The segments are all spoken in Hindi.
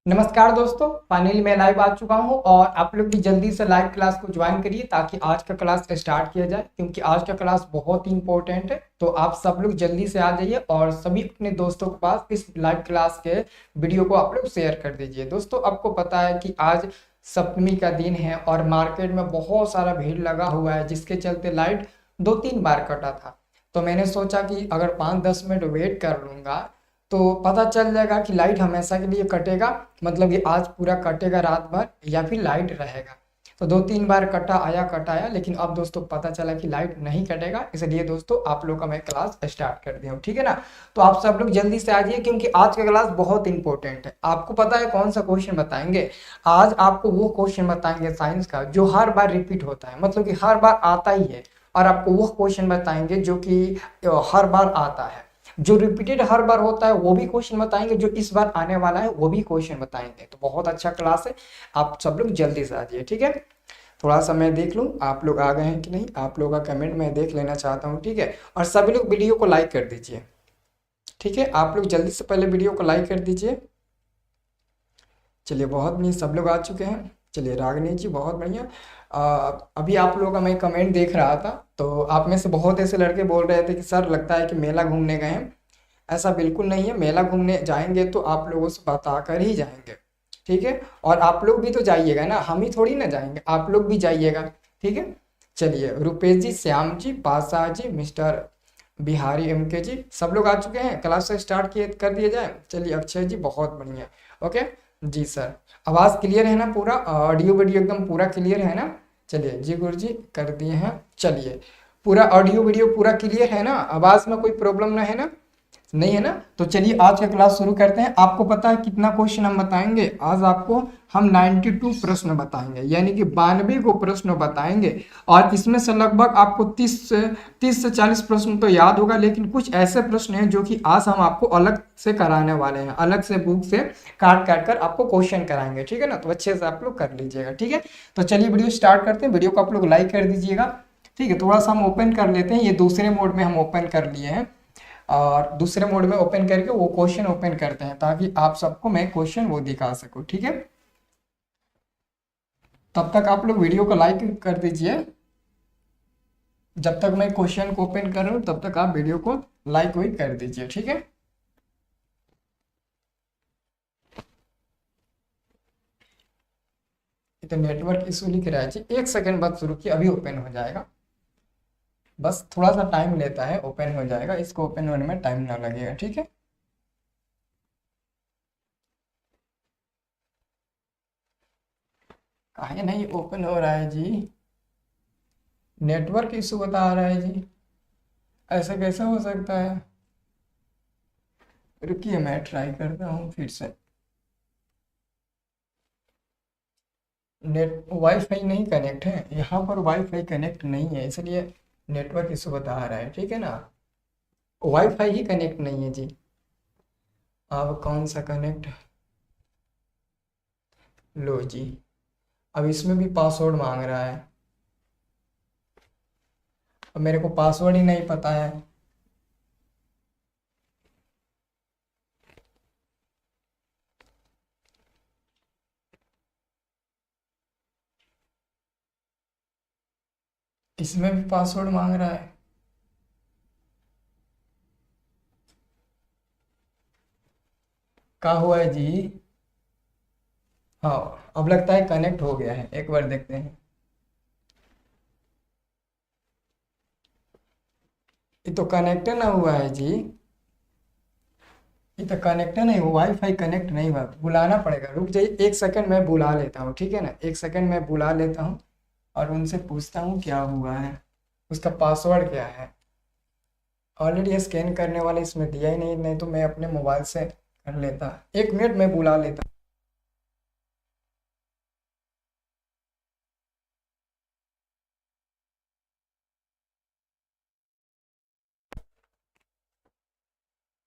नमस्कार दोस्तों, फाइनली मैं लाइव आ चुका हूं और आप लोग भी जल्दी से लाइव क्लास को ज्वाइन करिए ताकि आज का क्लास स्टार्ट किया जाए, क्योंकि आज का क्लास बहुत ही इंपॉर्टेंट है। तो आप सब लोग जल्दी से आ जाइए और सभी अपने दोस्तों के पास इस लाइव क्लास के वीडियो को आप लोग शेयर कर दीजिए। दोस्तों, आपको पता है कि आज सप्तमी का दिन है और मार्केट में बहुत सारा भीड़ लगा हुआ है, जिसके चलते लाइट 2-3 बार कटा था। तो मैंने सोचा कि अगर 5-10 मिनट वेट कर लूंगा तो पता चल जाएगा कि लाइट हमेशा के लिए कटेगा, मतलब कि आज पूरा कटेगा रात भर, या फिर लाइट रहेगा। तो 2-3 बार कटा आया, लेकिन अब दोस्तों पता चला कि लाइट नहीं कटेगा, इसलिए दोस्तों आप लोग का मैं क्लास स्टार्ट कर दिया हूँ, ठीक है ना। तो आप सब लोग जल्दी से आ जाइए, क्योंकि आज का क्लास बहुत इंपॉर्टेंट है। आपको पता है कौन सा क्वेश्चन बताएंगे? आज आपको वो क्वेश्चन बताएंगे साइंस का जो हर बार रिपीट होता है, मतलब कि हर बार आता ही है। और आपको वो क्वेश्चन बताएंगे जो कि हर बार आता है, जो रिपीटेड हर बार होता है वो भी क्वेश्चन बताएंगे, जो इस बार आने वाला है वो भी क्वेश्चन बताएंगे। तो बहुत अच्छा क्लास है, आप सब लोग जल्दी से आ जाइए, ठीक है। थोड़ा सा मैं देख लूँ आप लोग आ गए हैं कि नहीं, आप लोगों का कमेंट मैं देख लेना चाहता हूँ, ठीक है। और सभी लोग वीडियो को लाइक कर दीजिए, ठीक है। आप लोग जल्दी से पहले वीडियो को लाइक कर दीजिए। चलिए, बहुत बढ़िया, सब लोग आ चुके हैं। चलिए, रागनी जी बहुत बढ़िया। अभी आप लोगों का मैं कमेंट देख रहा था, तो आप में से बहुत ऐसे लड़के बोल रहे थे कि सर लगता है कि मेला घूमने गए हैं। ऐसा बिल्कुल नहीं है, मेला घूमने जाएंगे तो आप लोगों से बता कर ही जाएंगे, ठीक है। और आप लोग भी तो जाइएगा ना, हम ही थोड़ी ना जाएंगे, आप लोग भी जाइएगा, ठीक है। चलिए, रुपेश जी, श्याम जी, पासा जी, मिस्टर बिहारी, एमके जी, सब लोग आ चुके हैं। क्लास से स्टार्ट किए कर दिया जाए। चलिए, अक्षय जी बहुत बढ़िया। ओके जी सर, आवाज़ क्लियर है ना? पूरा ऑडियो वीडियो एकदम पूरा क्लियर है ना? चलिए जी, गुरु जी कर दिए हैं। चलिए, पूरा ऑडियो वीडियो पूरा क्लियर है ना? आवाज़ में कोई प्रॉब्लम ना है ना? नहीं है ना? तो चलिए आज का क्लास शुरू करते हैं। आपको पता है कितना क्वेश्चन हम बताएंगे? आज आपको हम 92 प्रश्न बताएंगे, यानी कि 92 को प्रश्न बताएंगे। और इसमें से लगभग आपको 30 से 40 प्रश्न तो याद होगा, लेकिन कुछ ऐसे प्रश्न हैं जो कि आज हम आपको अलग से कराने वाले हैं, अलग से बुक से काट काट कर आपको क्वेश्चन कराएंगे, ठीक है ना। तो अच्छे से आप लोग कर लीजिएगा, ठीक है। तो चलिए वीडियो स्टार्ट करते हैं। वीडियो को आप लोग लाइक कर दीजिएगा, ठीक है। थोड़ा सा हम ओपन कर लेते हैं, ये दूसरे मोड में हम ओपन कर लिए हैं, और दूसरे मोड में ओपन करके वो क्वेश्चन ओपन करते हैं ताकि आप सबको मैं क्वेश्चन वो दिखा सकूं, ठीक है। तब तक आप लोग वीडियो को लाइक कर दीजिए। जब तक मैं क्वेश्चन को ओपन कर रहा हूँ तब तक आप वीडियो को लाइक वही कर दीजिए, ठीक है। ये तो नेटवर्क इशू लिख रहा है जी, एक सेकंड बाद शुरू किया, अभी ओपन हो जाएगा। बस थोड़ा सा टाइम लेता है, ओपन हो जाएगा, इसको ओपन होने में टाइम ना लगेगा, ठीक है। काहे नहीं ओपन हो रहा है जी? नेटवर्क इशू बता रहा है जी, ऐसा कैसे हो सकता है? रुकिए, मैं ट्राई करता हूँ फिर से। नेट वाईफाई नहीं कनेक्ट है यहाँ पर, वाईफाई कनेक्ट नहीं है, इसलिए नेटवर्क इशू बता रहा है, ठीक है ना। वाईफाई ही कनेक्ट नहीं है जी। अब कौन सा कनेक्ट? लो जी, अब इसमें भी पासवर्ड मांग रहा है। अब मेरे को पासवर्ड ही नहीं पता है। इसमें भी पासवर्ड मांग रहा है। क्या हुआ है जी? हाँ, अब लगता है कनेक्ट हो गया है, एक बार देखते हैं। ये तो कनेक्ट ना हुआ है जी, ये तो कनेक्ट नहीं हुआ, वाईफाई कनेक्ट नहीं हुआ, बुलाना पड़ेगा। रुक जाइए एक सेकंड, मैं बुला लेता हूँ, ठीक है ना। एक सेकंड मैं बुला लेता हूँ और उनसे पूछता हूँ क्या हुआ है, उसका पासवर्ड क्या है। ऑलरेडी स्कैन करने वाला इसमें दिया ही नहीं, नहीं तो मैं अपने मोबाइल से कर लेता। एक मिनट में बुला लेता।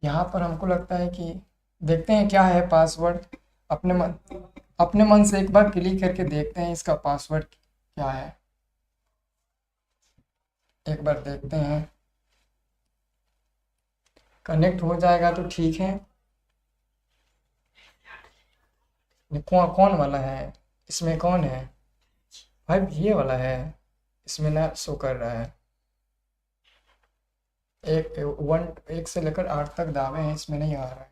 यहाँ पर हमको लगता है कि देखते हैं क्या है पासवर्ड। अपने मन अपने मन से एक बार क्लिक करके देखते हैं इसका पासवर्ड क्या है, एक बार देखते हैं। कनेक्ट हो जाएगा तो ठीक है। ये कौन वाला है, इसमें कौन है भाई, ये वाला है, इसमें ना शो कर रहा है। एक से लेकर 8 तक दावे हैं, इसमें नहीं आ रहा है।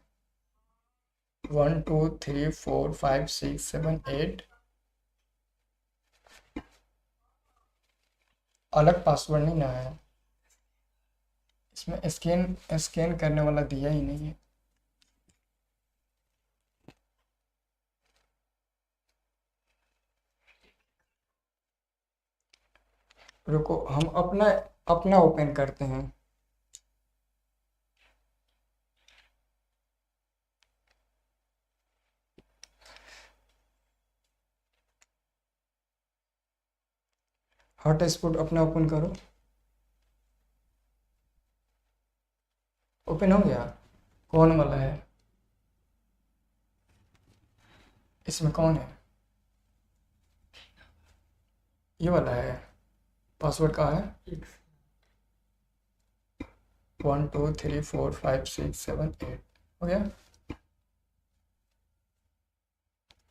1 2 3 4 5 6 7 8, अलग पासवर्ड नहीं ना है इसमें, स्कैन स्कैन करने वाला दिया ही नहीं है। रुको, हम अपना अपना ओपन करते हैं। हॉटस्पॉट अपना ओपन करो। ओपन हो गया? कौन वाला है, इसमें कौन है, ये वाला है। पासवर्ड कहाँ है? 1 2 3 4 5 6 7 8 हो गया।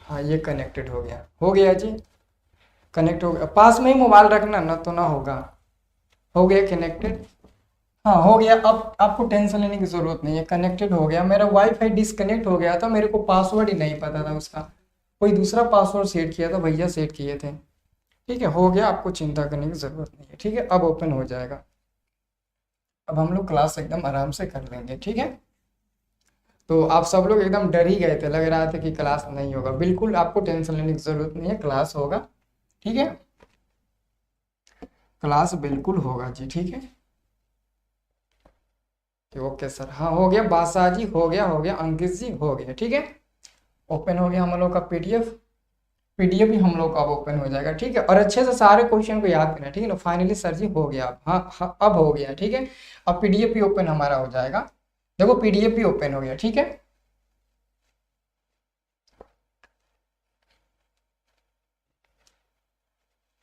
हाँ ये कनेक्टेड हो गया जी, कनेक्ट हो गया। पास में ही मोबाइल रखना ना, तो ना होगा। हो गया कनेक्टेड। हाँ हो गया, अब आपको टेंशन लेने की ज़रूरत नहीं है, कनेक्टेड हो गया। मेरा वाईफाई डिसकनेक्ट हो गया था, मेरे को पासवर्ड ही नहीं पता था उसका, कोई दूसरा पासवर्ड सेट किया था, भैया सेट किए थे। ठीक है, हो गया, आपको चिंता करने की ज़रूरत नहीं है। ठीक है, अब ओपन हो जाएगा। अब हम लोग क्लास एकदम आराम से कर लेंगे। ठीक है, तो आप सब लोग एकदम डर ही गए थे, लग रहा था कि क्लास नहीं होगा। बिल्कुल आपको टेंशन लेने की ज़रूरत नहीं है, क्लास होगा। ठीक है, क्लास बिल्कुल होगा जी। ठीक है, ओके सर। हाँ हो गया, बादशाह जी हो गया अंकित जी हो गया। ठीक है, ओपन हो गया हम लोग का पीडीएफ। पीडीएफ भी हम लोग का अब ओपन हो जाएगा। ठीक है, और अच्छे से सारे क्वेश्चन को याद करना। ठीक है ना, फाइनली सर जी हो गया अब। हाँ हाँ अब हो गया। ठीक है, अब पीडीएफ भी ओपन हमारा हो जाएगा। देखो पीडीएफ भी ओपन हो गया। ठीक है,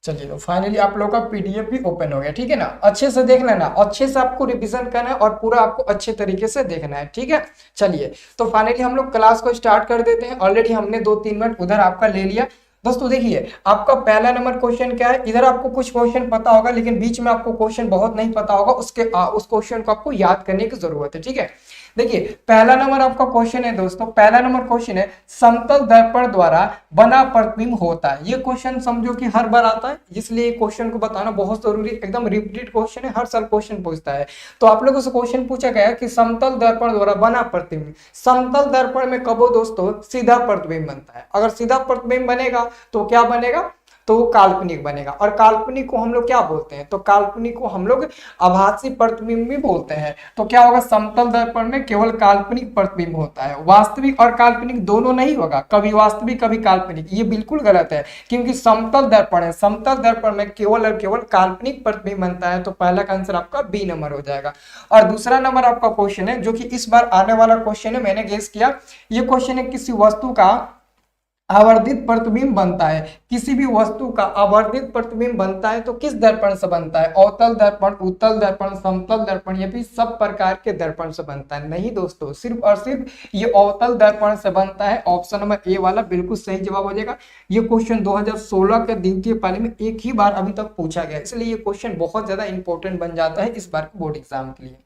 चलिए तो फाइनली आप लोग का पीडीएफ भी ओपन हो गया। ठीक है ना, अच्छे से देख लेना, अच्छे से आपको रिवीजन करना है और पूरा आपको अच्छे तरीके से देखना है। ठीक है, चलिए तो फाइनली हम लोग क्लास को स्टार्ट कर देते हैं। ऑलरेडी हमने 2-3 मिनट उधर आपका ले लिया। दोस्तों देखिए, आपका पहला नंबर क्वेश्चन क्या है, इधर आपको कुछ क्वेश्चन पता होगा, लेकिन बीच में आपको क्वेश्चन बहुत नहीं पता होगा, उस क्वेश्चन को आपको याद करने की जरूरत है। ठीक है, देखिए पहला नंबर आपका क्वेश्चन है दोस्तों, पहला नंबर क्वेश्चन है, समतल दर्पण द्वारा बना प्रतिबिंब होता है। ये क्वेश्चन समझो कि हर बार आता है, इसलिए क्वेश्चन को बताना बहुत जरूरी, एकदम रिपीटेड क्वेश्चन है, हर साल क्वेश्चन पूछता है। तो आप लोगों से क्वेश्चन पूछा गया कि समतल दर्पण द्वारा बना प्रतिबिंब, समतल दर्पण में कब हो दोस्तों, सीधा प्रतिबिंब बनता है। अगर सीधा प्रतिबिंब बनेगा तो क्या बनेगा, तो वो काल्पनिक बनेगा। और काल्पनिक को हम लोग क्या बोलते हैं, तो काल्पनिक को हम लोग आभासी प्रतिबिंब भी बोलते हैं। तो क्या होगा, समतल दर्पण में केवल काल्पनिक प्रतिबिंब होता है, वास्तविक और काल्पनिक दोनों नहीं होगा, कभी वास्तविक कभी काल्पनिक। ये बिल्कुल गलत है, क्योंकि समतल दर्पण है, समतल दर्पण में केवल और केवल काल्पनिक प्रतिबिंब बनता है। तो पहला का आंसर आपका बी नंबर हो जाएगा। और दूसरा नंबर आपका क्वेश्चन है, जो कि इस बार आने वाला क्वेश्चन है, मैंने गेस किया। ये क्वेश्चन है, किसी वस्तु का आवर्धित प्रतिबिंब बनता है, किसी भी वस्तु का आवर्धित प्रतिबिंब बनता है तो किस दर्पण से बनता है, अवतल दर्पण, उत्तल दर्पण, समतल दर्पण, ये भी सब प्रकार के दर्पण से बनता है। नहीं दोस्तों, सिर्फ और सिर्फ ये अवतल दर्पण से बनता है। ऑप्शन नंबर ए वाला बिल्कुल सही जवाब हो जाएगा। ये क्वेश्चन 2016 के द्वितीय पाली में एक ही बार अभी तक पूछा गया, इसलिए ये क्वेश्चन बहुत ज्यादा इंपॉर्टेंट बन जाता है इस बार के बोर्ड एग्जाम के लिए।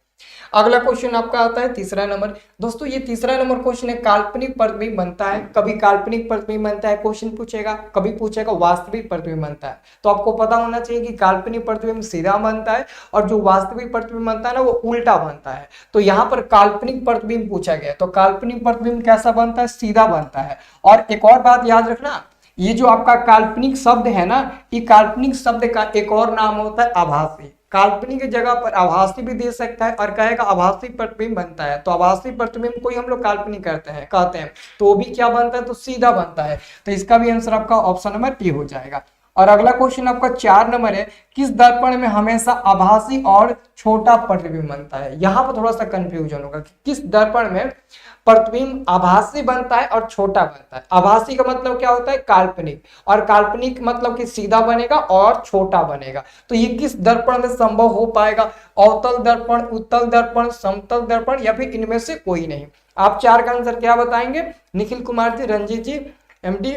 अगला क्वेश्चन आपका आता है तीसरा नंबर। दोस्तों ये तीसरा नंबर क्वेश्चन है, काल्पनिक प्रतिबिंब बनता है, कभी काल्पनिक प्रतिबिंब बनता है क्वेश्चन पूछेगा, कभी पूछेगा वास्तविक प्रतिबिंब बनता है। तो आपको पता होना चाहिए कि काल्पनिक प्रतिबिंब सीधा बनता है और जो वास्तविक प्रतिबिंब बनता है ना, वो उल्टा बनता है। तो यहाँ पर काल्पनिक प्रतिबिंब पूछा गया, तो काल्पनिक प्रतिबिंब कैसा बनता है, सीधा बनता है। और एक और बात याद रखना, ये जो आपका काल्पनिक शब्द है ना, ये काल्पनिक शब्द का एक और नाम होता है आभासी। काल्पनिक की जगह पर आभासी भी दे सकता है और कहेगा आभासी प्रतिबिंब बनता है, तो आभासी प्रतिबिंब को ही हम लोग काल्पनिक कहते हैं, तो वो भी क्या बनता है, तो सीधा बनता है। तो इसका भी आंसर आपका ऑप्शन नंबर ए हो जाएगा। और अगला क्वेश्चन आपका 4 नंबर है, किस दर्पण में हमेशा आभासी और छोटा प्रतिबिंब बनता है। यहाँ पर थोड़ा सा कंफ्यूजन होगा कि किस दर्पण में प्रतिबिंब आभासी बनता है और छोटा बनता है। आभासी का मतलब क्या होता है, काल्पनिक, और काल्पनिक मतलब कि सीधा बनेगा और छोटा बनेगा। तो ये किस दर्पण में संभव हो पाएगा, अवतल दर्पण, उत्तल दर्पण, समतल दर्पण, या फिर इनमें से कोई नहीं। आप 4 का आंसर क्या बताएंगे, निखिल कुमार जी, रंजीत जी, एमडी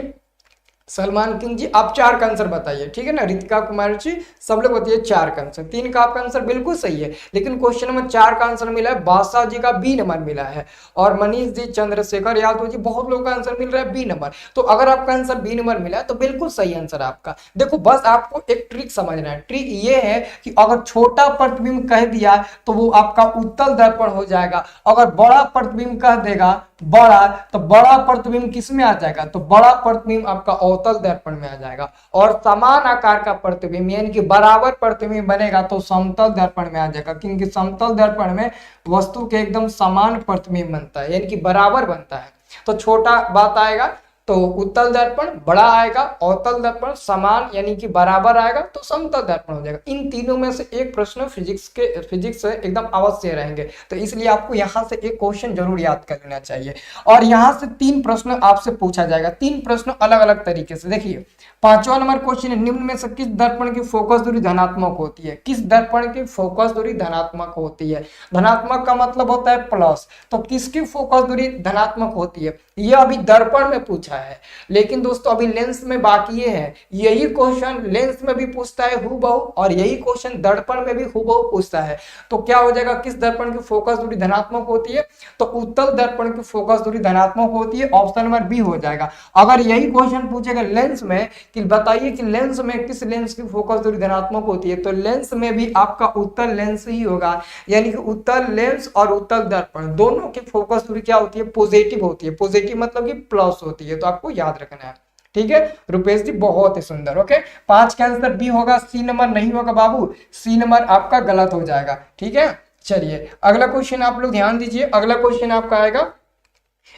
सलमान किंग जी, आप 4 का आंसर बताइए, ठीक है ना। रितिका कुमार जी, सब लोग बताइए 4 का आंसर। 3 का आपका आंसर बिल्कुल सही है, लेकिन क्वेश्चन नंबर 4 का आंसर मिला है बादशाह जी का बी नंबर मिला है। और मनीष जी, चंद्रशेखर यादव जी, बहुत लोगों का आंसर मिल रहा है बी नंबर। तो अगर आपका आंसर बी नंबर मिला है तो बिल्कुल सही आंसर आपका। देखो बस आपको एक ट्रिक समझना है। ट्रिक ये है कि अगर छोटा प्रतिबिंब कह दिया तो वो आपका उत्तल दर्पण हो जाएगा, अगर बड़ा प्रतिबिंब कह देगा बड़ा, तो बड़ा प्रतिबिंब किस में आ जाएगा, तो बड़ा प्रतिबिंब आपका अवतल दर्पण में आ जाएगा। और समान आकार का प्रतिबिंब यानी कि बराबर प्रतिबिंब बनेगा तो समतल दर्पण में आ जाएगा, क्योंकि समतल दर्पण में वस्तु के एकदम समान प्रतिबिंब बनता है, यानी कि बराबर बनता है। तो छोटा बात आएगा तो उत्तल दर्पण, बड़ा आएगा अवतल दर्पण, समान यानी कि बराबर आएगा तो समतल दर्पण हो जाएगा। इन तीनों में से एक प्रश्न फिजिक्स से एकदम अवश्य रहेंगे, तो इसलिए आपको यहां से एक क्वेश्चन जरूर याद कर लेना चाहिए। और यहां से 3 प्रश्न आपसे पूछा जाएगा, 3 प्रश्न अलग अलग तरीके से। देखिए 5वां नंबर क्वेश्चन है, निम्न में से किस दर्पण की फोकस दूरी धनात्मक होती है। किस दर्पण की फोकस दूरी धनात्मक होती है। धनात्मक का मतलब होता है प्लस, तो किसकी फोकस दूरी धनात्मक होती है, ये अभी दर्पण में पूछा है। लेकिन दोस्तों अभी लेंस में बाकी है, यही क्वेश्चन लेंस में भी पूछता है हूबहू, और यही क्वेश्चन दर्पण में भी हूबहू पूछता है। तो क्या हो जाएगा, किस दर्पण की फोकस दूरी धनात्मक होती है, तो उत्तल दर्पण की फोकस दूरी धनात्मक होती है, ऑप्शन नंबर बी हो जाएगा। अगर यही क्वेश्चन पूछेगा लेंस में कि बताइए कि लेंस में किस लेंस की फोकस दूरी धनात्मक होती है, तो लेंस में भी आपका उत्तल लेंस ही होगा, यानी कि उत्तल लेंस और उत्तल दर्पण दोनों की फोकस दूरी क्या होती है, पॉजिटिव होती है। पॉजिटिव मतलब कि प्लस होती है, तो आपको याद रखना है, ठीक है रुपेश जी, बहुत ही सुंदर। ओके 5 का आंसर बी होगा, सी नंबर नहीं होगा बाबू, सी नंबर आपका गलत हो जाएगा, ठीक है। चलिए अगला क्वेश्चन आप लोग ध्यान दीजिए, अगला क्वेश्चन आपका आएगा,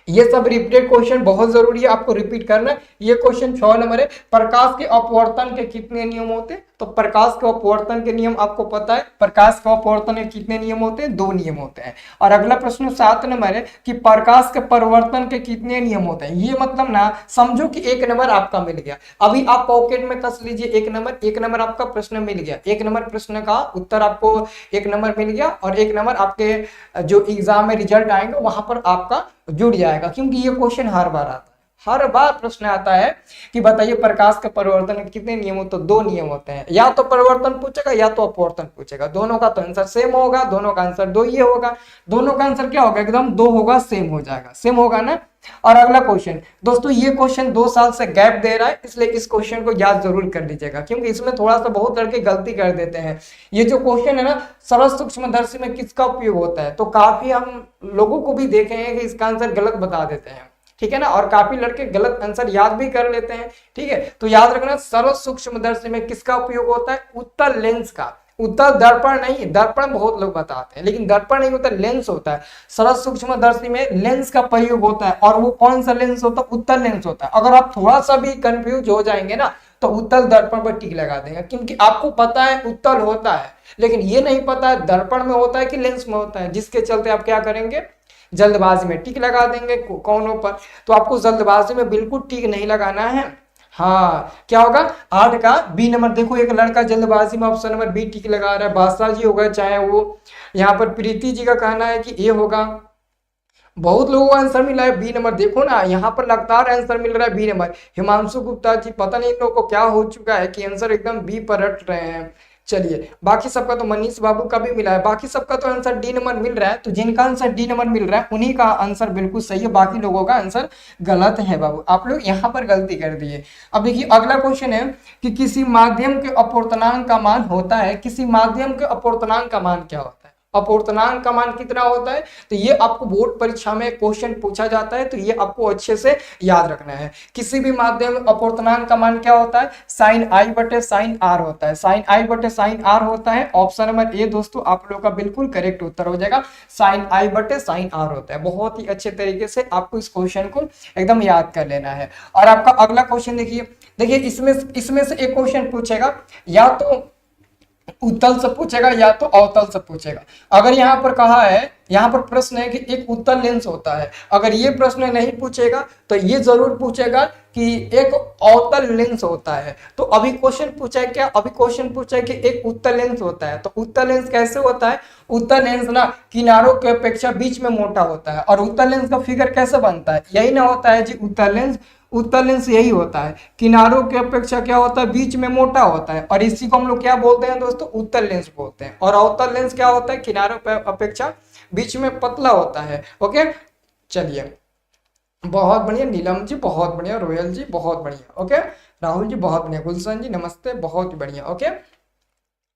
ये सब रिपीटेड क्वेश्चन बहुत जरूरी है, आपको रिपीट करना है। ये क्वेश्चन 6 नंबर है, प्रकाश के अपवर्तन के कितने नियम होते हैं। तो प्रकाश के अपवर्तन के नियम आपको पता है, प्रकाश के अपवर्तन के कितने नियम होते हैं, 2 नियम होते हैं। और अगला प्रश्न 7 नंबर है कि प्रकाश के परिवर्तन के कितने नियम होते हैं। ये मतलब ना समझो कि 1 नंबर आपका मिल गया, अभी आप पॉकेट में कस लीजिए 1 नंबर आपका प्रश्न मिल गया, 1 नंबर प्रश्न का उत्तर आपको 1 नंबर मिल गया, और 1 नंबर आपके जो एग्जाम में रिजल्ट आएंगे वहां पर आपका जुड़ जाएगा, क्योंकि ये क्वेश्चन हर बार आता है, हर बार प्रश्न आता है कि बताइए प्रकाश के परिवर्तन के कितने नियम होते हैं। 2 नियम होते हैं, या तो परिवर्तन पूछेगा या तो अपवर्तन पूछेगा, दोनों का तो आंसर सेम होगा, दोनों का आंसर 2 ये होगा, दोनों का आंसर क्या होगा, एकदम 2 होगा, सेम हो जाएगा, सेम होगा ना। और अगला क्वेश्चन दोस्तों, ये क्वेश्चन 2 साल से गैप दे रहा है, इसलिए इस क्वेश्चन को याद जरूर कर लीजिएगा, क्योंकि इसमें थोड़ा सा बहुत लड़के गलती कर देते हैं। ये जो क्वेश्चन है ना, सरल सूक्ष्मदर्शी में किसका उपयोग होता है, तो काफी हम लोगों को भी देखे हैं कि इसका आंसर गलत बता देते हैं, ठीक है ना, और काफी लड़के गलत आंसर याद भी कर लेते हैं, ठीक है। तो याद रखना सरल सूक्ष्मदर्शी में किसका उपयोग होता है, उत्तल लेंस का, उत्तल दर्पण नहीं। दर्पण बहुत लोग बताते हैं, लेकिन दर्पण नहीं होता, लेंस होता है। सरल सूक्ष्मदर्शी में लेंस का प्रयोग होता है, और वो कौन सा लेंस होता है, उत्तल लेंस होता है। अगर आप थोड़ा सा भी कंफ्यूज हो जाएंगे ना तो उत्तल दर्पण पर टिक लगा देंगे, क्योंकि आपको पता है उत्तल होता है, लेकिन ये नहीं पता है दर्पण में होता है कि लेंस में होता है, जिसके चलते आप क्या करेंगे, जल्दबाजी में टिक लगा देंगे कोनों पर। तो आपको जल्दबाजी में बिल्कुल टिक नहीं लगाना है। हाँ क्या होगा, 8 का बी नंबर। देखो एक लड़का जल्दबाजी में ऑप्शन नंबर बी टिक लगा रहा है, बादशाह जी होगा, चाहे वो यहाँ पर प्रीति जी का कहना है कि ए होगा। बहुत लोगों को आंसर मिला है बी नंबर, देखो ना यहाँ पर लगातार आंसर मिल रहा है बी नंबर। हिमांशु गुप्ता जी, पता नहीं इन लोगों को क्या हो चुका है कि आंसर एकदम बी पर रट रहे हैं। चलिए बाकी सबका तो मनीष बाबू का भी मिला है, बाकी सबका तो आंसर डी नंबर मिल रहा है। तो जिनका आंसर डी नंबर मिल रहा है उन्हीं का आंसर बिल्कुल सही है, बाकी लोगों का आंसर गलत है बाबू, आप लोग यहाँ पर गलती कर दिए। अब देखिए अगला क्वेश्चन है कि किसी माध्यम के अपवर्तनांक का मान होता है, किसी माध्यम के अपवर्तनांक का मान क्या होता है, अपवर्तनांक का मान कितना होता है। तो ये आपको बोर्ड परीक्षा में क्वेश्चन पूछा जाता है, तो ये आपको अच्छे से याद रखना है। किसी भी माध्यम अपवर्तनांक का मान क्या होता है, साइन आई बटे साइन आर होता है, साइन आई बटे साइन आर होता है। ऑप्शन नंबर ए दोस्तों आप लोगों का बिल्कुल करेक्ट उत्तर हो जाएगा, साइन आई बटे साइन आर होता है। बहुत ही अच्छे तरीके से आपको इस क्वेश्चन को एकदम याद कर लेना है। और आपका अगला क्वेश्चन देखिए इसमें से एक क्वेश्चन पूछेगा, या तो उत्तल से पूछेगा या तो अवतल से पूछेगा। अगर यहाँ पर कहा है यहाँ पर प्रश्न है कि एक उत्तल लेंस होता है। अगर ये प्रश्न नहीं पूछेगा तो ये जरूर पूछेगा कि एक अवतल लेंस होता है। तो अभी क्वेश्चन पूछा है क्या, अभी क्वेश्चन पूछा है कि एक उत्तल लेंस होता है। तो उत्तल लेंस कैसे होता है, उत्तल लेंस ना किनारों की अपेक्षा बीच में मोटा होता है। और उत्तल लेंस का फिगर कैसे बनता है, यही ना होता है जी उत्तल लेंस। उत्तल लेंस यही होता है, किनारों की अपेक्षा क्या होता है, बीच में मोटा होता है, और इसी को हम लोग क्या बोलते हैं दोस्तों, उत्तल लेंस बोलते हैं। और अवतल लेंस क्या होता है, किनारों पर अपेक्षा बीच में पतला होता है। ओके, चलिए बहुत बढ़िया नीलम जी, बहुत बढ़िया रोयल जी, बहुत बढ़िया। ओके राहुल जी बहुत बढ़िया, गुलशन जी नमस्ते, बहुत ही बढ़िया। ओके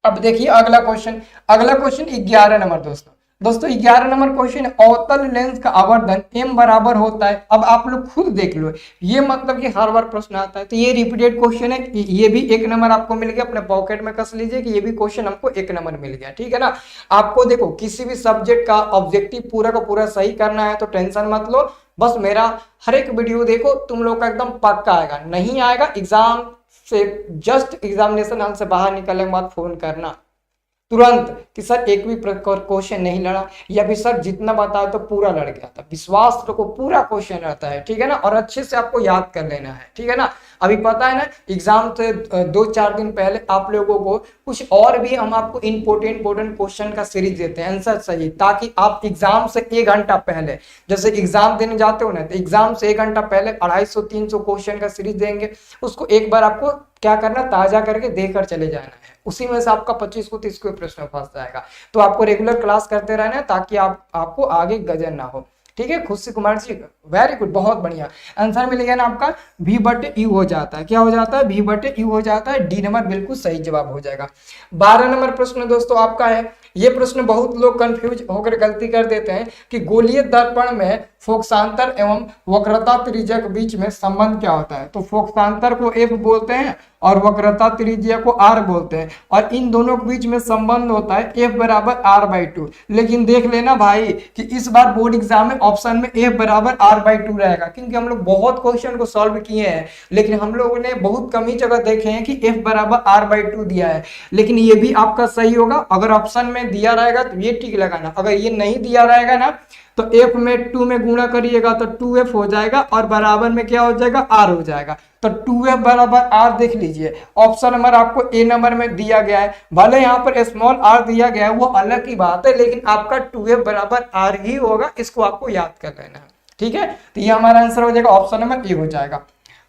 अब देखिए अगला क्वेश्चन, अगला क्वेश्चन 11 नंबर दोस्तों। दोस्तों 11 नंबर क्वेश्चन, अवतल लेंस का आवर्धन m बराबर होता है। अब आप लोग खुद देख लो, ये मतलब कि हर बार प्रश्न आता है, तो ये रिपीटेड क्वेश्चन है। ये भी 1 नंबर आपको मिल गया, अपने पॉकेट में कस लीजिए कि ये भी क्वेश्चन हमको 1 नंबर मिल गया, ठीक है ना। आपको देखो किसी भी सब्जेक्ट का ऑब्जेक्टिव पूरा का पूरा सही करना है तो टेंशन मत लो, बस मेरा हर एक वीडियो देखो, तुम लोग का एकदम पक्का आएगा। नहीं आएगा एग्जाम से जस्ट एग्जामिनेशन हॉल से बाहर निकलने के बाद फोन करना तुरंत कि सर एक भी क्वेश्चन नहीं लड़ा, या फिर सर जितना बताया तो पूरा लड़ गया था। विश्वास रखो पूरा क्वेश्चन रहता है, ठीक है ना, और अच्छे से आपको याद कर लेना है, ठीक है ना। अभी पता है ना एग्जाम से 2-4 दिन पहले आप लोगों को कुछ और भी हम आपको इंपोर्टेंट क्वेश्चन का सीरीज देते हैं आंसर सही, ताकि आप एग्जाम से 1 घंटा पहले, जैसे एग्जाम देने जाते हो ना, तो एग्जाम से 1 घंटा पहले 250-300 क्वेश्चन का सीरीज देंगे, उसको एक बार आपको क्या करना, ताजा करके देकर चले जाना है। उसी में से आपका 25 को 30 को प्रश्न फंस जाएगा। तो आपको रेगुलर क्लास करते रहना है ताकि आपको आगे गजन ना हो, ठीक है। खुशी कुमार जी वेरी गुड, बहुत बढ़िया। आंसर मिलेगा ना आपका v/u हो जाता है, क्या हो जाता है, v/u हो जाता है। डी नंबर बिल्कुल सही जवाब हो जाएगा। 12 नंबर प्रश्न दोस्तों आपका है। ये प्रश्न बहुत लोग कंफ्यूज होकर गलती कर देते हैं कि गोलीय दर्पण में फोकसांतर एवं वक्रता त्रिज्या के बीच में संबंध क्या होता है। तो फोकसांतर को f बोलते हैं और वक्रता त्रिज्या को r बोलते हैं, और इन दोनों के बीच में संबंध होता है f बराबर r/2। लेकिन देख लेना भाई कि इस बार बोर्ड एग्जाम में ऑप्शन में f बराबर r/2 रहेगा, क्योंकि हम लोग बहुत क्वेश्चन को सॉल्व किए हैं, लेकिन हम लोगों ने बहुत कम ही जगह देखे हैं कि f बराबर r/2 दिया है। लेकिन ये भी आपका सही होगा, अगर ऑप्शन में दिया रहेगा तो ये टिक लगाना, अगर ये नहीं दिया रहेगा ना तो f में 2 में गुणा करिएगा तो 2f हो जाएगा, और बराबर में क्या हो जाएगा, r हो जाएगा। तो 2f बराबर r देख लीजिए, ऑप्शन नंबर आपको ए नंबर में दिया गया है, भले यहाँ पर स्मॉल r दिया गया है वो अलग की बात है, लेकिन आपका 2f बराबर r ही होगा, इसको आपको याद कर लेना है, ठीक है। तो ये हमारा आंसर हो जाएगा, ऑप्शन नंबर ए हो जाएगा।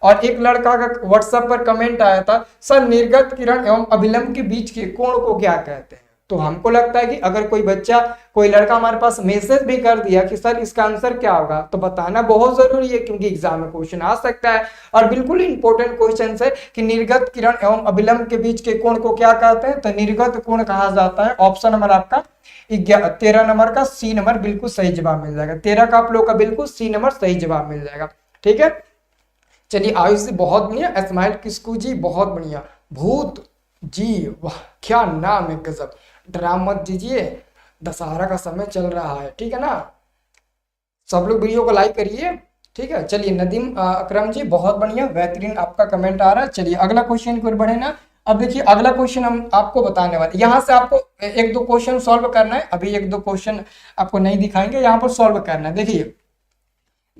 और एक लड़का का व्हाट्सएप पर कमेंट आया था, सर निर्गत किरण एवं अभिलंब के बीच के कोण को क्या कहते हैं। तो हमको लगता है कि अगर कोई बच्चा, कोई लड़का हमारे पास मैसेज भी कर दिया कि सर इसका आंसर क्या होगा, तो बताना बहुत जरूरी है, क्योंकि एग्जाम में क्वेश्चन आ सकता है। और बिल्कुल इंपॉर्टेंट क्वेश्चन है कि निर्गत किरण एवं अभिलंब के बीच के कोण को क्या कहते हैं। तो निर्गत कोण कहा जाता है, ऑप्शन नंबर आपका 13 नंबर का सी नंबर बिल्कुल सही जवाब मिल जाएगा। 13 का आप लोग का बिल्कुल सी नंबर सही जवाब मिल जाएगा, ठीक है। चलिए आयुष जी बहुत बढ़िया, इस्माइल किस्कू जी बहुत बढ़िया, भूत जी वाह क्या नाम है, गजब। ड्राम मत दीजिए, दशहरा का समय चल रहा है, ठीक है ना। सब लोग वीडियो को लाइक करिए, ठीक है। चलिए नदीम अकरम जी बहुत बढ़िया, बेहतरीन आपका कमेंट आ रहा है। चलिए अगला क्वेश्चन की ओर बढ़े ना। अब देखिए अगला क्वेश्चन हम आपको बताने वाले, यहाँ से आपको 1-2 क्वेश्चन सॉल्व करना है। अभी 1-2 क्वेश्चन आपको नहीं दिखाएंगे, यहाँ पर सॉल्व करना है। देखिए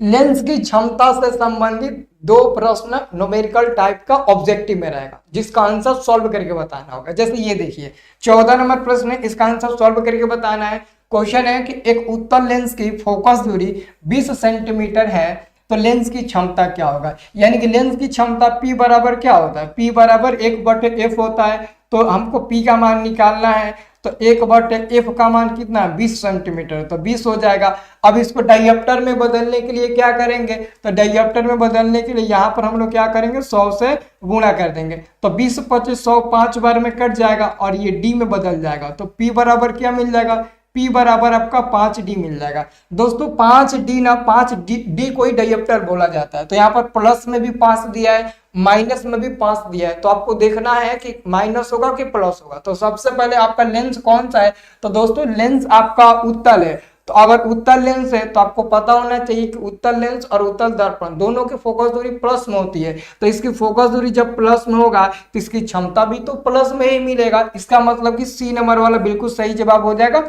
लेंस की क्षमता से संबंधित 2 प्रश्न न्यूमेरिकल टाइप का ऑब्जेक्टिव में रहेगा, जिसका आंसर सॉल्व करके बताना होगा। जैसे ये देखिए 14 नंबर प्रश्न है, इसका आंसर सॉल्व करके बताना है। क्वेश्चन है कि एक उत्तल लेंस की फोकस दूरी 20 सेंटीमीटर है, तो लेंस की क्षमता क्या होगा। यानी कि लेंस की क्षमता P बराबर क्या होता है, P बराबर 1/f होता है। तो हमको P का मान निकालना है, तो 1/f का मान कितना है 20 सेंटीमीटर, तो 20 हो जाएगा। अब इसको डाइऑप्टर में बदलने के लिए क्या करेंगे, तो डाइऑप्टर में बदलने के लिए यहाँ पर हम लोग क्या करेंगे 100 से गुणा कर देंगे, तो 20 25 100 5 बार में कट जाएगा और ये डी में बदल जाएगा। तो P बराबर क्या मिल जाएगा, P बराबर आपका 5D मिल जाएगा। दोस्तों 5D ना 5D को ही डाइऑप्टर बोला जाता है। तो यहाँ पर प्लस में भी 5 दिया है, माइनस में भी 5 दिया है, तो आपको देखना है कि माइनस होगा कि प्लस होगा। तो सबसे पहले आपका लेंस कौन सा है, तो दोस्तों लेंस आपका उत्तल है। तो अगर उत्तल लेंस है तो आपको पता होना चाहिए कि उत्तल लेंस और उत्तल दर्पण दोनों की फोकस दूरी प्लस में होती है। तो इसकी फोकस दूरी जब प्लस में होगा तो इसकी क्षमता भी तो प्लस में ही मिलेगा। इसका मतलब कि सी नंबर वाला बिल्कुल सही जवाब हो जाएगा।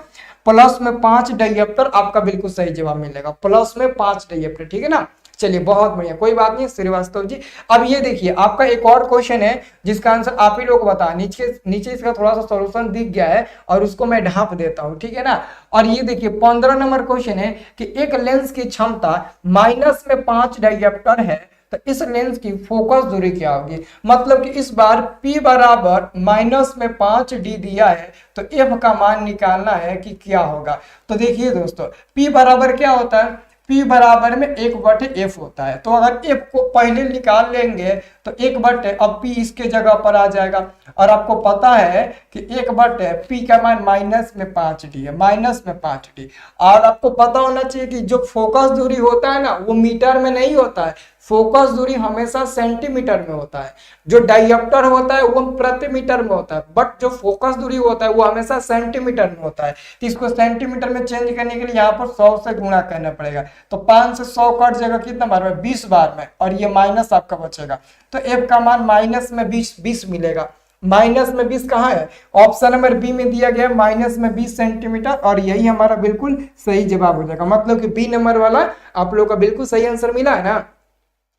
प्लस में 5 डायप्टर आपका बिल्कुल सही जवाब मिलेगा, प्लस में 5 डायप्टर, ठीक है ना। चलिए बहुत बढ़िया, कोई बात नहीं श्रीवास्तव जी। अब ये देखिए आपका एक और क्वेश्चन है जिसका आंसर आप ही लोग बता, नीचे नीचे इसका थोड़ा सा सॉल्यूशन दिख गया है और उसको मैं ढांप देता हूं, ठीक है ना। और ये देखिए 15 नंबर क्वेश्चन है कि एक लेंस की क्षमता माइनस में 5 डायप्टर है, तो इस लेंस की फोकस दूरी क्या होगी। मतलब कि इस बार P बराबर माइनस में 5D दिया है, तो F का मान निकालना है कि क्या होगा। तो देखिए दोस्तों P बराबर क्या होता है, P बराबर में 1/F होता है। तो अगर F को पहले निकाल लेंगे तो 1/, अब P इसके जगह पर आ जाएगा। और आपको पता है कि 1/P का मान माइनस में 5D है, माइनस में 5D। और आपको पता होना चाहिए कि जो फोकस दूरी होता है ना वो मीटर में नहीं होता है, फोकस दूरी हमेशा सेंटीमीटर में होता है। जो डायप्टर होता है वो प्रति मीटर में होता है, बट जो फोकस दूरी होता है वो हमेशा सेंटीमीटर में होता है। तो इसको सेंटीमीटर में चेंज करने के लिए यहाँ पर 100 से गुणा करना पड़ेगा। तो 5 से 100 कट जाएगा कितना बार में, 20 बार में, और ये माइनस आपका बचेगा। तो F का मान माइनस में 20 मिलेगा। माइनस में 20 कहाँ है, ऑप्शन नंबर बी में दिया गया माइनस में 20 सेंटीमीटर, और यही हमारा बिल्कुल सही जवाब हो जाएगा। मतलब कि बी नंबर वाला आप लोग का बिल्कुल सही आंसर मिला है ना।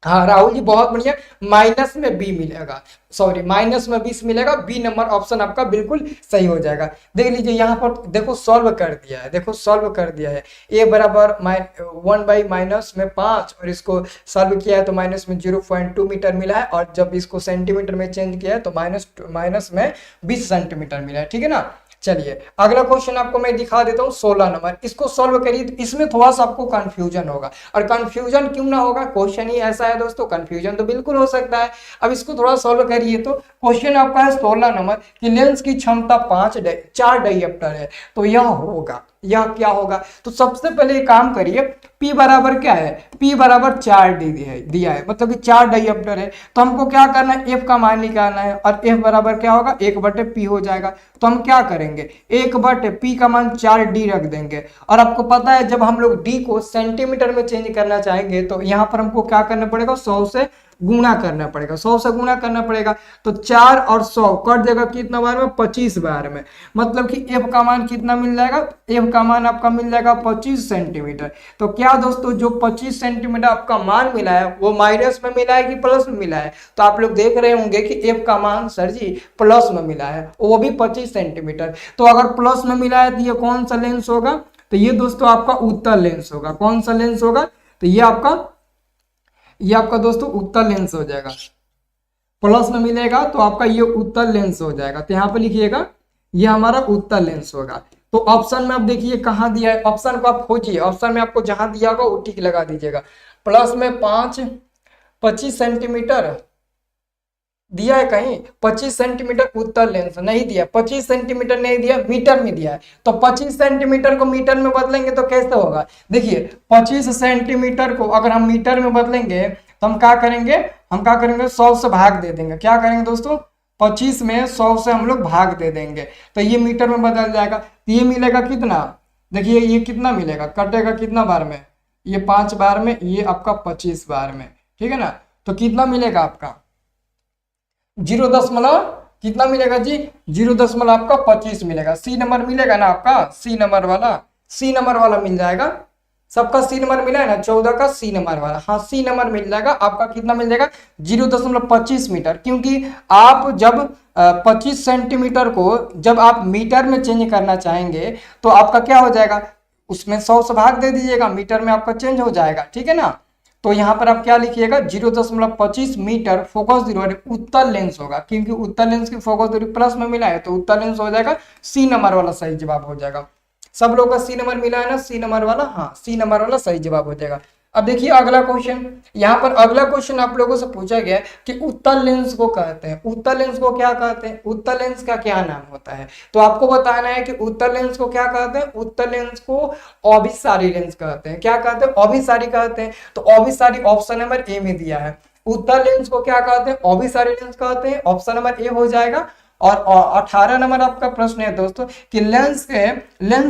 हाँ राहुल जी बहुत बढ़िया, माइनस में बी मिलेगा, सॉरी माइनस में 20 मिलेगा, बी नंबर ऑप्शन आपका बिल्कुल सही हो जाएगा। देख लीजिए यहाँ पर देखो सॉल्व कर दिया है, देखो सॉल्व कर दिया है। ए बराबर 1 माइनस में 5, और इसको सॉल्व किया है तो माइनस में 0.2 मीटर मिला है, और जब इसको सेंटीमीटर में चेंज किया है तो माइनस में 20 सेंटीमीटर मिला है, ठीक है ना। चलिए अगला क्वेश्चन आपको मैं दिखा देता हूँ 16 नंबर, इसको सॉल्व करिए। तो इसमें थोड़ा सा आपको कंफ्यूजन होगा, और कंफ्यूजन क्यों ना होगा, क्वेश्चन ही ऐसा है दोस्तों, कंफ्यूजन तो बिल्कुल हो सकता है। अब इसको थोड़ा सॉल्व करिए। तो क्वेश्चन आपका है 16 नंबर कि लेंस की क्षमता 4 डायप्टर है, तो यह होगा, यह क्या होगा। तो सबसे पहले एक काम करिए, P बराबर क्या है, P बराबर 4D दिया है, मतलब कि 4 डायप्टर है। तो हमको क्या करना है, F का मान निकालना है, और F बराबर क्या होगा, 1/P हो जाएगा। तो हम क्या करेंगे, 1/P का मान 4D रख देंगे। और आपको पता है जब हम लोग D को सेंटीमीटर में चेंज करना चाहेंगे तो यहाँ पर हमको क्या करना पड़ेगा, 100 से गुणा करना पड़ेगा, 100 से गुणा करना पड़ेगा। तो 4 और 100 कट जाएगा कितना बार में, 25 बार में। मतलब कि F का मान कितना मिल जाएगा, F का मान आपका मिल जाएगा 25 सेंटीमीटर। तो क्या दोस्तों जो 25 सेंटीमीटर आपका मान मिला है वो माइनस में मिला है कि प्लस में मिला है। तो आप लोग देख रहे होंगे कि F का मान सर जी प्लस में मिला है, वो भी 25 सेंटीमीटर। तो अगर प्लस में मिला है तो ये कौन सा लेंस होगा, तो ये दोस्तों आपका उत्तल लेंस होगा। कौन सा लेंस होगा, तो ये आपका दोस्तों उत्तल लेंस हो जाएगा। प्लस में मिलेगा तो आपका ये उत्तल लेंस हो जाएगा। तो यहाँ पे लिखिएगा ये हमारा उत्तल लेंस होगा। तो ऑप्शन में आप देखिए कहाँ दिया है, ऑप्शन को आप खोजिए, ऑप्शन में आपको जहां दिया होगा वो टिक लगा दीजिएगा। प्लस में 25 सेंटीमीटर दिया है कहीं, 25 सेंटीमीटर उत्तल लेंस नहीं दिया, 25 सेंटीमीटर नहीं दिया, मीटर में दिया है। तो 25 सेंटीमीटर को मीटर में बदलेंगे तो कैसे होगा, देखिए 25 सेंटीमीटर को अगर हम मीटर में बदलेंगे तो हम क्या करेंगे, 100 से भाग दे देंगे। क्या करेंगे दोस्तों, 25 में 100 से हम लोग भाग दे देंगे तो ये मीटर में बदल जाएगा। तो ये मिलेगा कितना, देखिए ये कितना मिलेगा, कटेगा कितना बार में, ये 5 बार में, ये आपका 25 बार में, ठीक है ना। तो कितना मिलेगा आपका 0. कितना मिलेगा जी, 0. आपका 25 मिलेगा। सी नंबर मिलेगा ना आपका, सी नंबर वाला मिल जाएगा। सबका सी नंबर मिला है ना, 14 का सी नंबर वाला, हाँ सी नंबर मिल जाएगा। आपका कितना मिल जाएगा 0.25 मीटर, क्योंकि आप जब 25 सेंटीमीटर को जब आप मीटर में चेंज करना चाहेंगे तो आपका क्या हो जाएगा, उसमें 100 से भाग दे दीजिएगा, मीटर में आपका चेंज हो जाएगा, ठीक है ना। तो यहाँ पर आप क्या लिखिएगा 0.25 मीटर फोकस दूरी उत्तल लेंस होगा, क्योंकि उत्तल लेंस की फोकस दूरी प्लस में मिला है तो उत्तल लेंस हो जाएगा। सी नंबर वाला सही जवाब हो जाएगा। सब लोग का सी नंबर मिला है ना, सी नंबर वाला, हाँ सी नंबर वाला सही जवाब हो जाएगा। अब देखिए अगला क्वेश्चन, यहाँ पर अगला क्वेश्चन आप लोगों से पूछा गया कि उत्तल लेंस को कहते हैं, उत्तल लेंस को क्या कहते हैं, उत्तल लेंस का क्या नाम होता है। तो आपको बताना है कि उत्तल लेंस को क्या कहते हैं, उत्तल लेंस को अभिसारी लेंस कहते हैं। क्या कहते हैं, अभिसारी कहते हैं। तो अभिसारी ऑप्शन नंबर ए में दिया है। उत्तल लेंस को क्या कहते हैं, अभिसारी लेंस कहते हैं, ऑप्शन नंबर ए हो जाएगा। और 18 नंबर आपका प्रश्न है दोस्तों कि लेंस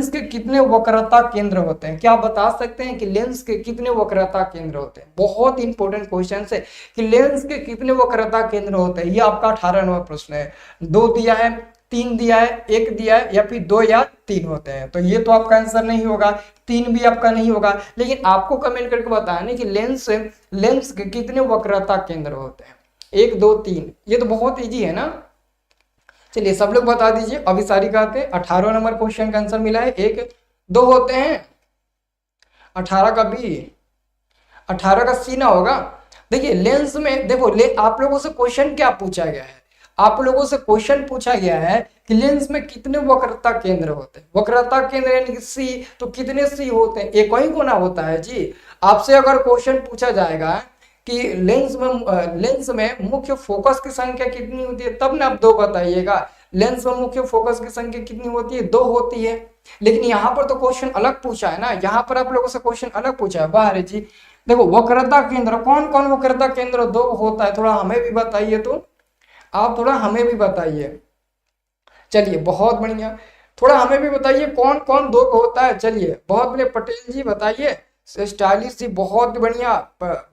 के कितने वक्रता केंद्र होते हैं। क्या बता सकते हैं कि लेंस के कितने वक्रता केंद्र होते हैं। बहुत इंपॉर्टेंट क्वेश्चन है कि लेंस के कितने वक्रता केंद्र होते हैं, ये आपका 18 नंबर प्रश्न है। 2 दिया है, 3 दिया है, 1 दिया है, या फिर 2 या 3 होते हैं, तो ये तो आपका आंसर नहीं होगा, 3 भी आपका नहीं होगा। लेकिन आपको कमेंट करके बताना कि लेंस के कितने वक्रता केंद्र होते हैं, 1 2 3, ये तो बहुत ईजी है ना। चलिए सब लोग बता दीजिए, अभिसारी कहते हैं 18 नंबर क्वेश्चन का आंसर मिला है, 1 2 होते हैं, 18 का बी, 18 का सी ना होगा। देखिए लेंस में देखो आप लोगों से क्वेश्चन क्या पूछा गया है, आप लोगों से क्वेश्चन पूछा गया है कि लेंस में कितने वक्रता केंद्र होते हैं, वक्रता केंद्र यानी कि सी, तो कितने सी होते हैं, एक ही कोना होता है जी। आपसे अगर क्वेश्चन पूछा जाएगा कि लेंस में मुख्य फोकस की संख्या कितनी होती है, तब ना आप 2 बताइएगा। लेंस में मुख्य फोकस की संख्या कितनी होती है, 2 होती है। लेकिन यहाँ पर तो क्वेश्चन अलग पूछा है ना, यहाँ पर आप लोगों से क्वेश्चन अलग पूछा है। वाह रे जी, देखो वक्रता केंद्र, कौन कौन वक्रता केंद्र 2 होता है, थोड़ा हमें भी बताइए, तो आप थोड़ा हमें भी बताइए। चलिए बहुत बढ़िया, थोड़ा हमें भी बताइए कौन कौन 2 होता है। चलिए बहुत बढ़िया, पटेल जी बताइए, स्टाइलिश जी बहुत बढ़िया,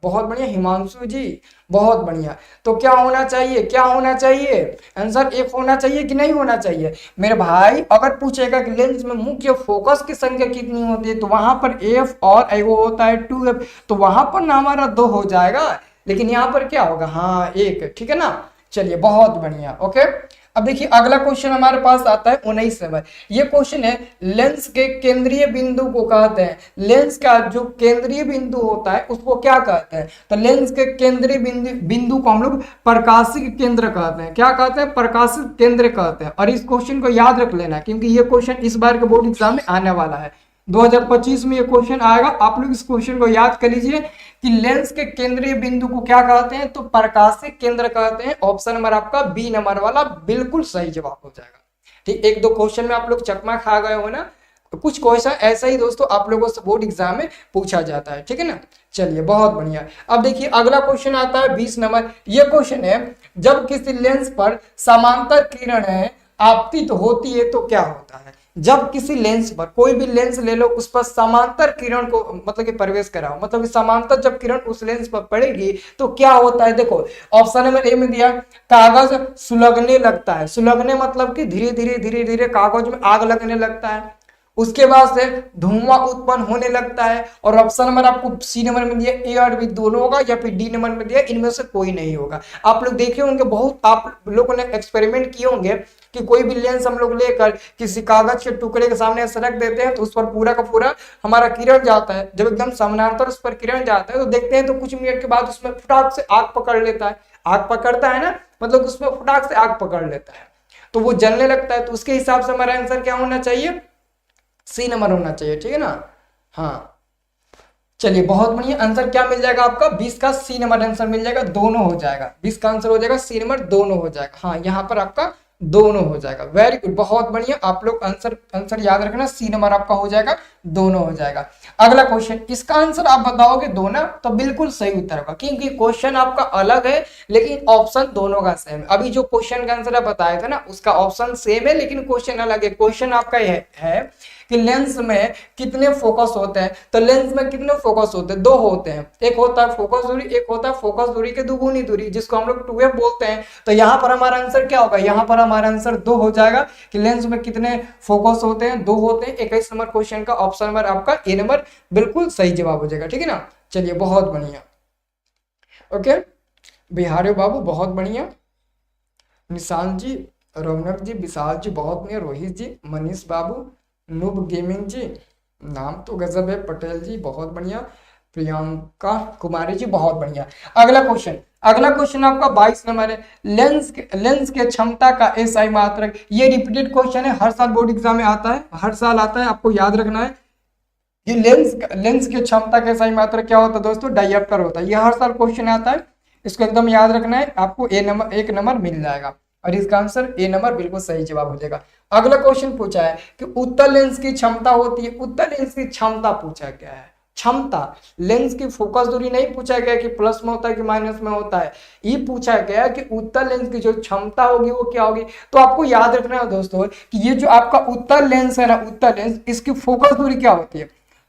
बहुत बढ़िया, हिमांशु जी बहुत बढ़िया। तो क्या होना चाहिए, क्या होना चाहिए आंसर, 1 होना चाहिए कि नहीं होना चाहिए मेरे भाई। अगर पूछेगा कि लेंस में मुख्य फोकस की संख्या कितनी होती है, तो वहां पर f और एगो होता है 2f, तो वहां पर ना हमारा 2 हो जाएगा, लेकिन यहाँ पर क्या होगा, हाँ 1, ठीक है ना। चलिए बहुत बढ़िया, ओके। अब देखिए अगला क्वेश्चन हमारे पास आता है 19 नंबर। ये क्वेश्चन है, लेंस के केंद्रीय बिंदु को कहते हैं, लेंस का जो केंद्रीय बिंदु होता है उसको क्या कहते हैं, तो लेंस के केंद्रीय बिंदु को हम लोग प्रकाशिक केंद्र कहते हैं। क्या कहते हैं, प्रकाशिक केंद्र कहते हैं। और इस क्वेश्चन को याद रख लेना, क्योंकि ये क्वेश्चन इस बार के बोर्ड एग्जाम में आने वाला है, 2025 में ये क्वेश्चन आएगा। आप लोग इस क्वेश्चन को याद कर लीजिए कि लेंस के केंद्रीय बिंदु को क्या कहते हैं, तो प्रकाशिक केंद्र कहते हैं। ऑप्शन नंबर आपका बी नंबर वाला बिल्कुल सही जवाब हो जाएगा। ठीक, 1-2 क्वेश्चन में आप लोग चकमा खा गए हो ना, तो कुछ क्वेश्चन ऐसा ही दोस्तों आप लोगों से बोर्ड एग्जाम में पूछा जाता है, ठीक है ना। चलिए बहुत बढ़िया। अब देखिए अगला क्वेश्चन आता है 20 नंबर। ये क्वेश्चन है, जब किसी लेंस पर समांतर किरणें आपतित होती है तो क्या होता है। जब किसी लेंस पर, कोई भी लेंस ले लो, उस पर समांतर किरण को मतलब कि प्रवेश कराओ, मतलब कि समांतर जब किरण उस लेंस पर पड़ेगी तो क्या होता है। देखो ऑप्शन नंबर ए में दिया, कागज सुलगने लगता है। सुलगने मतलब कि धीरे धीरे कागज में आग लगने लगता है। उसके बाद से धुआं उत्पन्न होने लगता है। और ऑप्शन नंबर आपको सी नंबर में दिया, ए और बी दोनों होगा, या फिर डी नंबर में दिया इनमें से कोई नहीं होगा। आप लोग देखे होंगे, बहुत आप लोगों ने एक्सपेरिमेंट किए होंगे कि कोई भी लेंस हम लोग लेकर किसी कागज के टुकड़े के सामने ऐसे रख देते हैं, तो उस पर पूरा का पूरा हमारा किरण जाता है। जब एकदम समानांतर उस पर किरण जाता है तो देखते हैं, तो कुछ मिनट के बाद उसमें फटाक से आग पकड़ लेता है। आग पकड़ता है ना, मतलब उसमें फटाक से आग पकड़ लेता है, तो वो जलने लगता है। तो उसके हिसाब से हमारा आंसर क्या होना चाहिए, सी नंबर होना चाहिए, ठीक है ना। हाँ चलिए बहुत बढ़िया, आंसर क्या मिल जाएगा आपका, 20 का सी नंबर आंसर मिल जाएगा, दोनों हो जाएगा। 20 का आंसर हो जाएगा सी नंबर, दोनों हो जाएगा। हाँ यहाँ पर आपका दोनों हो जाएगा, वेरी गुड, बहुत बढ़िया। आप लोग आंसर याद रखना, सी नंबर आपका हो जाएगा, दोनों हो जाएगा। अगला क्वेश्चन, इसका आंसर आप बताओगे दोनों, तो बिल्कुल सही उत्तर होगा, क्योंकि क्वेश्चन आपका अलग है लेकिन ऑप्शन दोनों का सेम है। अभी जो क्वेश्चन का आंसर आप बताया था ना, उसका ऑप्शन सेम है लेकिन क्वेश्चन अलग है। क्वेश्चन आपका है कि लेंस में कितने फोकस होते हैं, तो लेंस में कितने फोकस होते हैं, 2 होते हैं। एक होता है फोकस दूरी, एक होता है फोकस दूरी के दुगुनी दूरी, जिसको हम लोग 2f बोलते हैं। तो यहाँ पर हमारा आंसर क्या होगा, यहाँ पर हमारा आंसर 2 हो जाएगा कि लेंस में कितने फोकस होते हैं, 2 होते हैं। 21 नंबर क्वेश्चन का ऑप्शन नंबर आपका ए नंबर बिल्कुल सही जवाब हो जाएगा, ठीक है ना। चलिए बहुत बढ़िया, ओके। बिहारी बाबू बहुत बढ़िया, निशांत जी, रौनक जी, विशाल जी बहुत बढ़िया, रोहित जी, मनीष बाबू, नूब गेमिंग जी, नाम तो गजब है, पटेल जी बहुत बढ़िया, प्रियंका कुमारी जी बहुत बढ़िया। अगला क्वेश्चन आपका 22 नंबर है, लेंस के क्षमता का एसआई मात्रक। ये रिपीटेड क्वेश्चन है, हर साल बोर्ड एग्जाम में आता है, हर साल आता है, आपको याद रखना है। ये लेंस की क्षमता का एसआई मात्रक क्या होता है दोस्तों, डायप्टर होता है। ये हर साल क्वेश्चन आता है, इसको एकदम याद रखना है, आपको एक नंबर मिल जाएगा। और इसका आंसर ए नंबर बिल्कुल सही जवाब हो जाएगा। अगला क्वेश्चन पूछा है कि उत्तल लेंस की क्षमता होती है। उत्तल लेंस की क्षमता पूछा गया है, क्षमता, लेंस की फोकस दूरी नहीं पूछा गया कि प्लस में होता है कि माइनस में होता है। ये पूछा गया कि उत्तल लेंस की जो क्षमता होगी वो क्या होगी। तो आपको याद रखना है दोस्तों कि ये जो आपका उत्तल लेंस है ना, उत्तल लेंस, इसकी फोकस दूरी क्या होती है,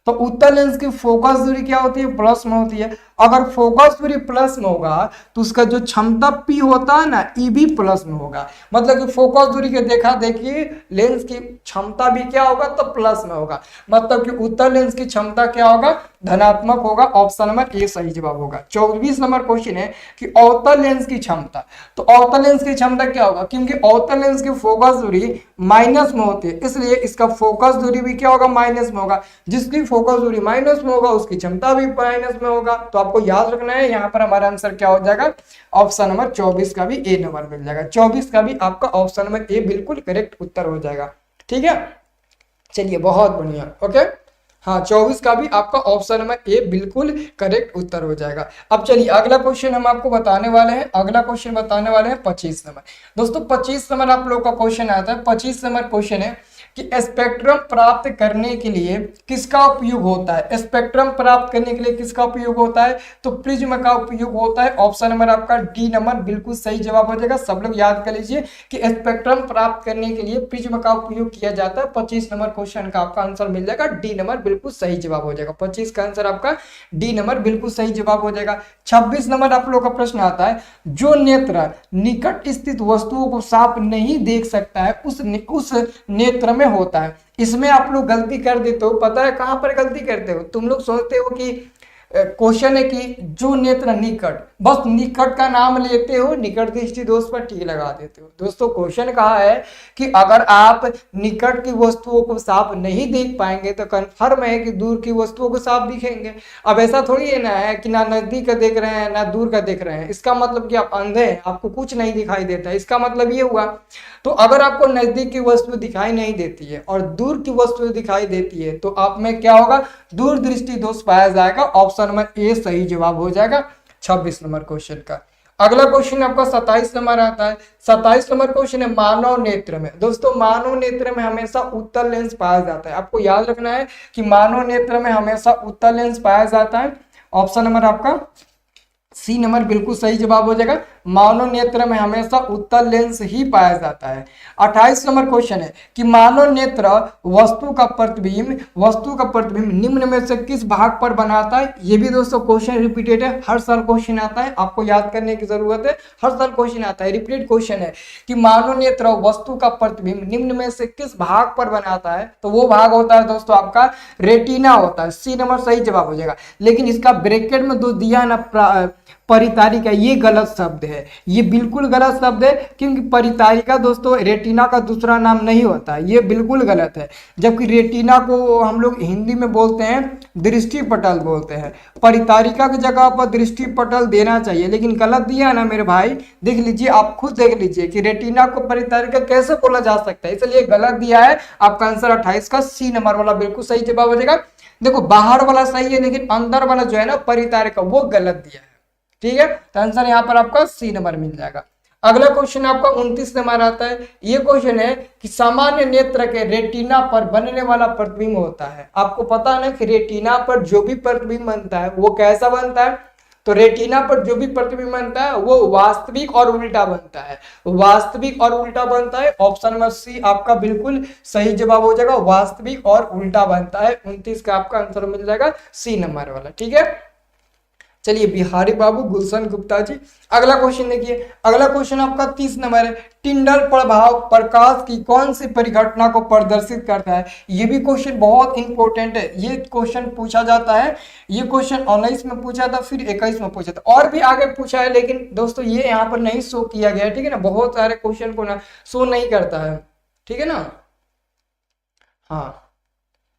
तो उत्तल लेंस की फोकस दूरी क्या होती है, प्लस में होती है। अगर फोकस दूरी प्लस में होगा तो उसका जो क्षमता P होता है ना, E भी प्लस में होगा। मतलब कि फोकस दूरी के देखा देखिए लेंस की क्षमता भी क्या होगा, तो प्लस में होगा। मतलब कि उत्तल लेंस की क्षमता क्या होगा, धनात्मक होगा। ऑप्शन नंबर ए सही जवाब होगा। 24 नंबर क्वेश्चन है कि अवतल लेंस की क्षमता। तो अवतल लेंस की क्षमता क्या होगा, क्योंकि अवतल लेंस की फोकस दूरी माइनस में होती है, इसलिए इसका फोकस दूरी भी क्या होगा, माइनस में होगा। जिसकी फोकस दूरी माइनस में होगा उसकी क्षमता भी माइनस में होगा। तो आपको याद रखना है, यहाँ पर हमारा आंसर क्या हो जाएगा, ऑप्शन नंबर 24 का भी ए नंबर मिल जाएगा। 24 का भी आपका ऑप्शन नंबर ए बिल्कुल करेक्ट उत्तर हो जाएगा। ठीक है, चलिए बहुत बढ़िया। ओके, हाँ 24 का भी आपका ऑप्शन नंबर ए बिल्कुल करेक्ट उत्तर हो जाएगा। अब चलिए अगला क्वेश्चन हम आपको बताने वाले हैं। अगला क्वेश्चन बताने वाले हैं 25 नंबर। दोस्तों 25 नंबर आप लोग का क्वेश्चन आता है। 25 नंबर क्वेश्चन है कि स्पेक्ट्रम प्राप्त करने के लिए किसका उपयोग होता है। स्पेक्ट्रम प्राप्त करने के लिए किसका उपयोग होता है, तो प्रिज्म का उपयोग होता है। ऑप्शन नंबर आपका डी नंबर बिल्कुल सही जवाब हो जाएगा। सब लोग याद कर लीजिए कि स्पेक्ट्रम प्राप्त करने के लिए प्रिज्म का उपयोग किया जाता है। 25 नंबर क्वेश्चन का आपका आंसर मिल जाएगा डी नंबर बिल्कुल सही जवाब हो जाएगा। 25 का आंसर आपका डी नंबर बिल्कुल सही जवाब हो जाएगा। 26 नंबर आप लोग का प्रश्न आता है, जो नेत्र निकट स्थित वस्तुओं को साफ नहीं देख सकता है उस नेत्र में होता है। इसमें आप लोग गलती कर देते हो, पता है कहां पर गलती करते हो, तुम लोग सोचते हो कि क्वेश्चन है कि जो नेत्र निकट, बस निकट का नाम लेते हो, निकट दृष्टि दोष पर टी लगा देते हो। दोस्तों क्वेश्चन कहा है कि अगर आप निकट की वस्तुओं को साफ नहीं देख पाएंगे तो कन्फर्म है कि दूर की वस्तुओं को साफ दिखेंगे। अब ऐसा थोड़ी है ना है कि ना नजदीक का देख रहे हैं ना दूर का देख रहे हैं, इसका मतलब कि आप अंधे हैं, आपको कुछ नहीं दिखाई देता है, इसका मतलब ये हुआ। तो अगर आपको नजदीक की वस्तु दिखाई नहीं देती है और दूर की वस्तु दिखाई देती है तो आप में क्या होगा, दूर दृष्टि दोष पाया जाएगा। ऑप्शन नंबर ए सही जवाब हो जाएगा 26 नंबर क्वेश्चन का। अगला क्वेश्चन आपका 27 नंबर आता है। 27 नंबर क्वेश्चन है मानव नेत्र में। दोस्तों मानव नेत्र में हमेशा उत्तल लेंस पाया जाता है। आपको याद रखना है कि मानव नेत्र में हमेशा उत्तल लेंस पाया जाता है। ऑप्शन नंबर आपका सी नंबर बिल्कुल सही जवाब हो जाएगा। मानव नेत्र में हमेशा उत्तल लेंस ही पाया जाता है। 28 नंबर क्वेश्चन है कि मानव नेत्र वस्तु का प्रतिबिंब निम्न में से किस भाग पर बनाता है। ये भी दोस्तों क्वेश्चन रिपीटेड है, हर साल क्वेश्चन आता है, आपको याद करने की जरूरत है, हर साल क्वेश्चन आता है, रिपीटेड क्वेश्चन है कि मानव नेत्र वस्तु का प्रतिबिंब निम्न में से किस भाग पर बनाता है। तो वो भाग होता है दोस्तों आपका रेटिना होता है। सी नंबर सही जवाब हो जाएगा। लेकिन इसका ब्रैकेट में दो दिया ना परितारिका, ये गलत शब्द है, ये बिल्कुल गलत शब्द है, क्योंकि परितारिका दोस्तों रेटिना का दूसरा नाम नहीं होता, ये बिल्कुल गलत है। जबकि रेटिना को हम लोग हिंदी में बोलते हैं दृष्टि पटल बोलते हैं, परितारिका की जगह पर दृष्टि पटल देना चाहिए, लेकिन गलत दिया ना मेरे भाई। देख लीजिए, आप खुद देख लीजिए कि रेटिना को परितारिका कैसे बोला जा सकता है, इसलिए गलत दिया है। आपका आंसर 28 का सी नंबर वाला बिल्कुल सही जवाब हो जाएगा। देखो बाहर वाला सही है, लेकिन अंदर वाला जो है ना परितारिका, वो गलत दिया है। ठीक है, तो आंसर यहाँ पर आपका सी नंबर मिल जाएगा। अगला क्वेश्चन आपका 29 नंबर आता है। ये क्वेश्चन है कि सामान्य नेत्र के रेटिना पर बनने वाला प्रतिबिंब होता है। आपको पता है ना कि रेटिना पर जो भी प्रतिबिंब बनता है वो कैसा बनता है, तो रेटिना पर जो भी प्रतिबिंब बनता है वो वास्तविक और उल्टा बनता है, वास्तविक और उल्टा बनता है। ऑप्शन नंबर सी आपका बिल्कुल सही जवाब हो जाएगा, वास्तविक और उल्टा बनता है। 29 का आपका आंसर मिल जाएगा सी नंबर वाला। ठीक है, चलिए बिहारी बाबू गुलशन गुप्ता जी, अगला क्वेश्चन देखिए। अगला क्वेश्चन आपका 30 नंबर है। टिंडल प्रभाव प्रकाश की कौन सी परिघटना को प्रदर्शित करता है। ये भी क्वेश्चन बहुत इंपॉर्टेंट है, ये क्वेश्चन पूछा जाता है। ये क्वेश्चन 19 में पूछा था, फिर 21 में पूछा था, और भी आगे पूछा है, लेकिन दोस्तों ये यहाँ पर नहीं शो किया गया है। ठीक है ना, बहुत सारे क्वेश्चन को ना शो नहीं करता है। ठीक है ना, हाँ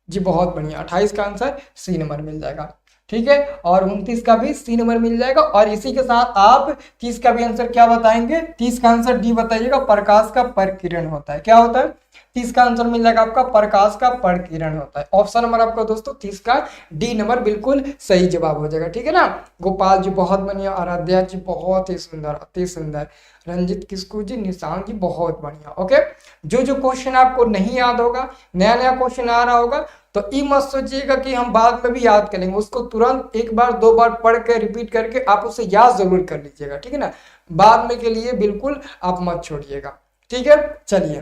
जी बहुत बढ़िया। 28 का आंसर सी नंबर मिल जाएगा। ठीक है, और 29 का भी सी नंबर मिल जाएगा। और इसी के साथ आप 30 का भी आंसर क्या बताएंगे, 30 का आंसर डी बताइएगा, प्रकाश का परिकिरण होता है। क्या होता है, 30 का आंसर मिल जाएगा आपका प्रकाश का परिकिरण होता है। ऑप्शन नंबर आपका दोस्तों 30 का डी नंबर बिल्कुल सही जवाब हो जाएगा। ठीक है ना, गोपाल जी बहुत बढ़िया, आराध्या जी बहुत ही सुंदर, अति सुंदर, रंजित किस्कू जी, निशांत जी बहुत बढ़िया। ओके, जो क्वेश्चन आपको नहीं याद होगा, नया नया क्वेश्चन आ रहा होगा, तो ये मत सोचिएगा कि हम बाद में भी याद करेंगे, उसको तुरंत एक बार दो बार पढ़ के रिपीट करके आप उसे याद जरूर कर लीजिएगा। ठीक है ना, बाद में के लिए बिल्कुल आप मत छोड़िएगा। ठीक है, चलिए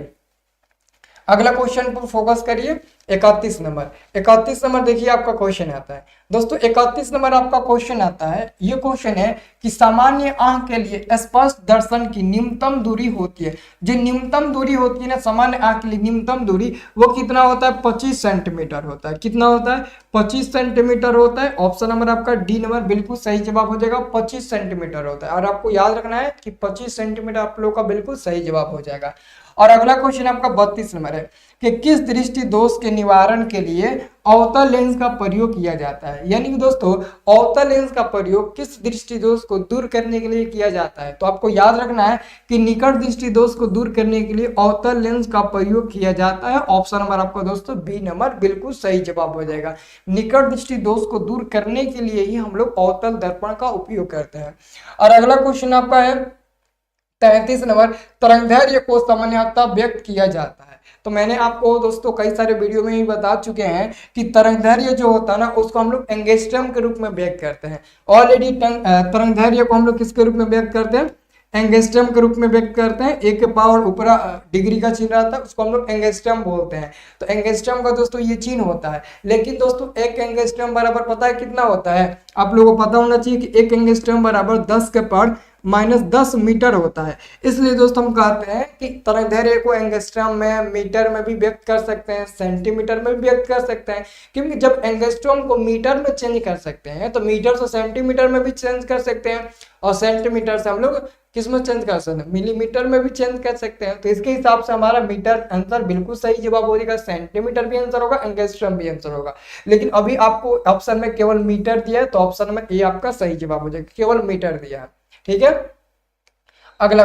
अगला क्वेश्चन पर फोकस करिए। 31 नंबर, 31 नंबर देखिए आपका क्वेश्चन आता है दोस्तों। 31 नंबर आपका क्वेश्चन आता है, ये क्वेश्चन है कि सामान्य आंख के लिए स्पष्ट दर्शन की न्यूनतम दूरी होती है। जो न्यूनतम दूरी होती है ना सामान्य आंख के लिए, न्यूनतम दूरी वो कितना होता है? 25 सेंटीमीटर होता है। कितना होता है? 25 सेंटीमीटर होता है। ऑप्शन नंबर आपका डी नंबर बिल्कुल सही जवाब हो जाएगा, 25 सेंटीमीटर होता है। और आपको याद रखना है कि 25 सेंटीमीटर आप लोग का बिल्कुल सही जवाब हो जाएगा। और अगला क्वेश्चन आपका 32 नंबर है कि किस दृष्टि दोष के निवारण के लिए अवतल लेंस का प्रयोग किया जाता है। यानी कि दोस्तों अवतल लेंस का प्रयोग किस दृष्टि दोष को दूर करने के लिए किया जाता है। तो आपको याद रखना है कि निकट दृष्टि दोष को दूर करने के लिए अवतल लेंस का प्रयोग किया जाता है। ऑप्शन नंबर आपका दोस्तों बी नंबर बिल्कुल सही जवाब हो जाएगा। निकट दृष्टि दोष को दूर करने के लिए ही हम लोग अवतल दर्पण का उपयोग करते हैं। और अगला क्वेश्चन आपका है 33 नंबर, तरंगदैर्घ्य को सामान्यतः व्यक्त किया जाता है। तो मैंने आपको दोस्तों कई सारे वीडियो में ही बता चुके हैं कि तरंगदैर्घ्य जो होता है ना उसको हम लोग एंगस्ट्रम के रूप में व्यक्त करते हैं। ऑलरेडी तरंगदैर्घ्य को हम लोग किसके रूप में व्यक्त करते हैं? एंगस्ट्रम के रूप में व्यक्त करते हैं। एक के पावर ऊपर डिग्री का चिन्ह रहता है, उसको हम लोग एंगस्ट्रम बोलते हैं। तो एंगस्ट्रम का दोस्तों ये चिन्ह होता है। लेकिन दोस्तों एक एंगस्ट्रम बराबर पता है कितना होता है? आप लोगों को पता होना चाहिए कि एक एंगस्ट्रम बराबर 10 के पावर -10 मीटर होता है। इसलिए दोस्तों हम कहते हैं कि तरंगदैर्घ्य को एंगस्ट्रम में, मीटर में भी व्यक्त कर सकते हैं, सेंटीमीटर में भी व्यक्त कर सकते हैं। क्योंकि जब एंगस्ट्रम को मीटर में चेंज कर सकते हैं तो मीटर से सेंटीमीटर में भी चेंज कर सकते हैं, और सेंटीमीटर से हम लोग किस में चेंज कर सकते हैं? मिलीमीटर में भी चेंज कर सकते हैं। तो इसके हिसाब से हमारा मीटर आंसर बिल्कुल सही जवाब हो जाएगा, सेंटीमीटर भी आंसर होगा, एंगस्ट्रम भी आंसर होगा। लेकिन अभी आपको ऑप्शन में केवल मीटर दिया है तो ऑप्शन में ए आपका सही जवाब हो जाएगा, केवल मीटर दिया है। ठीक है, अगला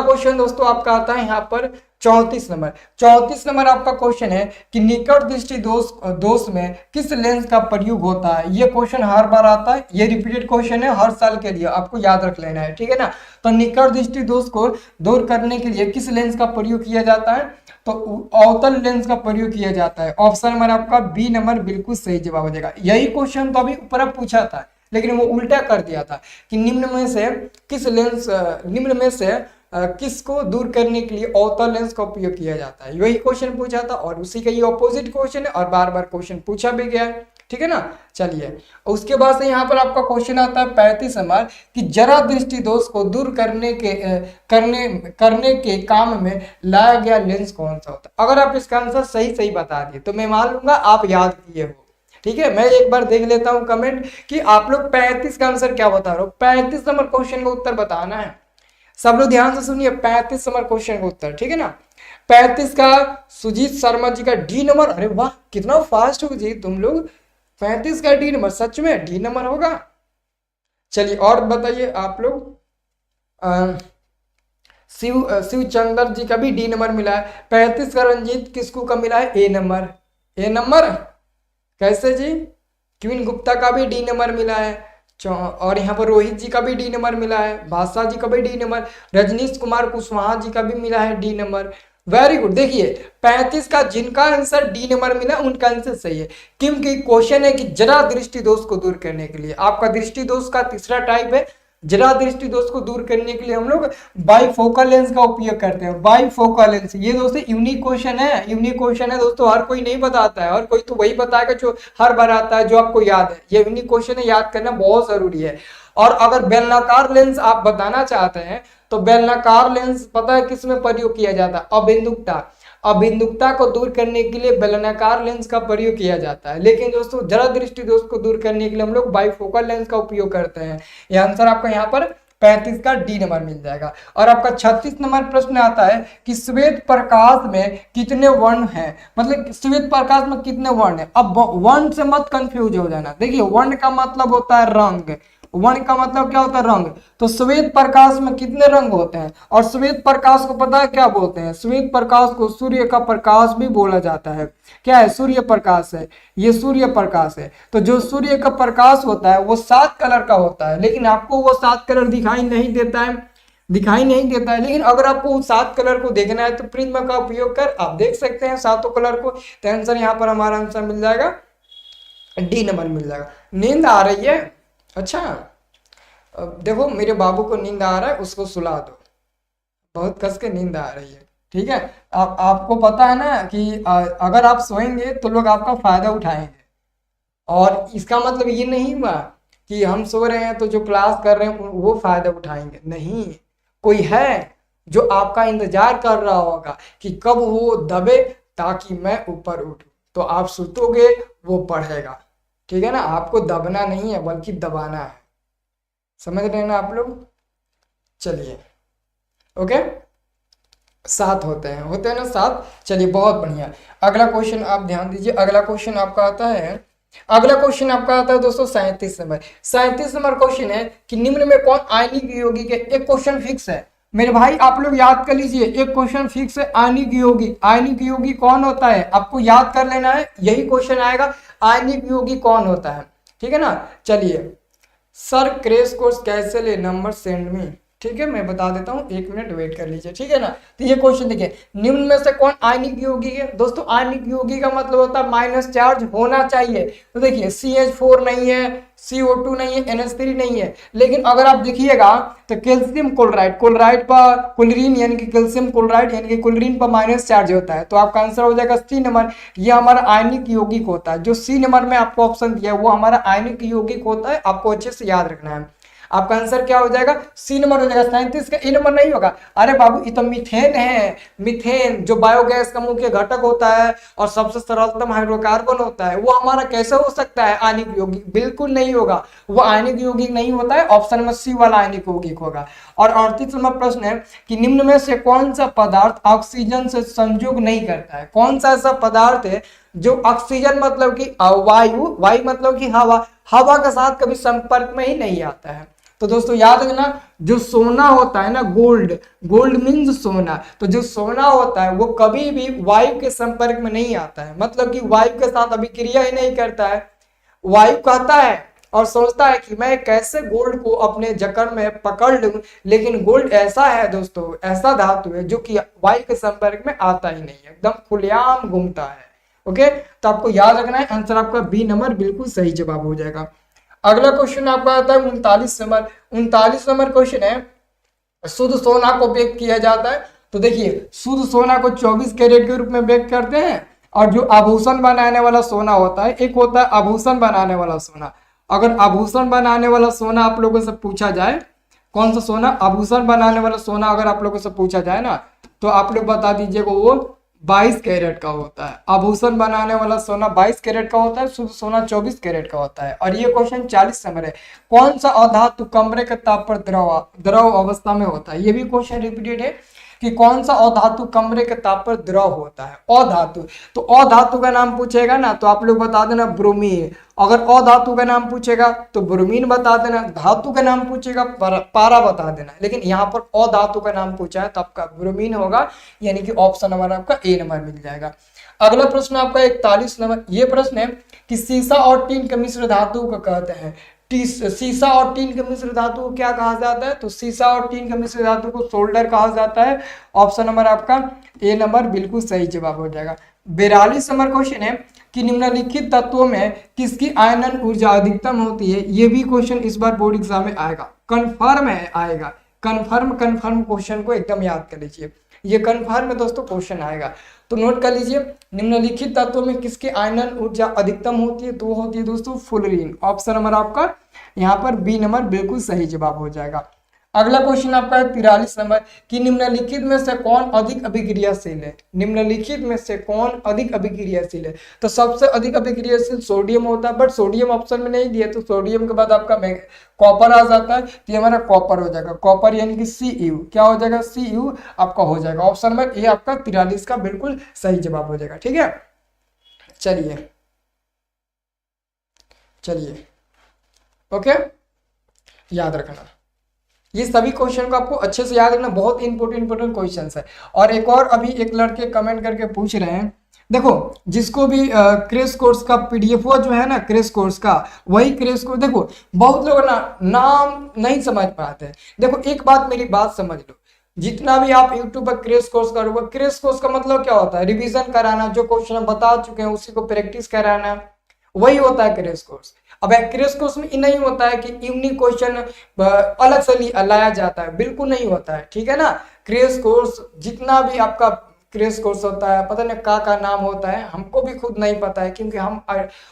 क्वेश्चन दोस्तों आपका आता है यहाँ पर 34 नंबर। 34 नंबर आपका क्वेश्चन है कि निकट दृष्टि दोष में किस लेंस का प्रयोग होता है। ये क्वेश्चन हर बार आता है, ये रिपीटेड क्वेश्चन है हर साल के लिए, आपको याद रख लेना है। ठीक है ना। तो निकट दृष्टि दोष को दूर करने के लिए किस लेंस का प्रयोग किया जाता है? तो अवतल लेंस का प्रयोग किया जाता है। ऑप्शन नंबर आपका बी नंबर बिल्कुल सही जवाब हो जाएगा। यही क्वेश्चन तो अभी ऊपर पूछा था, लेकिन वो उल्टा कर दिया था कि निम्न में से किसको दूर करने के लिए अवतल लेंस का उपयोग किया जाता है। यही क्वेश्चन पूछा था और उसी का ये ऑपोजिट क्वेश्चन है और बार बार क्वेश्चन पूछा भी गया है। ठीक है ना। चलिए उसके बाद से यहाँ पर आपका क्वेश्चन आता है 35 नंबर कि जरा दृष्टि दोष को दूर करने के काम में लाया गया लेंस कौन सा होता है। अगर आप इसका आंसर सही बता दिए तो मैं मान लूंगा आप याद किए हो। ठीक है, मैं एक बार देख लेता हूं कमेंट कि आप लोग 35 का आंसर क्या बता रहे हो। 35 नंबर क्वेश्चन का उत्तर बताना है। सब लोग ध्यान से सुनिए, 35 नंबर क्वेश्चन का उत्तर। ठीक है ना। 35 का सुजीत शर्मा जी का डी नंबर। अरे वाह कितना फास्ट हो जी तुम लोग। 35 का डी नंबर, सच में डी नंबर होगा। चलिए और बताइए आप लोग। शिव चंद्र जी का भी डी नंबर मिला है। 35 का रंजीत किसको का मिला है? ए नंबर। ए नंबर कैसे जी? क्वीन गुप्ता का भी डी नंबर मिला है। और यहाँ पर रोहित जी का भी डी नंबर मिला है, बादशाह जी का भी डी नंबर, रजनीश कुमार कुशवाहा जी का भी मिला है डी नंबर। Very good. देखिए 35 का जिनका आंसर डी नंबर मिला उनका आंसर सही है, क्योंकि क्वेश्चन है कि जरा दृष्टि दोष को दूर करने के लिए। आपका दृष्टि दोष का तीसरा टाइप है, जरा दृष्टि दोष को दूर करने के लिए हम लोग बाइफोकल लेंस का उपयोग करते हैं। बाइफोकल लेंस ये दोस्तों यूनिक क्वेश्चन है दोस्तों, हर कोई नहीं बताता है, हर कोई तो वही बताएगा जो हर बार आता है, जो आपको याद है। ये यूनिक क्वेश्चन है, याद करना बहुत जरूरी है। और अगर बेलनाकार लेंस आप बताना चाहते हैं तो बेलनाकार लेंस पता है किस में प्रयोग किया जाता है? अबिंदुकता को दूर करने के लिए बेलनाकार लेंस का प्रयोग किया जाता है। लेकिन दोस्तों जरा दृष्टि दोष को दूर करने के लिए हम लोग बाइफोकल लेंस का उपयोग करते हैं। यह आंसर आपका यहाँ पर 35 का डी नंबर मिल जाएगा। और आपका 36 नंबर प्रश्न आता है कि श्वेत प्रकाश में कितने वर्ण हैं। मतलब श्वेत प्रकाश में कितने वर्ण हैं। अब वर्ण से मत कंफ्यूज हो जाना। देखिए वर्ण का मतलब होता है रंग, वर्ण का मतलब क्या होता है? रंग। तो श्वेत प्रकाश में कितने रंग होते हैं? और श्वेत प्रकाश को पता है क्या बोलते हैं? श्वेत प्रकाश को सूर्य का प्रकाश भी बोला जाता है। क्या है? सूर्य प्रकाश है, ये सूर्य प्रकाश है। तो जो सूर्य का प्रकाश होता है वो 7 कलर का होता है, लेकिन आपको वो 7 कलर दिखाई नहीं देता है। लेकिन अगर आपको 7 कलर को देखना है तो प्रिज्म का उपयोग कर आप देख सकते हैं 7 कलर को। तो आंसर यहाँ पर हमारा आंसर मिल जाएगा, डी नंबर मिल जाएगा। नींद आ रही है? अच्छा देखो मेरे बाबू को नींद आ रहा है, उसको सुला दो, बहुत कस के नींद आ रही है। ठीक है। आपको पता है ना कि अगर आप सोएंगे तो लोग आपका फायदा उठाएंगे, और इसका मतलब ये नहीं हुआ कि हम सो रहे हैं तो जो क्लास कर रहे हैं वो फायदा उठाएंगे, नहीं। कोई है जो आपका इंतजार कर रहा होगा कि कब वो दबे ताकि मैं ऊपर उठूं, तो आप सुतोगे, वो पढ़ेगा। ठीक है ना, आपको दबना नहीं है बल्कि दबाना है। समझ रहे हैं ना आप लोग? चलिए, ओके। 7 होते हैं ना 7। चलिए, बहुत बढ़िया। अगला क्वेश्चन आप ध्यान दीजिए। अगला क्वेश्चन आपका आता है, अगला क्वेश्चन आपका आता है दोस्तों 37 नंबर। 37 नंबर क्वेश्चन है कि निम्न में कौन आयनिक यौगिक है। एक क्वेश्चन फिक्स है मेरे भाई, आप लोग याद कर लीजिए। एक क्वेश्चन फिक्स है, आयनिक यौगिक। आयनिक यौगिक कौन होता है आपको याद कर लेना है, यही क्वेश्चन आएगा, आयनिक यौगिक कौन होता है। ठीक है ना। चलिए, सर क्रैश कोर्स कैसे ले, नंबर सेंड मी। ठीक है, मैं बता देता हूँ, 1 मिनट वेट कर लीजिए। ठीक है ना। तो ये क्वेश्चन देखिए, निम्न में से कौन आयनिक यौगिक है। दोस्तों, आयनिक यौगिक का मतलब होता है माइनस चार्ज होना चाहिए। तो देखिए, CH4 नहीं है, CO2 नहीं है, NH3 नहीं है, लेकिन अगर आप देखिएगा तो कैल्शियम क्लोराइड, क्लोराइड पर क्लोरीन यानी कि कैल्शियम क्लोराइड यानी कि क्लोरीन पर माइनस चार्ज होता है, तो आपका आंसर हो जाएगा C नंबर। ये हमारा आयनिक यौगिक होता है। जो C नंबर में आपको ऑप्शन दिया है वो हमारा आयनिक यौगिक होता है, आपको अच्छे से याद रखना है। आपका आंसर क्या हो जाएगा, C नंबर हो जाएगा। 37 का A नंबर नहीं होगा। अरे बाबू, ये तो मीथेन है। मीथेन जो बायोगैस का मुख्य घटक होता है और सबसे सरलतम हाइड्रोकार्बन होता है, वो हमारा कैसे हो सकता है आयनिक यौगिक? बिल्कुल नहीं होगा, वो आयनिक यौगिक नहीं होता है। ऑप्शन में C वाला आयनिक यौगिक होगा। और 38 नंबर प्रश्न है कि निम्न में से कौन सा पदार्थ ऑक्सीजन से संयोग नहीं करता है। कौन सा ऐसा पदार्थ है जो ऑक्सीजन मतलब कि वायु, वायु मतलब कि हवा, हवा के साथ कभी संपर्क में ही नहीं आता है। तो दोस्तों याद रखना, जो सोना होता है ना, गोल्ड, गोल्ड मीन्स सोना, तो जो सोना होता है वो कभी भी वायु के संपर्क में नहीं आता है, मतलब कि वायु के साथ अभिक्रिया ही नहीं करता है। वायु कहता है और सोचता है कि मैं कैसे गोल्ड को अपने जकड़ में पकड़ लूं, लेकिन गोल्ड ऐसा है दोस्तों, ऐसा धातु है जो कि वायु के संपर्क में आता ही नहीं है, एकदम खुलेआम घूमता है। ओके, तो आपको याद रखना है, आंसर आपका B नंबर बिल्कुल सही जवाब हो जाएगा। अगला क्वेश्चन आपका आता है 39 नंबर। 39 नंबर क्वेश्चन है, शुद्ध सोना को बेक किया जाता है। तो देखिए, शुद्ध सोना को 24 कैरेट के रूप में बेक करते हैं, और जो आभूषण बनाने वाला सोना होता है, एक होता है आभूषण बनाने वाला सोना। अगर आभूषण बनाने वाला सोना आप लोगों से पूछा जाए, कौन सा सोना, आभूषण बनाने वाला सोना अगर आप लोगों से पूछा जाए ना, तो आप लोग बता दीजिएगा वो 22 कैरेट का होता है। आभूषण बनाने वाला सोना 22 कैरेट का होता है, शुद्ध सोना 24 कैरेट का होता है। और ये क्वेश्चन 40 नंबर है, कौन सा अधातु कमरे के ताप पर द्रव अवस्था में होता है। ये भी क्वेश्चन रिपीटेड है कि कौन सा अधातु कमरे के ताप पर द्रव होता है। अधातु, तो अधातु का नाम पूछेगा ना तो आप लोग बता देना ब्रोमीन। अगर अधातु का नाम पूछेगा तो ब्रोमीन बता देना, धातु का नाम पूछेगा पारा बता देना, लेकिन यहाँ पर अधातु का नाम पूछा है तो आपका ब्रोमीन होगा, यानी कि ऑप्शन नंबर आपका A नंबर मिल जाएगा। अगला प्रश्न आपका 41 नंबर। ये प्रश्न है कि सीसा और टीन के मिश्र धातु को कहते हैं। सीसा और टीन के मिश्र धातु को क्या कहा जाता है, तो सीसा और टीन के मिश्र धातु को सोल्डर कहा जाता है। ऑप्शन नंबर आपका A नंबर बिल्कुल सही जवाब हो जाएगा। 42 नंबर क्वेश्चन है कि निम्नलिखित तत्वों में किसकी आयनन ऊर्जा अधिकतम होती है। ये भी क्वेश्चन इस बार बोर्ड एग्जाम में आएगा, कन्फर्म है आएगा। कन्फर्म क्वेश्चन को एकदम याद कर लीजिए, ये कन्फर्म में दोस्तों क्वेश्चन आएगा, तो नोट कर लीजिए। निम्नलिखित तत्वों में किसकी आयनन ऊर्जा अधिकतम होती है, तो वो होती है दोस्तों फ्लोरीन। ऑप्शन नंबर आपका यहाँ पर B नंबर बिल्कुल सही जवाब हो जाएगा। अगला क्वेश्चन आपका है 43 नंबर कि निम्नलिखित में से कौन अधिक अभिक्रियाशील है। निम्नलिखित में से कौन अधिक अभिक्रियाशील है, तो सबसे अधिक अभिक्रियाशील सोडियम होता है, बट सोडियम ऑप्शन में नहीं दिया, तो सोडियम के बाद आपका कॉपर आ जाता है, तो ये हमारा कॉपर हो जाएगा। कॉपर यानी कि Cu, क्या हो जाएगा, Cu आपका हो जाएगा। ऑप्शन नंबर A आपका 43 का बिल्कुल सही जवाब हो जाएगा। ठीक है, चलिए चलिए, ओके, याद रखना ये सभी क्वेश्चन को आपको अच्छे से याद रखना, बहुत इंपोर्टेंट क्वेश्चंस है। और एक और अभी एक लड़के कमेंट करके पूछ रहे हैं, देखो जिसको भी क्रैश कोर्स का PDF जो है ना, क्रैश कोर्स का, वही क्रैश कोर्स, देखो बहुत लोग ना नाम नहीं समझ पाते। देखो एक बात, मेरी बात समझ लो, जितना भी आप YouTube पर क्रैश कोर्स करोगे, क्रैश कोर्स का मतलब क्या होता है, रिवीजन कराना, जो क्वेश्चन हम बता चुके हैं उसी को प्रैक्टिस कराना, वही होता है क्रैश कोर्स। अब क्रैश कोर्स में नहीं होता है कि यूनिक क्वेश्चन अलग से लाया जाता है, बिल्कुल नहीं होता है, ठीक है ना। क्रैश कोर्स जितना भी आपका क्रैश कोर्स होता है, पता नहीं का नाम होता है, हमको भी खुद नहीं पता है, क्योंकि हम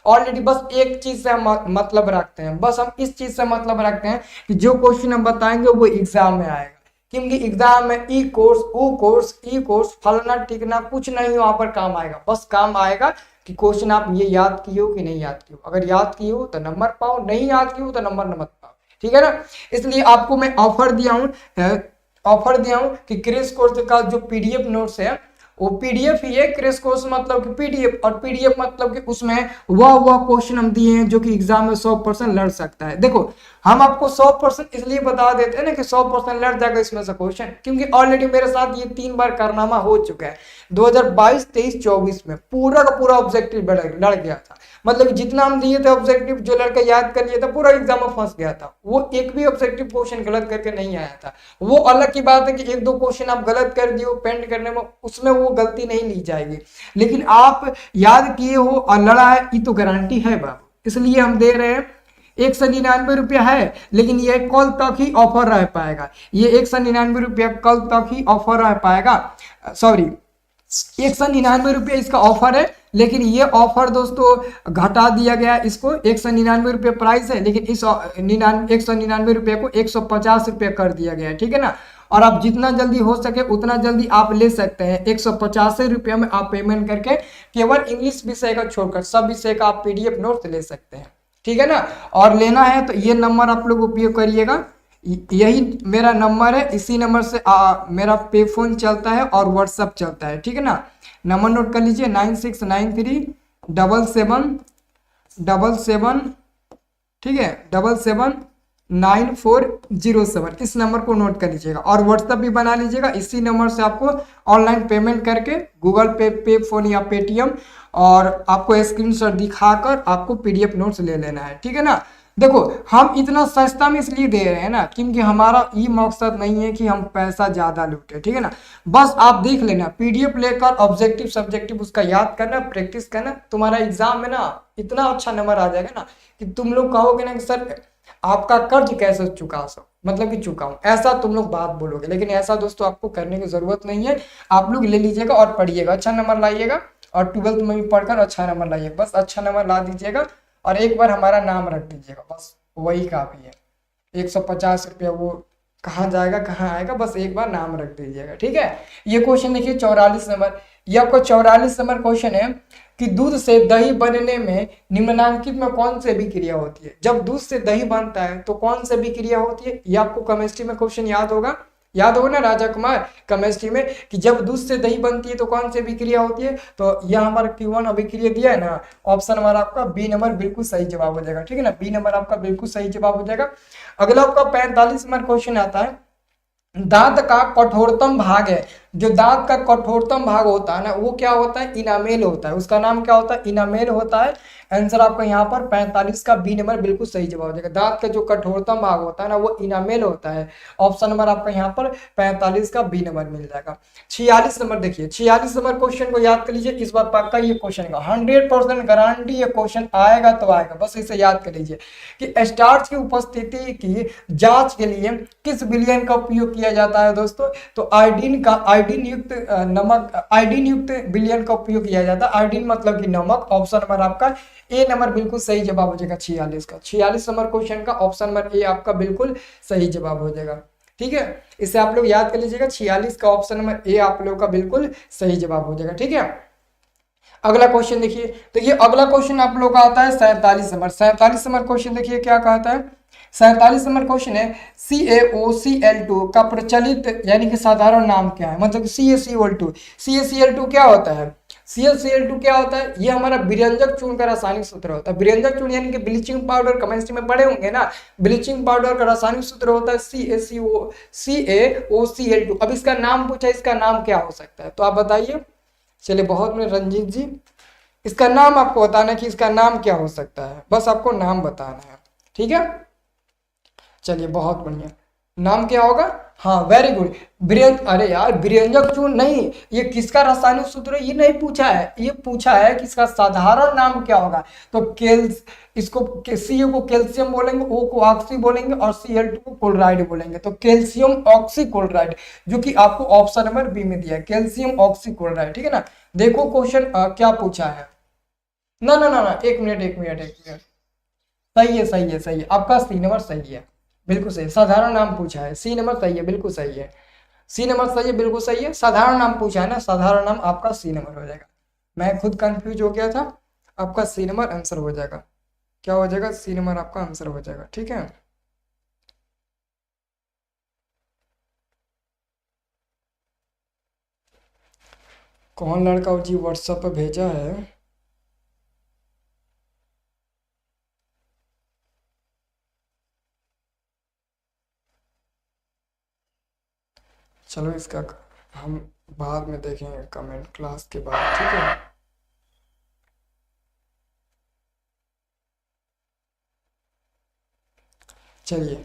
ऑलरेडी बस एक चीज से हम मतलब रखते हैं, बस हम इस चीज से मतलब रखते हैं कि जो क्वेश्चन हम बताएंगे वो एग्जाम में आएगा, क्योंकि एग्जाम में ई कोर्स फलना टिकना कुछ नहीं वहां पर काम आएगा, बस काम आएगा कि क्वेश्चन आप ये याद किए हो कि नहीं याद किए हो। अगर याद किए हो तो नंबर पाओ, नहीं याद किए हो तो नंबर मत पाओ, ठीक है ना। इसलिए आपको मैं ऑफर दिया हूं कि क्रैश कोर्स का जो पीडीएफ नोट्स है वो पीडीएफ ही है। क्रैश कोर्स मतलब कि पीडीएफ, और पीडीएफ मतलब कि उसमें वह क्वेश्चन हम दिए हैं जो कि एग्जाम में 100% लड़ सकता है। देखो हम आपको 100% इसलिए बता देते हैं ना कि 100% लड़ जाएगा इसमें से क्वेश्चन, क्योंकि ऑलरेडी मेरे साथ ये 3 बार कारनामा हो चुका है। 2022, 23, 24 में पूरा का पूरा ऑब्जेक्टिव लड़ गया था, मतलब जितना हम दिए थे ऑब्जेक्टिव, जो लड़का याद कर लिया था पूरा एग्जाम में फंस गया था, वो एक भी ऑब्जेक्टिव क्वेश्चन गलत करके नहीं आया था। वो अलग की बात है कि 1-2 क्वेश्चन आप गलत कर दिए हो पेंट करने में, उसमें वो गलती नहीं ली जाएगी, लेकिन आप याद किए हो और लड़ा है, ये तो गारंटी है बाबू। इसलिए हम दे रहे हैं। 199 है, लेकिन ये कल तक ही ऑफर रह पाएगा, ये 199 कल तक ही ऑफर रह पाएगा, सॉरी 199 इसका ऑफर है, लेकिन ये ऑफर दोस्तों घटा दिया गया। इसको 199 प्राइस है, लेकिन इस 199 को 150 रुपये कर दिया गया है, ठीक है ना। और आप जितना जल्दी हो सके उतना जल्दी आप ले सकते हैं। 185 रुपये में आप पेमेंट करके केवल इंग्लिश विषय का छोड़कर सब विषय का आप पीडीएफ नोट्स ले सकते हैं, ठीक है ना। और लेना है तो ये नंबर आप लोग उपयोग करिएगा, यही मेरा नंबर है, इसी नंबर से मेरा पे फोन चलता है और व्हाट्सअप चलता है, ठीक है ना। नंबर नोट कर लीजिए 96937777, ठीक है 779407, इस नंबर को नोट कर लीजिएगा और व्हाट्सअप भी बना लीजिएगा। इसी नंबर से आपको ऑनलाइन पेमेंट करके गूगल पे फोन या पेटीएम, और आपको स्क्रीनशॉट दिखाकर आपको पीडीएफ नोट्स ले लेना है, ठीक है ना। देखो हम इतना सस्ता में इसलिए दे रहे हैं ना, क्योंकि हमारा ये मकसद नहीं है कि हम पैसा ज्यादा लूटे, ठीक है ना। बस आप देख लेना, पीडीएफ लेकर ऑब्जेक्टिव सब्जेक्टिव उसका याद करना, प्रैक्टिस करना, तुम्हारा एग्जाम में ना इतना अच्छा नंबर आ जाएगा ना कि तुम लोग कहोगे ना कि सर आपका कर्ज कैसे चुका मतलब कि चुका हूं, ऐसा तुम लोग बात बोलोगे। लेकिन ऐसा दोस्तों आपको करने की जरूरत नहीं है, आप लोग ले लीजिएगा और पढ़िएगा, अच्छा नंबर लाइएगा, और 12th में भी पढ़कर अच्छा नंबर लाइएगा, बस अच्छा नंबर ला दीजिएगा और एक बार हमारा नाम रख दीजिएगा, बस वही काफी है। 150 रुपया वो कहाँ जाएगा कहाँ आएगा, बस एक बार नाम रख दीजिएगा, ठीक है। ये क्वेश्चन देखिए 44 नंबर, ये आपको 44 नंबर क्वेश्चन है कि दूध से दही बनने में निम्नलिखित में कौन सी अभिक्रिया होती है। जब दूध से दही बनता है तो कौन सी अभिक्रिया होती है, ये आपको केमिस्ट्री में क्वेश्चन याद होगा ना राजा कुमार, केमिस्ट्री में, कि जब दूध से दही बनती है तो कौन सी अभिक्रिया होती है। तो यह हमारा Q1 अभिक्रिया दिया है ना, ऑप्शन हमारा आपका बी नंबर बिल्कुल सही जवाब हो जाएगा, ठीक है ना, बी नंबर आपका बिल्कुल सही जवाब हो जाएगा। अगला आपका 45 नंबर क्वेश्चन आता है, दांत का कठोरतम भाग है, जो दांत का कठोरतम भाग होता है ना वो क्या होता है, इनामेल होता है, उसका नाम क्या होता है, इनामेल होता है। आंसर आपका यहाँ पर 45 का बी नंबर बिल्कुल सही जवाब हो जाएगा। दांत का जो कठोरतम भाग होता है ना वो इनामेल होता है, ऑप्शन नंबर आपका यहाँ पर 45 का बी नंबर मिल जाएगा। 46 नंबर देखिए, 46 नंबर क्वेश्चन को याद कर लीजिए, इस बार पक्का ये क्वेश्चन का 100% गारंटी ये क्वेश्चन आएगा तो आएगा, बस इसे याद कर लीजिए कि स्टार्च की उपस्थिति की जांच के लिए किस विलयन का उपयोग किया जाता है दोस्तों। तो आयोडीन युक्त विलयन का उपयोग किया जाता है। आयोडीन मतलब कि नमक, ऑप्शन नंबर आपका ए नंबर बिल्कुल सही जवाब हो जाएगा 46 का। 46 नंबर क्वेश्चन का ऑप्शन नंबर ए आपका बिल्कुल सही जवाब हो जाएगा, ठीक है। इसे आप लोग याद कर लीजिएगा, 46 का ऑप्शन नंबर ए आप लोग का बिल्कुल सही जवाब हो जाएगा, ठीक है। अगला क्वेश्चन देखिए अगला क्वेश्चन आप लोग का आता है 47 नंबर। 47 नंबर क्वेश्चन देखिए क्या कहता है, 47 नंबर क्वेश्चन है CaOCl2 का प्रचलित यानी कि साधारण नाम क्या है, मतलब CaCO2। CaCl2 क्या होता है, CaCl2 क्या होता है, ये हमारा विरंजक चूर्ण का रासायनिक सूत्र होता है। विरंजक चूर्ण यानी कि ब्लीचिंग पाउडर, केमिस्ट्री में पढ़े होंगे ना, ब्लीचिंग पाउडर का रासायनिक सूत्र होता है CaOCl2। अब इसका नाम पूछा, इसका नाम क्या हो सकता है, तो आप बताइए। चलिए बहुत में रंजीत जी, इसका नाम आपको बताना कि इसका नाम क्या हो सकता है, बस आपको नाम बताना है, ठीक है। चलिए बहुत बढ़िया, नाम क्या होगा, हाँ वेरी गुड। अरे यार व्यंजक चूर्ण नहीं, ये किसका रासायनिक सूत्र है ये नहीं पूछा है, ये पूछा है कि इसका साधारण नाम क्या होगा। तो इसको सी को कैल्शियम बोलेंगे, ओ को ऑक्सी बोलेंगे और Cl2 को क्लोराइड बोलेंगे। तो कैल्शियम ऑक्सी क्लोराइड, जो कि आपको ऑप्शन नंबर बी में दिया है, कैल्शियम ऑक्सी क्लोराइड। ठीक है ना। देखो क्वेश्चन क्या पूछा है। ना ना ना ना, एक मिनट एक मिनट एक मिनट, सही है सही है सही है, आपका सी नंबर सही है, बिल्कुल सही। साधारण नाम पूछा है, सी नंबर सही है, बिल्कुल सही है। सी नंबर सही है, बिल्कुल सही है। साधारण नाम पूछा है ना, साधारण नाम आपका सी नंबर हो जाएगा। मैं खुद कंफ्यूज हो गया था, आपका सी नंबर आंसर हो जाएगा। क्या हो जाएगा, सी नंबर आपका आंसर हो जाएगा। ठीक है। कौन लड़का जी व्हाट्सएप पे भेजा है। चलो इसका हम बाद में देखेंगे कमेंट क्लास के बाद। ठीक है। चलिए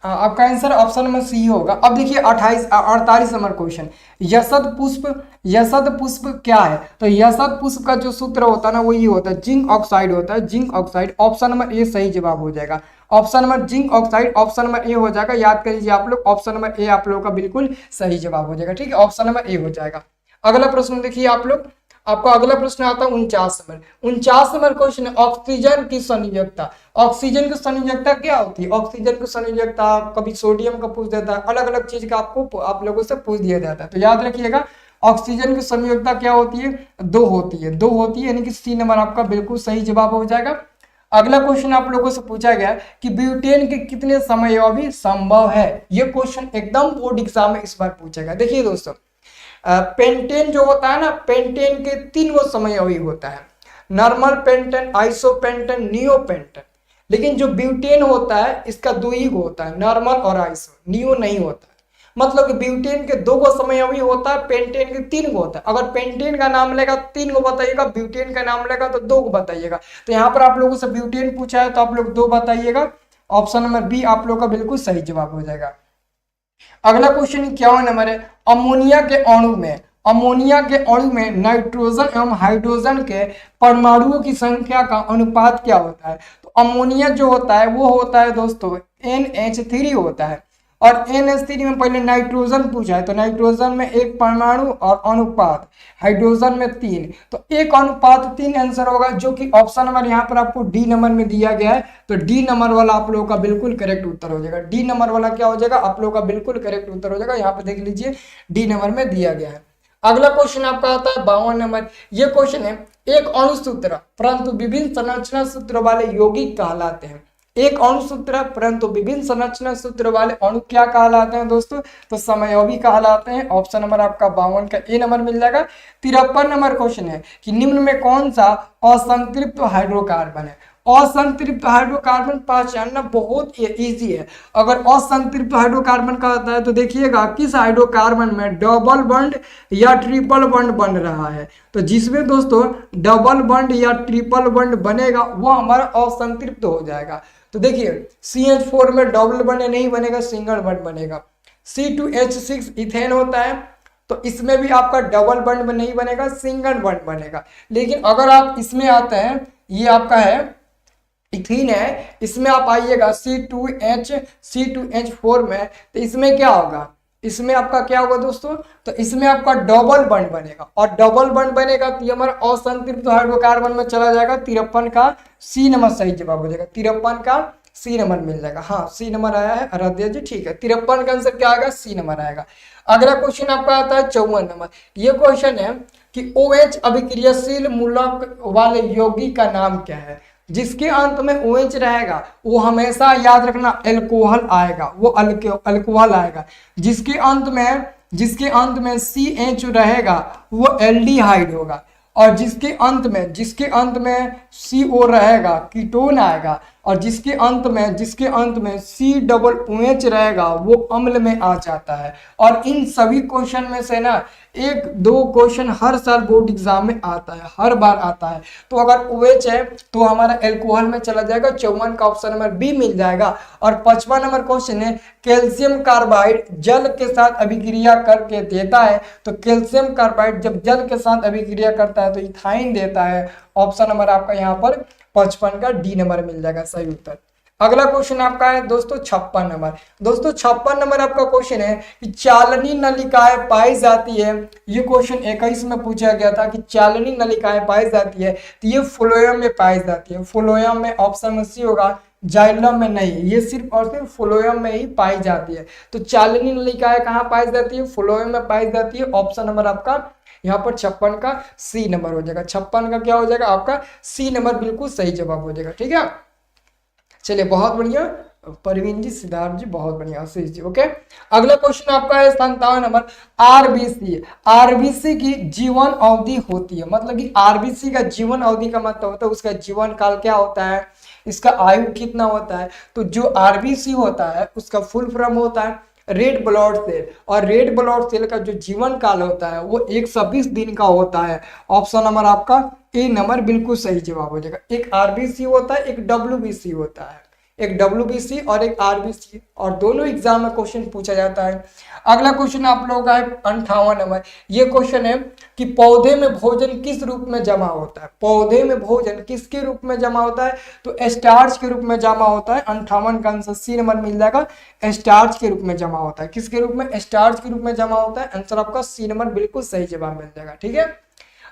आपका आंसर ऑप्शन नंबर सी होगा। अब देखिए 48 नंबर क्वेश्चन, यशद पुष्प। यशद पुष्प क्या है, तो यशद पुष्प का जो सूत्र होता है ना वो ये होता है, जिंक ऑक्साइड होता है, zinc oxide. Option number A सही जवाब हो जाएगा। Option number zinc oxide, option number A हो जाएगा। याद कर लीजिए आप लोग, ऑप्शन नंबर ए आप लोगों का बिल्कुल सही जवाब हो जाएगा। ठीक है, ऑप्शन नंबर ए हो जाएगा। अगला प्रश्न देखिए आप लोग, आपका अगला प्रश्न आता है 49 नंबर क्वेश्चन है, ऑक्सीजन की संयोजकता। ऑक्सीजन की संयोजकता क्या होती है। ऑक्सीजन की संयोजकता कभी सोडियम का पूछ देता है, अलग अलग चीज का आपको आप लोगों से पूछ दिया जाता है। तो याद रखिएगा ऑक्सीजन की संयोजकता क्या होती है, 2 होती है, 2 होती है, यानी कि सी नंबर आपका बिल्कुल सही जवाब हो जाएगा। अगला क्वेश्चन आप लोगों से पूछा गया कि ब्यूटेन के कितने समयावधि संभव है। ये क्वेश्चन एकदम बोर्ड एग्जाम में इस बार पूछेगा। देखिए दोस्तों, पेंटेन जो होता है ना, पेंटेन के 3 गो समयावधि होता है, नॉर्मल पेंटेन, आइसोपेंटेन, नियोपेंटेन। लेकिन जो ब्यूटेन होता है इसका 2 ही गो होता है, नॉर्मल और आइसो, नियो नहीं होता है। मतलब कि ब्यूटेन के 2 गो समयावधि होता है, पेंटेन के 3 गो होता है। अगर पेंटेन का नाम लेगा 3 गो बताइएगा, ब्यूटेन का नाम लेगा तो 2 गो बताइएगा। तो यहाँ पर आप लोगों से ब्यूटेन पूछा है तो आप लोग 2 बताइएगा। ऑप्शन नंबर बी आप लोग का बिल्कुल सही जवाब हो जाएगा। अगला क्वेश्चन 51 नंबर है, अमोनिया के अणु में नाइट्रोजन एवं हाइड्रोजन के परमाणुओं की संख्या का अनुपात क्या होता है। तो अमोनिया जो होता है वो होता है दोस्तों NH3 होता है, और NH3 में पहले नाइट्रोजन पूछा है, तो नाइट्रोजन में 1 परमाणु और अनुपात, हाइड्रोजन में 3, तो 1:3 आंसर होगा, जो कि ऑप्शन नंबर यहाँ पर आपको डी नंबर में दिया गया है। तो डी नंबर वाला आप लोगों का बिल्कुल करेक्ट उत्तर हो जाएगा। डी नंबर वाला क्या हो जाएगा, आप लोगों का बिल्कुल करेक्ट उत्तर हो जाएगा। यहाँ पे देख लीजिए डी नंबर में दिया गया है। अगला क्वेश्चन आपका आता है 52 नंबर। ये क्वेश्चन है, एक अणुसूत्र परंतु विभिन्न संरचना सूत्र वाले यौगिक कहलाते हैं। एक अणु सूत्र परंतु विभिन्न संरचना सूत्र वाले अणु क्या कहलाते हैं दोस्तों, तो समयावधि कहलाते हैं। ऑप्शन नंबर आपका 52 का ए नंबर मिल जाएगा। 53 नंबर क्वेश्चन है कि निम्न में कौन सा असंतृप्त हाइड्रोकार्बन है। असंतृप्त हाइड्रोकार्बन पहचानना बहुत इजी है। अगर असंतृप्त हाइड्रोकार्बन का होता है तो देखिएगा किस हाइड्रोकार्बन में डबल बॉन्ड या ट्रिपल बॉन्ड बन रहा है। तो जिसमें दोस्तों डबल बॉन्ड या ट्रिपल बॉन्ड बनेगा वो हमारा असंतृप्त हो जाएगा। तो देखिए CH4 में डबल बॉन्ड नहीं बनेगा, सिंगल बॉन्ड बनेगा। C2H6 इथेन होता है, तो इसमें भी आपका डबल बॉन्ड नहीं बनेगा, सिंगल बॉन्ड बनेगा। लेकिन अगर आप इसमें आते हैं, ये आपका है इथीन है, इसमें आप आइएगा C2H4 में, तो इसमें क्या होगा, इसमें आपका क्या होगा दोस्तों, तो इसमें आपका डबल बॉन्ड बनेगा, और डबल बॉन्ड बनेगा तो ये हमारा असंतृप्त हाइड्रोकार्बन में चला जाएगा। 53 का सी नंबर सही जवाब हो जाएगा। 53 का सी नंबर मिल जाएगा। हाँ सी नंबर आया है आराध्या जी, ठीक है। 53 का आंसर क्या आएगा, सी नंबर आएगा। अगला क्वेश्चन आपका आता है 54 नंबर। ये क्वेश्चन है कि OH अभिक्रियाशील मूलक वाले यौगिक का नाम क्या है। जिसके अंत में OH रहेगा वो हमेशा याद रखना एल्कोहल आएगा, वो अल्कोहल आएगा। जिसके अंत में CH रहेगा वो एल्डिहाइड होगा, और जिसके अंत में CO रहेगा कीटोन आएगा, और जिसके अंत में COOH रहेगा वो अम्ल में आ जाता है। और इन सभी क्वेश्चन में से ना एक दो क्वेश्चन हर साल बोर्ड एग्जाम में आता है, हर बार आता है। तो अगर OH है तो हमारा एल्कोहल में चला जाएगा, 54 का ऑप्शन नंबर बी मिल जाएगा। और 55 नंबर क्वेश्चन है कैल्शियम कार्बाइड जल के साथ अभिक्रिया करके देता है। तो कैल्शियम कार्बाइड जब जल के साथ अभिक्रिया करता है तो इथाइन देता है। ऑप्शन नंबर आपका यहाँ पर 55 का डी नंबर मिल जाएगा सही उत्तर। अगला क्वेश्चन आपका है दोस्तों 56 नंबर। दोस्तों 56 नंबर आपका क्वेश्चन है कि चालनी नलिकाएं पाई जाती है। ये क्वेश्चन 21 में पूछा गया था कि चालनी नलिकाएं पाई जाती है, तो ये फ्लोएम में पाई जाती है। फ्लोएम में ऑप्शन में सी होगा, जाइलम में नहीं, ये सिर्फ और सिर्फ फ्लोएम में ही पाई जाती है। तो चालनी नलिकाएं कहाँ पाई जाती है? फ्लोएम में पाई जाती है। ऑप्शन नंबर आपका यहाँ पर 56 का सी नंबर हो जाएगा। 56 का क्या हो जाएगा आपका? सी नंबर बिल्कुल सही जवाब हो जाएगा। ठीक है, चलिए बहुत बढ़िया परवीन जी, सिद्धार्थ जी, बहुत बढ़िया, आशीष जी। ओके, अगला क्वेश्चन आपका है 57 नंबर। आरबीसी की जीवन अवधि होती है, मतलब कि आरबीसी का जीवन अवधि का मतलब होता है उसका जीवन काल क्या होता है, इसका आयु कितना होता है। तो जो आरबीसी होता है उसका फुल फॉर्म होता है रेड ब्लड सेल, और रेड ब्लड सेल का जो जीवन काल होता है वो 120 दिन का होता है। ऑप्शन नंबर आपका ए नंबर बिल्कुल सही जवाब हो जाएगा। एक आरबीसी होता है, एक डब्ल्यूबीसी होता है, एक डब्ल्यूबीसी और एक आरबीसी, और दोनों एग्जाम में क्वेश्चन पूछा जाता है। अगला क्वेश्चन आप लोगों का है 58 नंबर। ये क्वेश्चन है कि पौधे में भोजन किस रूप में जमा होता है? पौधे में भोजन किसके रूप में जमा होता है? तो स्टार्च के रूप में जमा होता है। 58 का आंसर सी नंबर मिल जाएगा, स्टार्च के रूप में जमा होता है। किसके रूप में? स्टार्च के रूप में जमा होता है। आंसर आपका सी नंबर बिल्कुल सही जवाब मिल जाएगा। ठीक है,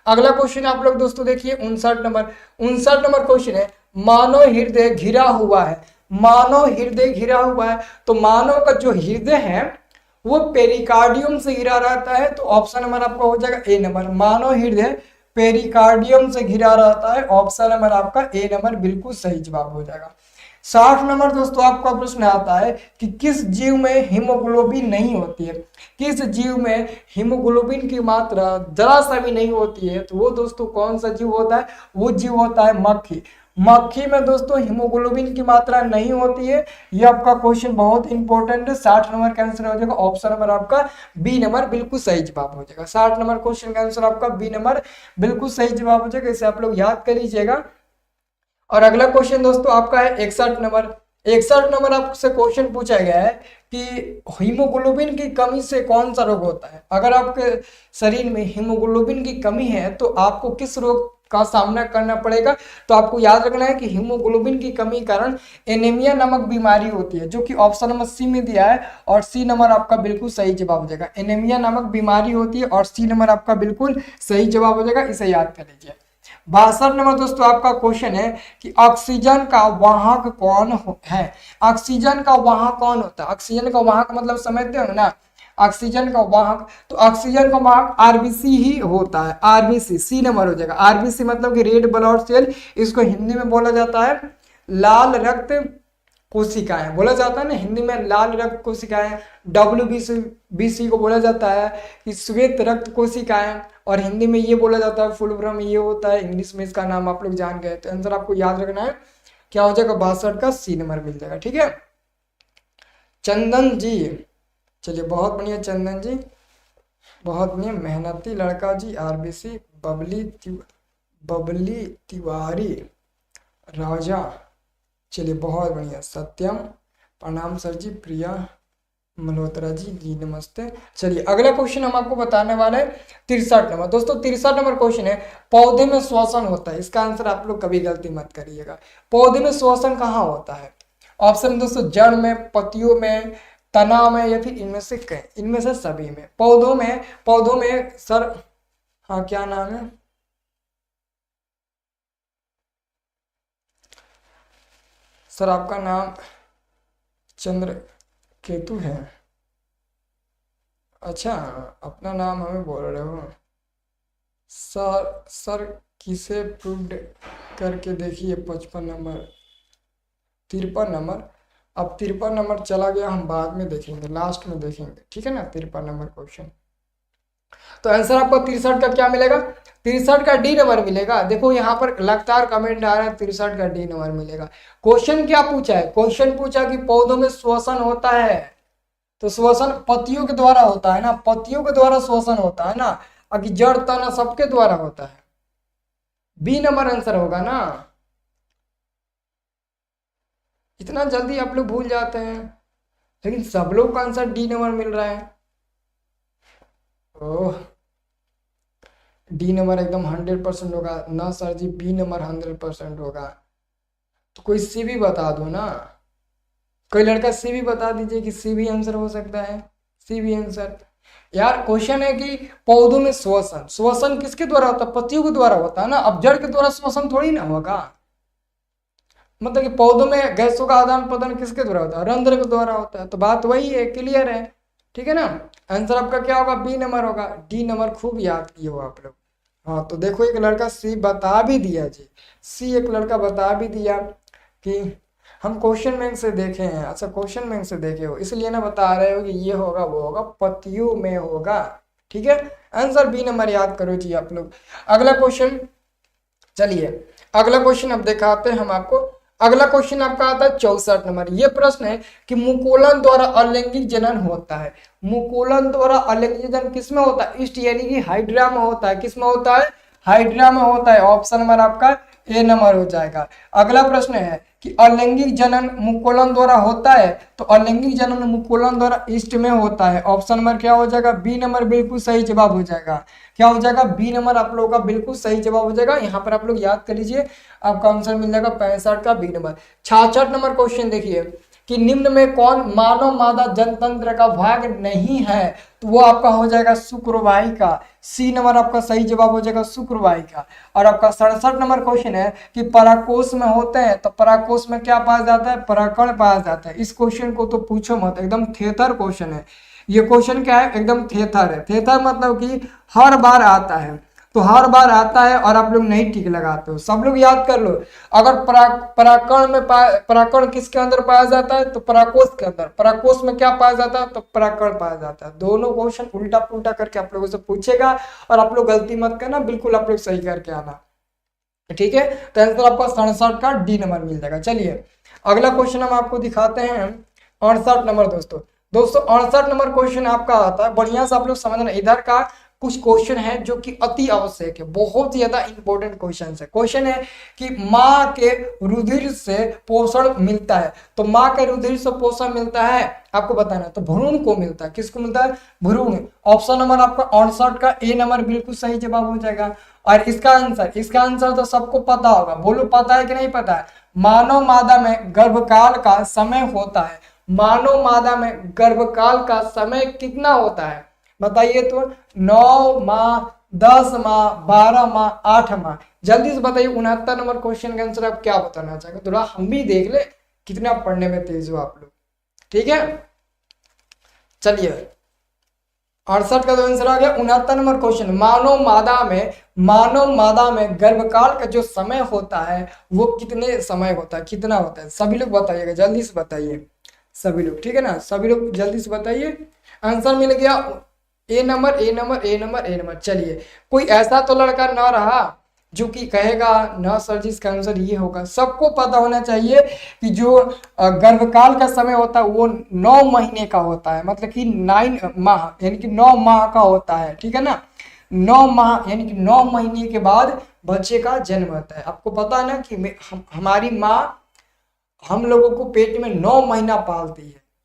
अगला क्वेश्चन आप लोग दोस्तों देखिए 59 नंबर। 59 नंबर क्वेश्चन है मानव हृदय घिरा हुआ है। मानव हृदय घिरा हुआ है, तो मानव का जो हृदय है वो पेरिकार्डियम से घिरा रहता है। तो ऑप्शन नंबर आपका हो जाएगा ए नंबर, मानव हृदय पेरिकार्डियम से घिरा रहता है। ऑप्शन नंबर आपका ए नंबर बिल्कुल सही जवाब हो जाएगा। 60 नंबर दोस्तों आपका प्रश्न आता है कि किस जीव में हीमोग्लोबिन नहीं होती है? किस जीव में हीमोग्लोबिन की मात्रा जरा सा भी नहीं होती है? तो वो दोस्तों कौन सा जीव होता है? वो जीव होता है मक्खी। मक्खी में दोस्तों हीमोग्लोबिन की मात्रा नहीं होती है। ये आपका क्वेश्चन बहुत इंपॉर्टेंट है। 60 नंबर का आंसर हो जाएगा ऑप्शन नंबर आपका बी नंबर बिल्कुल सही जवाब हो जाएगा। 60 नंबर क्वेश्चन का आंसर आपका बी नंबर बिल्कुल सही जवाब हो जाएगा। इसे आप लोग याद कर लीजिएगा। और अगला क्वेश्चन दोस्तों आपका है 61 नंबर। 61 नंबर आपसे क्वेश्चन पूछा गया है कि हीमोग्लोबिन की कमी से कौन सा रोग होता है? अगर आपके शरीर में हीमोग्लोबिन की कमी है तो आपको किस रोग का सामना करना पड़ेगा? तो आपको याद रखना है कि हीमोग्लोबिन की कमी कारण एनीमिया नामक बीमारी होती है, जो कि ऑप्शन नंबर सी में दिया है, और सी नंबर आपका बिल्कुल सही जवाब हो जाएगा। एनीमिया नामक बीमारी होती है और सी नंबर आपका बिल्कुल सही जवाब हो जाएगा। इसे याद कर लीजिए। 62 नंबर दोस्तों आपका क्वेश्चन है कि ऑक्सीजन का वाहक कौन है? ऑक्सीजन का वाहक कौन होता है? ऑक्सीजन का वाहक मतलब समझते हो ना, ऑक्सीजन का वाहक, तो ऑक्सीजन का वाहक आरबीसी ही होता है। आरबीसी सी नंबर हो जाएगा। आरबीसी मतलब कि रेड ब्लड सेल, इसको हिंदी में बोला जाता है लाल रक्त कोशिकाएं, बोला जाता है ना हिंदी में लाल रक्त कोशिकाएं। डब्ल्यूबीसी को बोला जाता है कि श्वेत रक्त कोशिकाएं, और हिंदी में ये बोला जाता है, फुल फॉर्म ये होता है, इंग्लिश में इसका नाम आप लोग जान गए। तो आंसर आपको याद रखना है क्या हो जाएगा? 62 का सी नंबर मिल जाएगा। ठीक है, चंदन जी, चलिए बहुत बढ़िया चंदन जी, बहुत बढ़िया, मेहनती लड़का जी। आरबीसी बबली तिवारी राजा, चलिए बहुत बढ़िया। सत्यम, प्रणाम सर जी। प्रिया मल्होत्रा जी, जी नमस्ते। चलिए अगला क्वेश्चन हम आपको बताने वाले हैं 63 नंबर। दोस्तों 63 नंबर क्वेश्चन है पौधे में श्वसन होता है। इसका आंसर आप लोग कभी गलती मत करिएगा। पौधे में श्वसन कहाँ होता है? ऑप्शन दोस्तों जड़ में, पत्तियों में, तना में, या फिर इनमें से कहीं, इनमें से सभी में। पौधों में सर, हाँ क्या नाम है? सर आपका नाम चंद्र केतु है? अच्छा, अपना नाम हमें बोल रहे हो सर किसे प्रूव्ड करके देखिए। 55 नंबर, 53 नंबर। अब 53 नंबर चला गया, हम बाद में देखेंगे, लास्ट में देखेंगे, ठीक है ना। 53 नंबर क्वेश्चन, तो आंसर आपको 63 का क्या मिलेगा? 63 का डी नंबर मिलेगा। देखो यहाँ पर लगातार कमेंट आ रहा है 63 का डी नंबर मिलेगा। क्वेश्चन क्या पूछा है? क्वेश्चन पूछा कि पौधों में श्वसन होता है, तो श्वसन पत्तियों के द्वारा होता है ना, पत्तियों के द्वारा श्वसन होता है ना, अभी जड़ तना सबके द्वारा होता है। बी नंबर आंसर होगा ना। इतना जल्दी आप लोग भूल जाते हैं, लेकिन सब लोग का आंसर डी नंबर मिल रहा है। ओह, डी नंबर एकदम 100% होगा ना सर जी, बी नंबर 100% होगा। तो कोई सी भी बता दो ना, कोई लड़का सी भी बता दीजिए कि सी भी आंसर हो सकता है, सी भी आंसर। यार क्वेश्चन है कि पौधों में श्वसन, श्वसन किसके द्वारा होता है? पत्तियों के द्वारा होता है ना, अब जड़ के द्वारा श्वसन थोड़ी ना होगा। मतलब कि पौधों में गैसों का आदान प्रदान किसके द्वारा होता है? रंध्र के द्वारा होता है। तो बात वही है, क्लियर है, ठीक है ना। आंसर आपका क्या होगा? बी नंबर होगा। डी नंबर खूब याद किए हो आप लोग। हाँ तो देखो एक लड़का सी बता भी दिया जी, सी एक लड़का बता भी दिया कि हम क्वेश्चन बैंक से देखे हैं। अच्छा क्वेश्चन बैंक से देखे हो इसलिए ना बता रहे हो कि ये होगा वो होगा, पत्तियों में होगा, ठीक है। आंसर बी नंबर याद करो जी आप लोग। अगला क्वेश्चन, चलिए अगला क्वेश्चन अब दिखाते हैं हम आपको। अगला क्वेश्चन आपका आता है 64 नंबर। ये प्रश्न है कि मुकुलन द्वारा अलैंगिक जनन होता है। मुकुलन द्वारा अलैंगिक जनन किसमें होता है? ईस्ट यानी कि हाइड्रा में होता है। किसमें होता है? हाइड्रा में होता है। ऑप्शन नंबर आपका ए नंबर हो जाएगा। अगला प्रश्न है कि अलैंगिक जनन मुकुलन द्वारा होता है, तो अलैंगिक जनन मुकुलन द्वारा ईस्ट में होता है। ऑप्शन नंबर क्या हो जाएगा? बी नंबर बिल्कुल सही जवाब हो जाएगा। क्या हो जाएगा? बी नंबर आप लोगों का बिल्कुल सही जवाब हो जाएगा। यहाँ पर आप लोग याद कर लीजिए, आपका आंसर मिल जाएगा 65 का बी नंबर। 66 नंबर क्वेश्चन देखिए कि निम्न में कौन मानव मादा जनतंत्र का भाग नहीं है? तो वो आपका हो जाएगा शुक्रवाहिका। सी नंबर आपका सही जवाब हो जाएगा शुक्रवाहिका। और आपका 67 नंबर क्वेश्चन है कि पराकोष में होते हैं, तो पराकोष में क्या पाया जाता है? पराकण पाया जाता है। इस क्वेश्चन को तो पूछो मत, एकदम थेथर क्वेश्चन है। ये क्वेश्चन क्या है? एकदम थेथर है। थेथर मतलब कि हर बार आता है, तो हर बार आता है और आप लोग नहीं ठीक लगाते हो। सब लोग याद कर लो, अगर पराकण में पराकण किसके अंदर पाया जाता है? तो पराकोष के अंदर। पराकोष में क्या पाया जाता है? तो पराकण पाया जाता है। दोनों क्वेश्चन उल्टा पुल्टा करके आप लोगों से पूछेगा और आप लोग गलती मत करना, बिल्कुल आप लोग सही करके आना, ठीक है। तो आंसर आपका 67 का डी नंबर मिल जाएगा। चलिए अगला क्वेश्चन हम आपको दिखाते हैं 68 नंबर। दोस्तों 68 नंबर क्वेश्चन आपका आता है, बढ़िया से आप लोग समझना। इधर का कुछ क्वेश्चन है जो कि अति आवश्यक है, बहुत ज्यादा इंपॉर्टेंट क्वेश्चन है। क्वेश्चन है कि माँ के रुधिर से पोषण मिलता है, तो माँ के रुधिर से पोषण मिलता है आपको बताना है। तो भ्रूण को मिलता है, किसको मिलता है? भ्रूण। ऑप्शन नंबर आपका 68 का ए नंबर बिल्कुल सही जवाब हो जाएगा। और इसका आंसर तो सबको पता होगा, बोलो पता है कि नहीं पता है? मानव मादा में गर्भकाल का समय होता है। मानव मादा में गर्भकाल का समय कितना होता है बताइए? तो 9 माह, 10 माह, 12 माह, 8 माह। जल्दी से बताइए 69 नंबर क्वेश्चन का आंसर आप क्या बताना चाहेंगे? थोड़ा हम भी देख ले कितना पढ़ने में तेज हो आप लोग, ठीक है। चलिए 68 का तो आंसर आ गया। 69 नंबर क्वेश्चन, मानव मादा में गर्भकाल का जो समय होता है वो कितने समय होता है, कितना होता है? सभी लोग बताइएगा, जल्दी से बताइए सभी लोग, ठीक है ना। सभी लोग जल्दी से बताइए। आंसर मिल गया ए नंबर, ए नंबर, ए नंबर, ए नंबर। चलिए कोई ऐसा तो लड़का ना रहा जो कि कहेगा ना सर जी इसका आंसर ये होगा। सबको पता होना चाहिए कि जो गर्भकाल का समय होता है वो 9 महीने का होता है, मतलब कि 9 माह यानी कि 9 माह का होता है, ठीक है ना। 9 माह यानी कि 9 महीने के बाद बच्चे का जन्म होता है। आपको पता है ना कि हमारी माँ हम लोगों को पेट में 9 महीना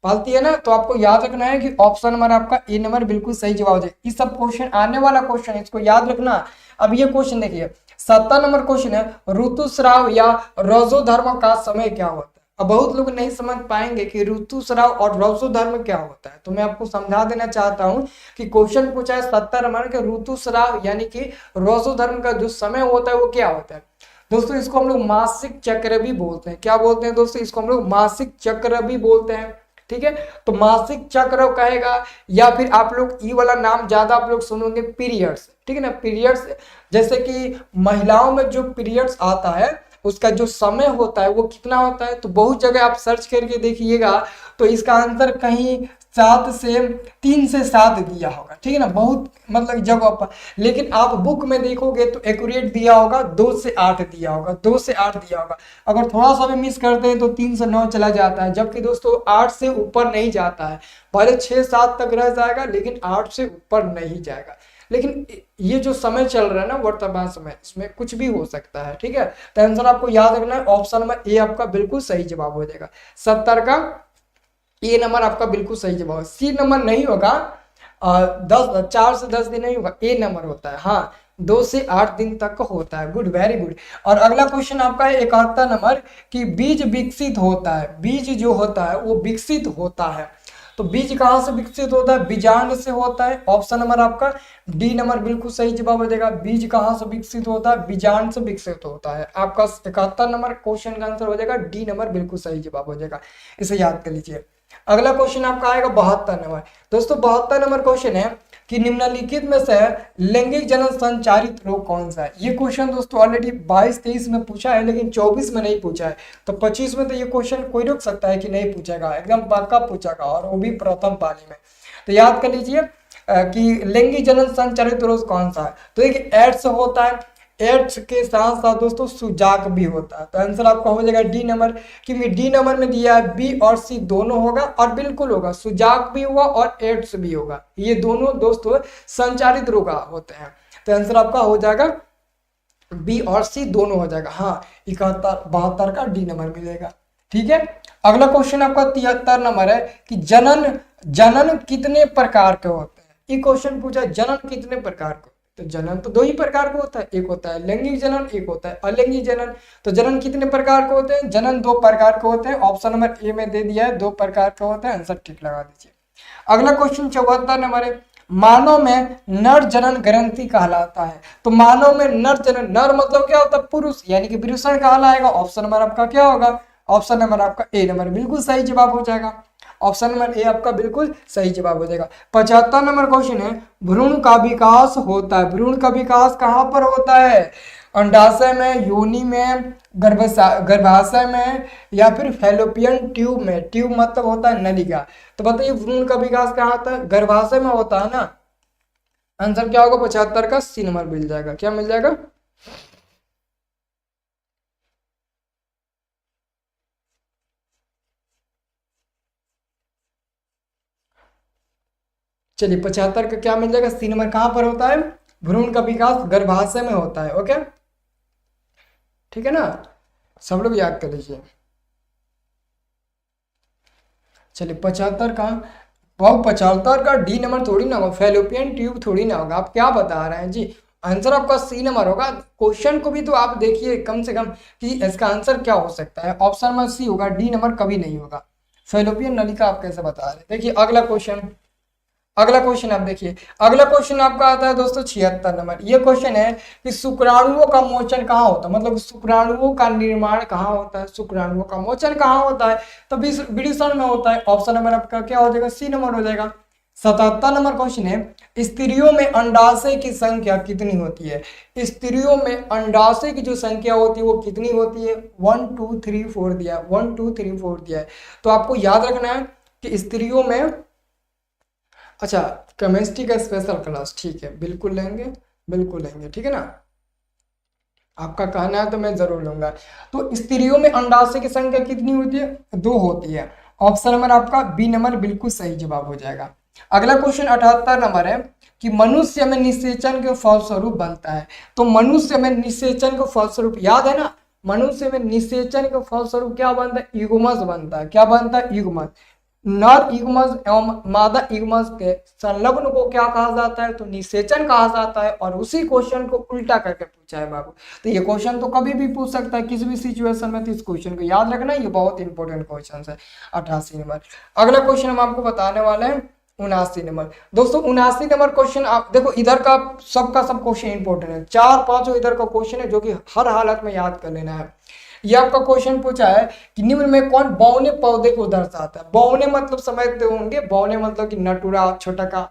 पालती है ना। तो आपको याद रखना है कि ऑप्शन नंबर आपका ए नंबर बिल्कुल सही जवाब हो जाए। इस सब क्वेश्चन आने वाला क्वेश्चन है, इसको याद रखना। अब ये क्वेश्चन देखिए 70 नंबर क्वेश्चन है, ऋतुस्राव या रजोधर्म का समय क्या होता है? अब बहुत लोग नहीं समझ पाएंगे कि ऋतुस्राव और रजोधर्म क्या होता है, तो मैं आपको समझा देना चाहता हूं कि क्वेश्चन पूछा है 70 नंबर के ऋतुस्राव यानी कि रजोधर्म का जो समय होता है वो क्या होता है। दोस्तों इसको हम लोग मासिक चक्र भी बोलते हैं। क्या बोलते हैं दोस्तों? इसको हम लोग मासिक चक्र भी बोलते हैं, ठीक है। तो मासिक चक्र कहेगा, या फिर आप लोग ये वाला नाम ज्यादा आप लोग सुनोगे पीरियड्स, ठीक है ना। पीरियड्स जैसे कि महिलाओं में जो पीरियड्स आता है उसका जो समय होता है वो कितना होता है, तो बहुत जगह आप सर्च करके देखिएगा तो इसका आंसर कहीं 7 से 3 से 7 दिया होगा, ठीक है ना, बहुत मतलब जगह पर। लेकिन आप बुक में देखोगे तो एक्यूरेट दिया होगा 2 से 8 दिया होगा, 2 से 8 दिया होगा। अगर थोड़ा सा भी मिस करते हैं तो 3 से 9 चला जाता है, जबकि दोस्तों 8 से ऊपर नहीं जाता है। भले 6-7 तक रह जाएगा लेकिन 8 से ऊपर नहीं जाएगा। लेकिन ये जो समय चल रहा है ना वर्तमान समय, इसमें कुछ भी हो सकता है, ठीक है। तो आंसर आपको याद रखना है, ऑप्शन नंबर ए आपका बिल्कुल सही जवाब हो जाएगा। 70 का ए नंबर आपका बिल्कुल सही जवाब है। सी नंबर नहीं होगा, 4 से 10 दिन नहीं होगा, ए नंबर होता है, हाँ 2 से 8 दिन तक का होता है। Good, very good. और अगला क्वेश्चन आपका है 71 नंबर कि बीज विकसित होता है, बीज जो होता है वो विकसित होता है। तो बीज कहाँ से विकसित होता है? बीजांड से होता है। ऑप्शन नंबर आपका डी नंबर बिल्कुल सही जवाब हो जाएगा। बीज कहाँ से विकसित होता है? बीजांड से विकसित होता है। आपका 71 नंबर क्वेश्चन का आंसर हो जाएगा डी नंबर बिल्कुल सही जवाब हो जाएगा, इसे याद कर लीजिए। अगला क्वेश्चन आपका आएगा 72 नंबर। दोस्तों 72 नंबर क्वेश्चन है कि निम्नलिखित में से लैंगिक जनन संचारित रोग कौन सा है। ये क्वेश्चन दोस्तों ऑलरेडी 22-23 में पूछा है लेकिन 24 में नहीं पूछा है, तो 25 में तो ये क्वेश्चन कोई रोक सकता है कि नहीं पूछेगा, एकदम पक्का पूछेगा, और वो भी प्रथम पाली में। तो याद कर लीजिए कि लैंगिक जनन संचारित रोग कौन सा है। तो एक एड्स होता है, एड्स के साथ साथ दोस्तों सुजाक भी होता है। तो आंसर आपका हो जाएगा डी नंबर, क्योंकि डी नंबर में दिया है बी और सी दोनों होगा, और बिल्कुल होगा, सुजाक भी होगा और एड्स भी होगा। ये दोनों दोस्तों संचारित रोग होते हैं। तो आंसर आपका हो जाएगा बी और सी दोनों हो जाएगा। हाँ 72 का डी नंबर मिलेगा, ठीक है। अगला क्वेश्चन आपका 73 नंबर है कि जनन कितने प्रकार के होते हैं। ये क्वेश्चन पूछा जनन कितने प्रकार के। तो जनन तो 2 ही प्रकार का होता है, एक होता है लैंगिक जनन, एक होता है अलैंगिक जनन। तो जनन कितने प्रकार के होते हैं? जनन 2 प्रकार के होते हैं। ऑप्शन नंबर ए में दे दिया है 2 प्रकार के होते हैं, आंसर ठीक लगा दीजिए। अगला क्वेश्चन 74 नंबर है, मानव में नर जनन ग्रंथि कहलाता है। तो मानव में नर जनन, नर मतलब क्या होता है? पुरुष, यानी कि वृषण कहलाएगा। ऑप्शन नंबर आपका क्या होगा? ऑप्शन नंबर आपका ए नंबर बिल्कुल सही जवाब हो जाएगा। ऑप्शन नंबर ए आपका बिल्कुल सही जवाब हो जाएगा। 75 नंबर क्वेश्चन है, भ्रूण का विकास होता है। भ्रूण का विकास कहाँ पर होता है? अंडाशय में, योनि में, गर्भाशय में, या फिर फैलोपियन ट्यूब में। ट्यूब मतलब होता है नलिका। तो बताइए भ्रूण का विकास कहाँ होता है? गर्भाशय में होता है ना। आंसर क्या होगा? 75 का सी नंबर मिल जाएगा। क्या मिल जाएगा? चलिए 75 का क्या मिल जाएगा? सी नंबर कहां पर होता है? भ्रूण का विकास गर्भाशय में होता है। ओके, ठीक है ना, सब लोग याद कर लीजिए। चलिए 75 का, वो 75 का डी नंबर थोड़ी ना होगा, फैलोपियन ट्यूब थोड़ी ना होगा। आप क्या बता रहे हैं जी? आंसर आपका सी नंबर होगा। क्वेश्चन को भी तो आप देखिए कम से कम कि इसका आंसर क्या हो सकता है। ऑप्शन नंबर सी होगा, डी नंबर कभी नहीं होगा। फैलोपियन नलिका आप कैसे बता रहे हैं? देखिए अगला क्वेश्चन, अगला क्वेश्चन आप देखिए। अगला क्वेश्चन आपका आता है दोस्तों 76 नंबर। ये क्वेश्चन है कि शुक्राणुओं का मोचन कहाँ होता है, मतलब शुक्राणुओं का निर्माण कहाँ होता है, शुक्राणुओं का मोचन कहाँ होता है? तो वृषण में होता है। ऑप्शन नंबर आपका क्या हो जाएगा? सी नंबर हो जाएगा। 77 नंबर क्वेश्चन है, स्त्रियों में अंडाशय की संख्या कितनी होती है? स्त्रियों में अंडाशय की जो संख्या होती है वो कितनी होती है? 1 2 3 4 दिया है, 1 2 3 4 दिया है। तो आपको याद रखना है कि स्त्रियों में, अच्छा केमिस्ट्री का स्पेशल क्लास, ठीक है बिल्कुल लेंगे, बिल्कुल लेंगे, ठीक है ना, आपका कहना है तो मैं जरूर लूंगा। तो स्त्रियों में अंडाशय की संख्या कितनी होती है? 2 होती है। ऑप्शन नंबर आपका बी नंबर बिल्कुल सही जवाब हो जाएगा। अगला क्वेश्चन 78 नंबर है कि मनुष्य में निषेचन के फलस्वरूप बनता है। तो मनुष्य में निषेचन के फलस्वरूप याद है ना, मनुष्य में निषेचन के फलस्वरूप क्या बनता है? युग्मज बनता है। क्या बनता है? युग्मज। नर युग्मज एवं मादा युग्मज के संलग्न को क्या कहा जाता है? तो निषेचन कहा जाता है। और उसी क्वेश्चन को उल्टा करके पूछा है बाबू। तो ये क्वेश्चन तो कभी भी पूछ सकता है किसी भी सिचुएशन में, तो इस क्वेश्चन को याद रखना, ये बहुत इंपॉर्टेंट क्वेश्चन है। 88 नंबर अगला क्वेश्चन हम आपको बताने वाले हैं 79 नंबर। दोस्तों 79 नंबर क्वेश्चन आप देखो, इधर का सबका सब क्वेश्चन इंपॉर्टेंट है। 4-5 इधर का क्वेश्चन है जो कि हर हालत में याद कर लेना है। ये आपका क्वेश्चन पूछा है कि निम्न में कौन बौने पौधे को दर्शाता है? बौने मतलब समझते होंगे, बौने मतलब कि नटुरा छोटका।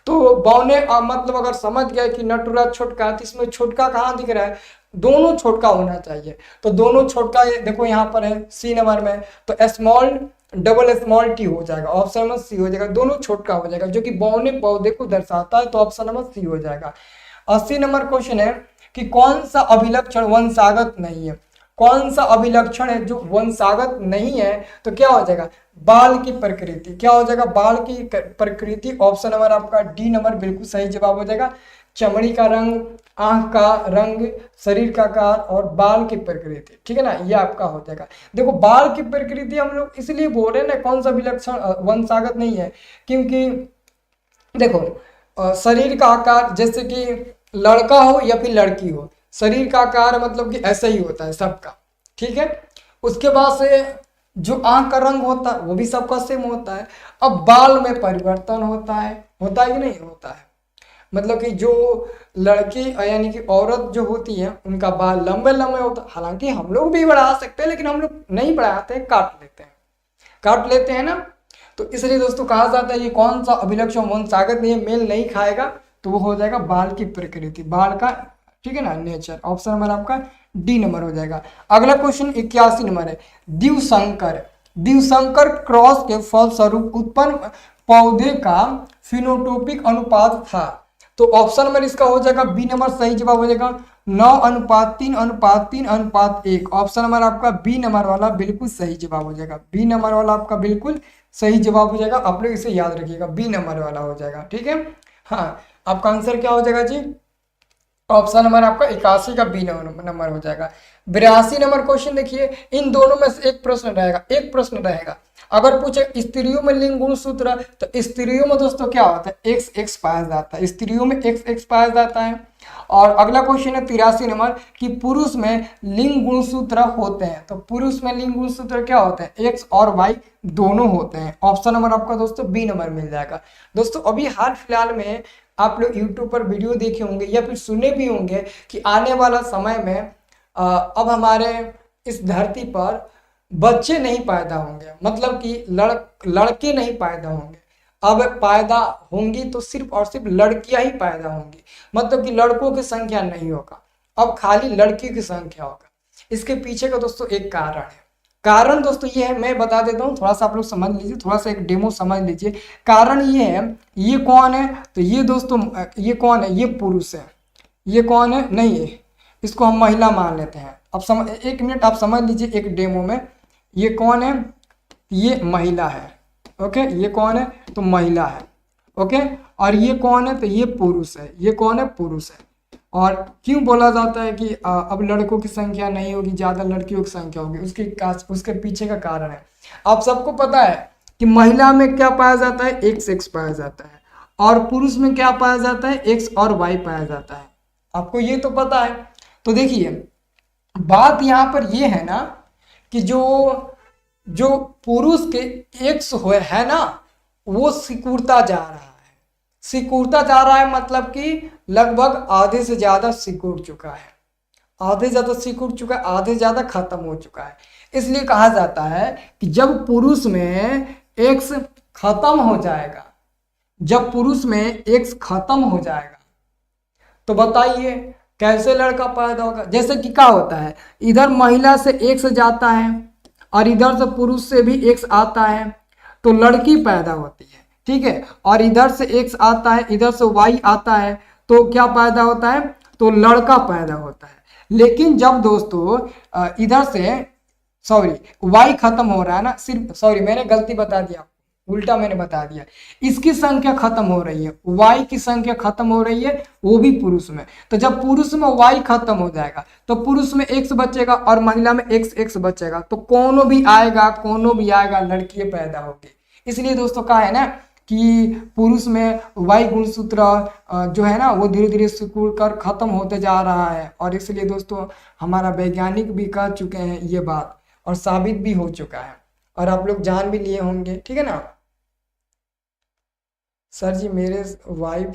तो बौने मतलब अगर समझ गए कि नटुरा छोटका, तो इसमें छोटका कहाँ दिख रहा है? दोनों छोटका होना चाहिए। तो दोनों छोटका देखो यहाँ पर है सी नंबर में। तो स्मॉल डबल स्मॉल टी हो जाएगा, ऑप्शन नंबर सी हो जाएगा, दोनों छोटा हो जाएगा जो कि बौने पौधे को दर्शाता है, तो ऑप्शन नंबर सी हो जाएगा। 80 नंबर क्वेश्चन है कि कौन सा अभिलक्षण वंशागत नहीं है, कौन सा अभिलक्षण है जो वंशागत नहीं है, तो क्या हो जाएगा, बाल की प्रकृति, क्या हो जाएगा, बाल की प्रकृति, ऑप्शन नंबर आपका डी नंबर बिल्कुल सही जवाब हो जाएगा। चमड़ी का रंग, आंख का रंग, शरीर का आकार और बाल की प्रकृति, ठीक है ना, ये आपका हो जाएगा। देखो बाल की प्रकृति हम लोग इसलिए बोल रहे हैं ना कौन सा विलक्षण वंशागत नहीं है, क्योंकि देखो शरीर का आकार जैसे कि लड़का हो या फिर लड़की हो, शरीर का आकार मतलब कि ऐसा ही होता है सबका, ठीक है। उसके बाद से जो आंख का रंग होता है वो भी सबका सेम होता है। अब बाल में परिवर्तन होता है कि नहीं होता है, मतलब कि जो लड़की यानी कि औरत जो होती है उनका बाल लंबे लंबे होता है, हालांकि हम लोग भी बढ़ा सकते हैं लेकिन हम लोग नहीं बढ़ाते हैं, काट लेते हैं ना। तो इसलिए दोस्तों कहा जाता है ये कौन सा अभिलक्षण वंशागत नहीं है, मेल नहीं खाएगा, तो वो हो जाएगा बाल की प्रकृति, बाल का, ठीक है ना, नेचर, ऑप्शन नंबर आपका डी नंबर हो जाएगा। अगला क्वेश्चन 81 नंबर है, द्विसंकर क्रॉस के फलस्वरूप उत्पन्न पौधे का फिनोटोपिक अनुपात था, तो ऑप्शन नंबर इसका हो जाएगा बी नंबर सही जवाब हो जाएगा 9:3:3:1। ऑप्शन नंबर आपका बी नंबर वाला बिल्कुल सही जवाब हो जाएगा, बी नंबर वाला आपका बिल्कुल सही जवाब हो जाएगा। आप लोग इसे याद रखिएगा, बी नंबर वाला हो जाएगा, ठीक है। हाँ, आपका आंसर क्या हो जाएगा जी, ऑप्शन नंबर आपका 81 का बी नंबर हो जाएगा। 82 नंबर क्वेश्चन देखिए, इन दोनों में से एक प्रश्न रहेगा, अगर पूछे स्त्रियों में लिंग गुणसूत्र, तो स्त्रियों में दोस्तों क्या होता है, एक्स एक्स पाया जाता है, स्त्रियों में एक्स एक्स पाया जाता है। और अगला क्वेश्चन है 83 नंबर कि पुरुष में लिंग गुणसूत्र होते हैं, तो पुरुष में लिंग गुणसूत्र क्या होते हैं, एक्स और वाई दोनों होते हैं। ऑप्शन नंबर आपका दोस्तों बी नंबर मिल जाएगा। दोस्तों अभी हाल फिलहाल में आप लोग यूट्यूब पर वीडियो देखे होंगे या फिर सुने भी होंगे कि आने वाला समय में अब हमारे इस धरती पर बच्चे नहीं पैदा होंगे, मतलब कि लड़के नहीं पैदा होंगे, अब पैदा होंगी तो सिर्फ और सिर्फ लड़कियां ही पैदा होंगी, मतलब कि लड़कों की संख्या नहीं होगा, अब खाली लड़की की संख्या होगा। इसके पीछे का दोस्तों एक कारण दोस्तों ये है, मैं बता देता हूँ, थोड़ा सा आप लोग समझ लीजिए, थोड़ा सा एक डेमो समझ लीजिए। कारण ये है, ये कौन है, तो ये दोस्तों ये कौन है, ये पुरुष है, ये कौन है, नहीं है, इसको हम महिला मान लेते हैं। अब एक मिनट आप समझ लीजिए एक डेमो में, ये कौन है, ये महिला है, ओके, ये कौन है, तो महिला है, ओके, और ये कौन है, तो ये पुरुष है, ये कौन है, पुरुष है। और क्यों बोला जाता है कि अब लड़कों की संख्या नहीं होगी, ज्यादा लड़कियों की संख्या होगी, उसके पीछे का कारण है, आप सबको पता है कि महिला में क्या पाया जाता है, एक्स एक्स पाया जाता है, और पुरुष में क्या पाया जाता है, एक्स और वाई पाया जाता है, आपको ये तो पता है। तो देखिए बात यहाँ पर ये है ना कि जो पुरुष के एक्स है ना, वो सिकुड़ता जा रहा है, मतलब कि लगभग आधे से ज्यादा सिकुड़ चुका है, आधे ज्यादा खत्म हो चुका है। इसलिए कहा जाता है कि जब पुरुष में एक्स खत्म हो जाएगा, तो बताइए कैसे लड़का पैदा होगा। जैसे कि क्या होता है, इधर महिला से एक्स जाता है और इधर से पुरुष से भी एक्स आता है, तो लड़की पैदा होती है, ठीक है, और इधर से एक्स आता है, इधर से वाई आता है, तो क्या पैदा होता है, तो लड़का पैदा होता है। लेकिन जब दोस्तों इधर से वाई खत्म हो रहा है ना, सिर्फ मैंने गलती बता दिया, उल्टा मैंने बता दिया, इसकी संख्या खत्म हो रही है, वाई की संख्या खत्म हो रही है, वो भी पुरुष में। तो जब पुरुष में वाई खत्म हो जाएगा तो पुरुष में एक्स बचेगा और महिला में एक्स एक्स बचेगा, तो कोनो भी आएगा लड़की पैदा होगी। इसलिए दोस्तों कहा है ना कि पुरुष में वाई गुणसूत्र जो है ना वो धीरे धीरे सिकुड़ कर खत्म होते जा रहा है, और इसलिए दोस्तों हमारा वैज्ञानिक भी कह चुके हैं ये बात, और साबित भी हो चुका है, और आप लोग जान भी लिए होंगे, ठीक है ना। सर जी मेरे वाइफ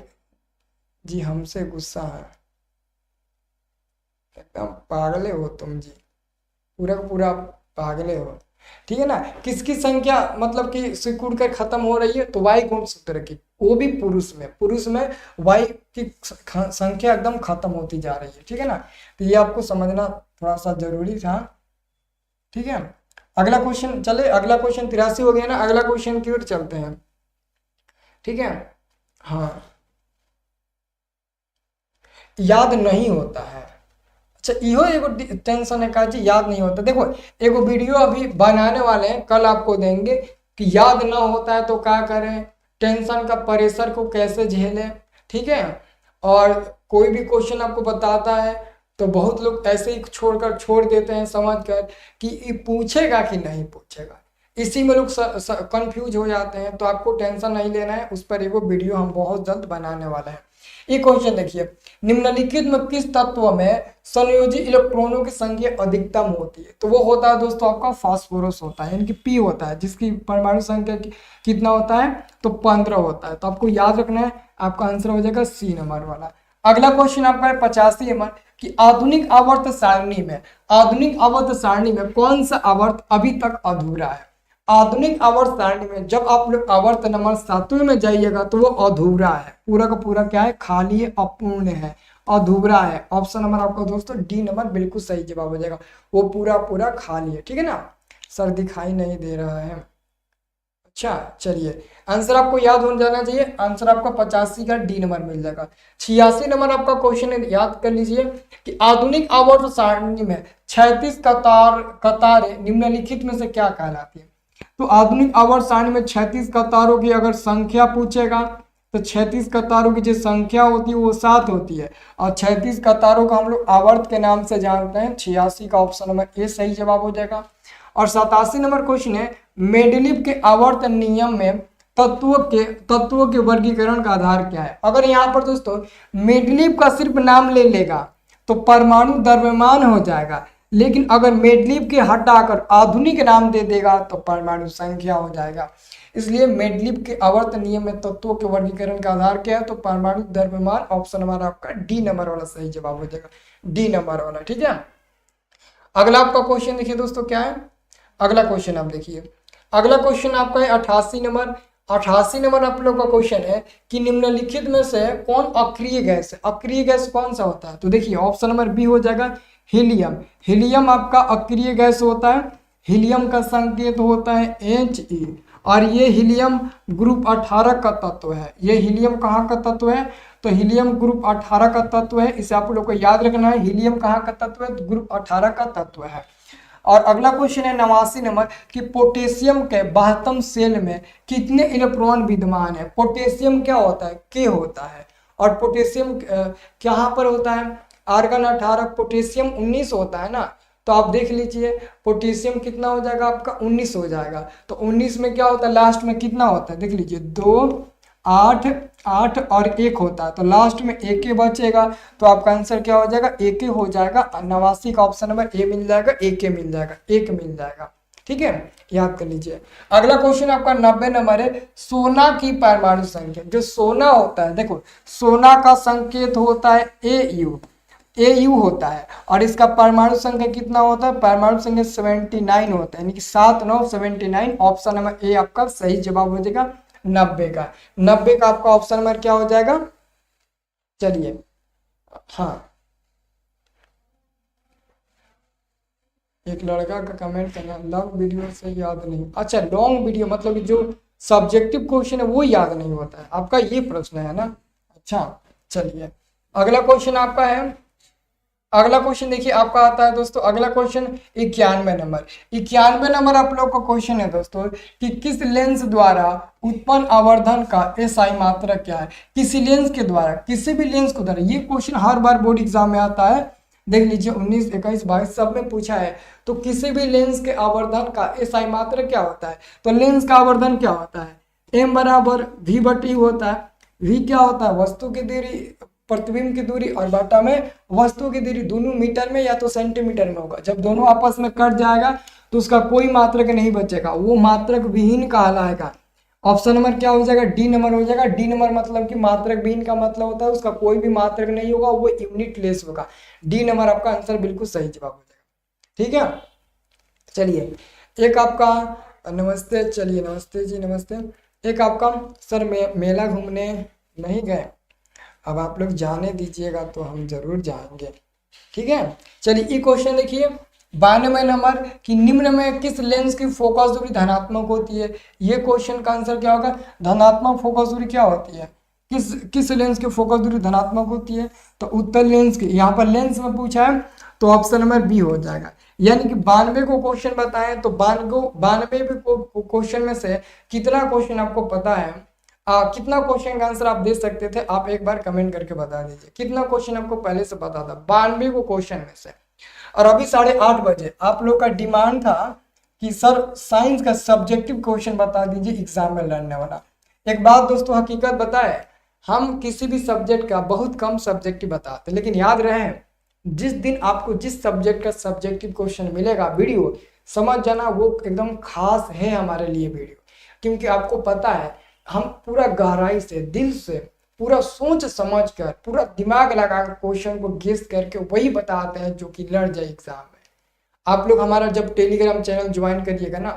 जी हमसे गुस्सा है, एकदम पागले हो तुम जी, पूरा पागले हो, ठीक है ना। किसकी संख्या मतलब कि सिकुड़ कर खत्म हो रही है, तो वाई गुणसूत्र की, वो भी पुरुष में वाई की संख्या एकदम खत्म होती जा रही है, ठीक है ना। तो ये आपको समझना थोड़ा सा जरूरी था, ठीक है। अगला क्वेश्चन चले, अगला क्वेश्चन 83 हो गया ना, अगला क्वेश्चन की ओर चलते हैं। ठीक है, हाँ, याद नहीं होता है। अच्छा, इहो एगो टेंशन है का जी, याद नहीं होता। देखो एगो वीडियो अभी बनाने वाले हैं, कल आपको देंगे कि याद ना होता है तो क्या करें, टेंशन का प्रेशर को कैसे झेलें। ठीक है, और कोई भी क्वेश्चन आपको बताता है तो बहुत लोग ऐसे ही छोड़ देते हैं समझ कर कि ये पूछेगा कि नहीं पूछेगा, इसी में लोग कंफ्यूज हो जाते हैं। तो आपको टेंशन नहीं लेना है, उस पर एगो वीडियो हम बहुत जल्द बनाने वाले हैं। ये क्वेश्चन देखिए, निम्नलिखित में किस तत्व में संयोजी इलेक्ट्रॉनों की संख्या अधिकतम होती है? तो वो होता है दोस्तों आपका फास्फोरस होता है, यानी कि पी होता है, जिसकी परमाणु संख्या कितना होता है, तो 15 होता है। तो आपको याद रखना है, आपका आंसर हो जाएगा सी नंबर वाला। अगला क्वेश्चन आपका है 85 नंबर कि आधुनिक आवर्त सारणी में, आधुनिक आवर्त सारणी में कौन सा आवर्त अभी तक अधूरा है? आधुनिक आवर्त सारणी में जब आप लोग आवर्त नंबर 7वें में जाइएगा तो वो अधूरा है, पूरा का पूरा क्या है, खाली है, अपूर्ण है, अधूरा है। ऑप्शन नंबर आपका दोस्तों डी नंबर बिल्कुल सही जवाब हो जाएगा, वो पूरा पूरा खाली है। ठीक है ना, सर दिखाई नहीं दे रहा है। अच्छा चलिए, आंसर आपको याद हो जाना चाहिए, आंसर आपका 85 का डी नंबर मिल जाएगा। 86 नंबर आपका क्वेश्चन है, याद कर लीजिए कि आधुनिक आवर्त सारणी में 36 कतारें निम्नलिखित में से क्या कहलाती है? तो आधुनिक आवर्त सारणी में 36 कतारों की अगर संख्या पूछेगा तो 36 कतारों की जो संख्या होती है वो 7 होती है, और 36 कतारों को हम लोग आवर्त के नाम से जानते हैं। 86 का ऑप्शन नंबर ए सही जवाब हो जाएगा। और 87 नंबर क्वेश्चन है, मेंडलीव के आवर्त नियम में तत्वों के वर्गीकरण का आधार क्या है? अगर यहाँ पर दोस्तों मेंडलीव का सिर्फ नाम ले लेगा तो परमाणु द्रव्यमान हो जाएगा, लेकिन अगर मेंडलीव के हटाकर आधुनिक नाम दे देगा तो परमाणु संख्या हो जाएगा। इसलिए मेंडलीव के आवर्त नियम में तत्वों के वर्गीकरण का आधार क्या है, तो परमाणु द्रव्यमान। ऑप्शन नंबर आपका डी नंबर वाला सही जवाब हो जाएगा, डी नंबर वाला। ठीक है, अगला आपका क्वेश्चन देखिए दोस्तों क्या है, अगला क्वेश्चन आप देखिए, अगला क्वेश्चन आपका है 88 नंबर। 88 नंबर आप लोग का क्वेश्चन है कि निम्नलिखित में से कौन अक्रिय गैस है? अक्रिय गैस कौन सा होता है? तो देखिए ऑप्शन नंबर बी हो जाएगा हीलियम। हीलियम आपका अक्रिय गैस होता है, हीलियम का संकेत होता है He, और ये हीलियम ग्रुप 18 का तत्व है। ये हीलियम कहाँ का तत्व है? तो हीलियम ग्रुप 18 का तत्व है, इसे आप लोग को याद रखना है। हीलियम कहाँ का तत्व है? ग्रुप 18 का तत्व है। और अगला क्वेश्चन है 89 नंबर कि पोटेशियम के 72 सेल में कितने इलेक्ट्रॉन विद्यमान है? पोटेशियम क्या होता है? के होता है। और पोटेशियम कहाँ पर होता है? आर्गन 18, पोटेशियम 19 होता है ना। तो आप देख लीजिए पोटेशियम कितना हो जाएगा आपका, 19 हो जाएगा। तो 19 में क्या होता है, लास्ट में कितना होता है, देख लीजिए 2, 8, 8 और 1 होता है, तो लास्ट में एक ही बचेगा। तो आपका आंसर क्या हो जाएगा, एक ही हो जाएगा। 89 का ऑप्शन नंबर ए मिल जाएगा, एक मिल जाएगा, एक मिल जाएगा। ठीक है, याद कर लीजिए। अगला क्वेश्चन आपका 90 नंबर है, सोना की परमाणु संख्या। जो सोना होता है, देखो सोना का संकेत होता है AU होता है, और इसका परमाणु संख्या कितना होता है? परमाणु संख्या 79 होता है, यानी कि 7, 9, 79। ऑप्शन नंबर ए आपका सही जवाब हो जाएगा 90 का। 90 का आपका ऑप्शन नंबर क्या हो जाएगा? चलिए, हाँ, एक लड़का का कमेंट करना, लॉन्ग वीडियो से याद नहीं। अच्छा, लॉन्ग वीडियो मतलब जो सब्जेक्टिव क्वेश्चन है वो याद नहीं होता है, आपका ये प्रश्न है ना। अच्छा चलिए, अगला क्वेश्चन आपका है, अगला क्वेश्चन देखिए आपका आता है दोस्तों, अगला क्वेश्चन 91 नंबर। 91 नंबर आप लोग का क्वेश्चन है दोस्तों कि किस लेंस द्वारा उत्पन्न आवर्धन का SI मात्रक क्या है? किसी लेंस के द्वारा, किसी भी लेंस के द्वारा। ये क्वेश्चन हर बार बोर्ड एग्जाम में आता है, देख लीजिए 19, 21, 22 सब में पूछा है। तो किसी भी लेंस के आवर्धन का SI मात्रक क्या होता है? तो लेंस का आवर्धन क्या होता है? M बराबर V/U होता है। V क्या होता है? वस्तु की दूरी, प्रतिबिंब की दूरी, और बटा में वस्तु की दूरी। दोनों मीटर में या तो सेंटीमीटर में होगा। जब दोनों आपस में कट जाएगा तो उसका कोई मात्रक नहीं बचेगा, वो मात्रक विहीन कहलाएगा। ऑप्शन नंबर क्या हो जाएगा? डी नंबर हो जाएगा। डी नंबर मतलब कि मात्रक विहीन का मतलब होता है उसका कोई भी मात्रक नहीं होगा, वो यूनिट लेस होगा। डी नंबर आपका आंसर बिल्कुल सही जवाब हो जाएगा। ठीक है, चलिए एक आपका नमस्ते, चलिए नमस्ते जी, नमस्ते। एक आपका सर मेला घूमने नहीं गए, अब आप लोग जाने दीजिएगा तो हम जरूर जाएंगे। ठीक है, चलिए ये क्वेश्चन देखिए, 92 नंबर कि निम्न में किस लेंस की फोकस दूरी धनात्मक होती है। ये क्वेश्चन का आंसर क्या होगा, धनात्मक फोकस दूरी क्या होती है, किस लेंस की फोकस दूरी धनात्मक होती है, तो उत्तल लेंस की। यहाँ पर लेंस में पूछा है तो ऑप्शन नंबर बी हो जाएगा। यानी कि 92 को क्वेश्चन बताएं तो 92 क्वेश्चन में से कितना क्वेश्चन आपको पता है, कितना क्वेश्चन का आंसर आप दे सकते थे, आप एक बार कमेंट करके बता दीजिए कितना क्वेश्चन आपको पहले से पता था 92 को क्वेश्चन में से। और अभी 8:30 बजे आप लोग का डिमांड था कि सर साइंस का सब्जेक्टिव क्वेश्चन बता दीजिए एग्जाम में लड़ने वाला। एक बात दोस्तों हकीकत बताए, हम किसी भी सब्जेक्ट का बहुत कम सब्जेक्टिव बताते, लेकिन याद रहे जिस दिन आपको जिस सब्जेक्ट का सब्जेक्टिव क्वेश्चन मिलेगा वीडियो, समझ जाना वो एकदम खास है हमारे लिए वीडियो, क्योंकि आपको पता है हम पूरा गहराई से दिल से पूरा सोच समझ कर पूरा दिमाग लगा कर क्वेश्चन को गेस करके वही बताते हैं जो कि लड़ जाए एग्जाम में। आप लोग हमारा जब टेलीग्राम चैनल ज्वाइन करिएगा ना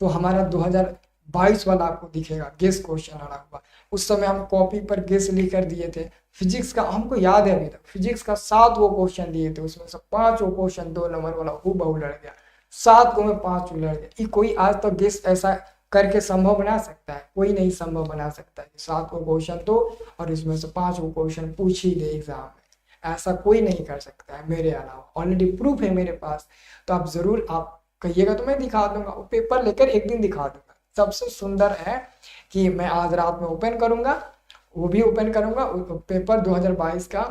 तो हमारा 2022 वाला आपको दिखेगा गेस क्वेश्चन लड़ा हुआ। उस समय हम कॉपी पर गेस लिख कर दिए थे। फिजिक्स का हमको याद है अभी तक, फिजिक्स का 7 वो क्वेश्चन दिए थे, उसमें से 5 वो क्वेश्चन 2 नंबर वाला हूबहू लड़ गया, 7 को में 5 लड़ गया। ये कोई आज तक गेस ऐसा करके संभव बना सकता है, कोई नहीं संभव बना सकता है। 7 को क्वेश्चन तो और इसमें से 5 को क्वेश्चन पूछ ही दे एग्जाम में, ऐसा कोई नहीं कर सकता है मेरे अलावा। ऑलरेडी प्रूफ है मेरे पास, तो आप जरूर आप कहिएगा तो मैं दिखा दूंगा, वो पेपर लेकर एक दिन दिखा दूंगा। सबसे सुंदर है कि मैं आज रात में ओपन करूंगा, वो भी ओपन करूंगा पेपर 2022 का,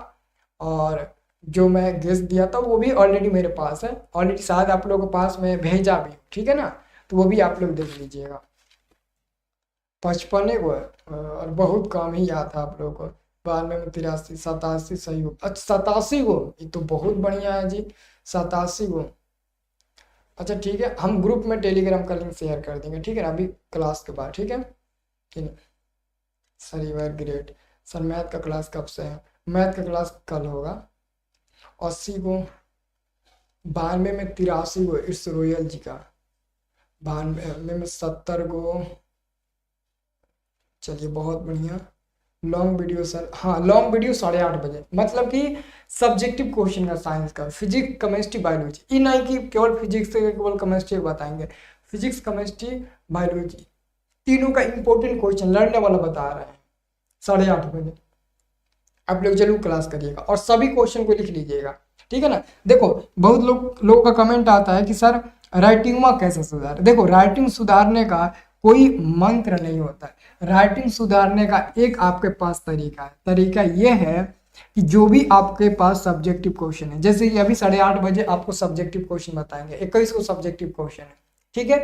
और जो मैं गेस दिया था वो भी ऑलरेडी मेरे पास है, ऑलरेडी शायद आप लोगों के पास मैं भेजा भी, ठीक है ना, तो वो भी आप लोग देख लीजिएगा। 55 को और बहुत कम ही याद था आप लोगों को। 92 में 83, 87 सही हो। अच्छा 87 को, ये तो बहुत बढ़िया है जी, 87 को। अच्छा ठीक है, हम ग्रुप में टेलीग्राम का लिंक शेयर कर देंगे, ठीक है ना, अभी क्लास के बाद, ठीक है। Sir you are great. Sir math का क्लास कब से है? मैथ का क्लास कल होगा। 80 को, 92 में 83 को इट्स रोयल जी का, 92 में 70 को। चलिए बहुत बढ़िया। लॉन्ग वीडियो सर, हाँ लॉन्ग वीडियो 8:30 बजे, मतलब कि सब्जेक्टिव क्वेश्चन का साइंस का, फिजिक्स केमिस्ट्री बायोलॉजी, ये नहीं कि केवल फिजिक्स से केवल केमिस्ट्री बताएंगे, फिजिक्स केमिस्ट्री बायोलॉजी तीनों का इंपॉर्टेंट क्वेश्चन लड़ने वाला बता रहे हैं 8:30 बजे। आप लोग जरूर क्लास करिएगा और सभी क्वेश्चन को लिख लीजिएगा, ठीक है ना। देखो बहुत लोगों का कमेंट आता है कि सर राइटिंग में कैसे सुधार। देखो राइटिंग सुधारने का कोई मंत्र नहीं होता है, राइटिंग सुधारने का एक आपके पास तरीका है। तरीका यह है कि जो भी आपके पास सब्जेक्टिव क्वेश्चन है, जैसे कि अभी 8:30 बजे आपको सब्जेक्टिव क्वेश्चन बताएंगे, 21 को सब्जेक्टिव क्वेश्चन है, ठीक है।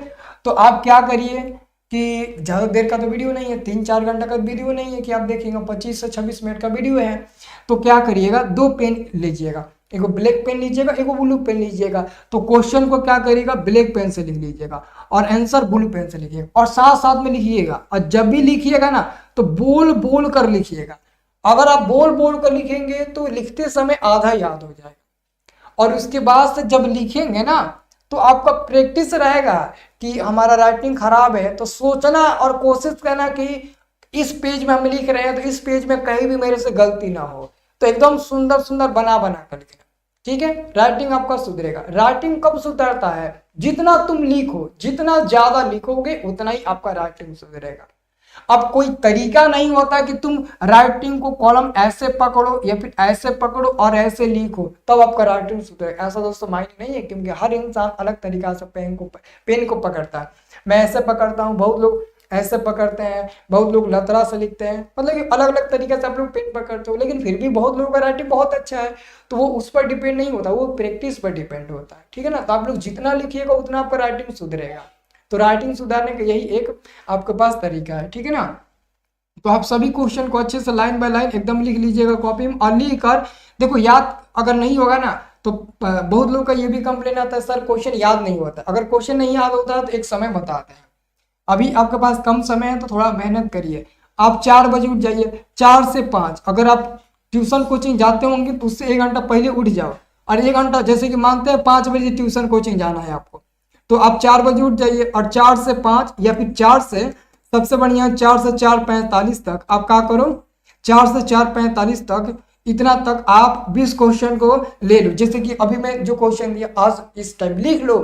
तो आप क्या करिए कि ज़्यादा देर का तो वीडियो नहीं है, 3-4 घंटा का वीडियो नहीं है कि आप देखेंगे, 25 से 26 मिनट का वीडियो है। तो क्या करिएगा, 2 पेन लीजिएगा, एक ब्लैक पेन लीजिएगा, एक ब्लू पेन लीजिएगा। तो क्वेश्चन को क्या करिएगा, ब्लैक पेन से लिख लीजिएगा और आंसर ब्लू पेन से लिखिएगा, और साथ साथ में लिखिएगा। और जब भी लिखिएगा ना तो बोल बोल कर लिखिएगा। अगर आप बोल बोल कर लिखेंगे तो लिखते समय आधा याद हो जाएगा, और उसके बाद से जब लिखेंगे ना तो आपका प्रैक्टिस रहेगा कि हमारा राइटिंग खराब है तो सोचना और कोशिश करना कि इस पेज में हम लिख रहे हैं तो इस पेज में कहीं भी मेरे से गलती ना हो, तो एकदम सुंदर सुंदर बना बना कर लिखना, ठीक है। राइटिंग आपका सुधरेगा। राइटिंग कब सुधरता है, जितना तुम लिखो, जितना ज्यादा लिखोगे उतना ही आपका राइटिंग सुधरेगा। अब कोई तरीका नहीं होता कि तुम राइटिंग को कॉलम ऐसे पकड़ो या फिर ऐसे पकड़ो और ऐसे लिखो तब आपका राइटिंग सुधरेगा, ऐसा दोस्तों मायने नहीं है, क्योंकि हर इंसान अलग तरीका से पेन को पकड़ता है। मैं ऐसे पकड़ता हूँ, बहुत लोग ऐसे पकड़ते हैं, बहुत लोग लतरा से लिखते हैं, मतलब कि अलग अलग तरीके से आप लोग पेन पकड़ते हो, लेकिन फिर भी बहुत लोगों का राइटिंग बहुत अच्छा है। तो वो उस पर डिपेंड नहीं होता, वो प्रैक्टिस पर डिपेंड होता है, ठीक है ना। तो आप लोग जितना लिखिएगा उतना आपका राइटिंग सुधरेगा। तो राइटिंग सुधारने का यही एक आपके पास तरीका है, ठीक है ना। तो आप सभी क्वेश्चन को अच्छे से लाइन बाय लाइन एकदम लिख लीजिएगा कॉपी में, और लिख कर देखो, याद अगर नहीं होगा ना तो बहुत लोग का ये भी कंप्लेन आता है सर क्वेश्चन याद नहीं होता। अगर क्वेश्चन नहीं याद होता है तो एक समय बताते हैं, अभी आपके पास कम समय है तो थोड़ा मेहनत करिए। आप 4 बजे उठ जाइए, 4 से 5 अगर आप ट्यूशन कोचिंग जाते होंगे तो उससे 1 घंटा पहले उठ जाओ, और 1 घंटा जैसे कि मानते हैं 5 बजे ट्यूशन कोचिंग जाना है आपको, तो आप 4 बजे उठ जाइए, और 4 से 5 या फिर 4 से सबसे बढ़िया 4 से 4:45 तक आप क्या करो, 4 से 4:45 तक इतना तक आप 20 क्वेश्चन को ले लो। जैसे कि अभी मैं जो क्वेश्चन दिया आज इस टाइम लिख लो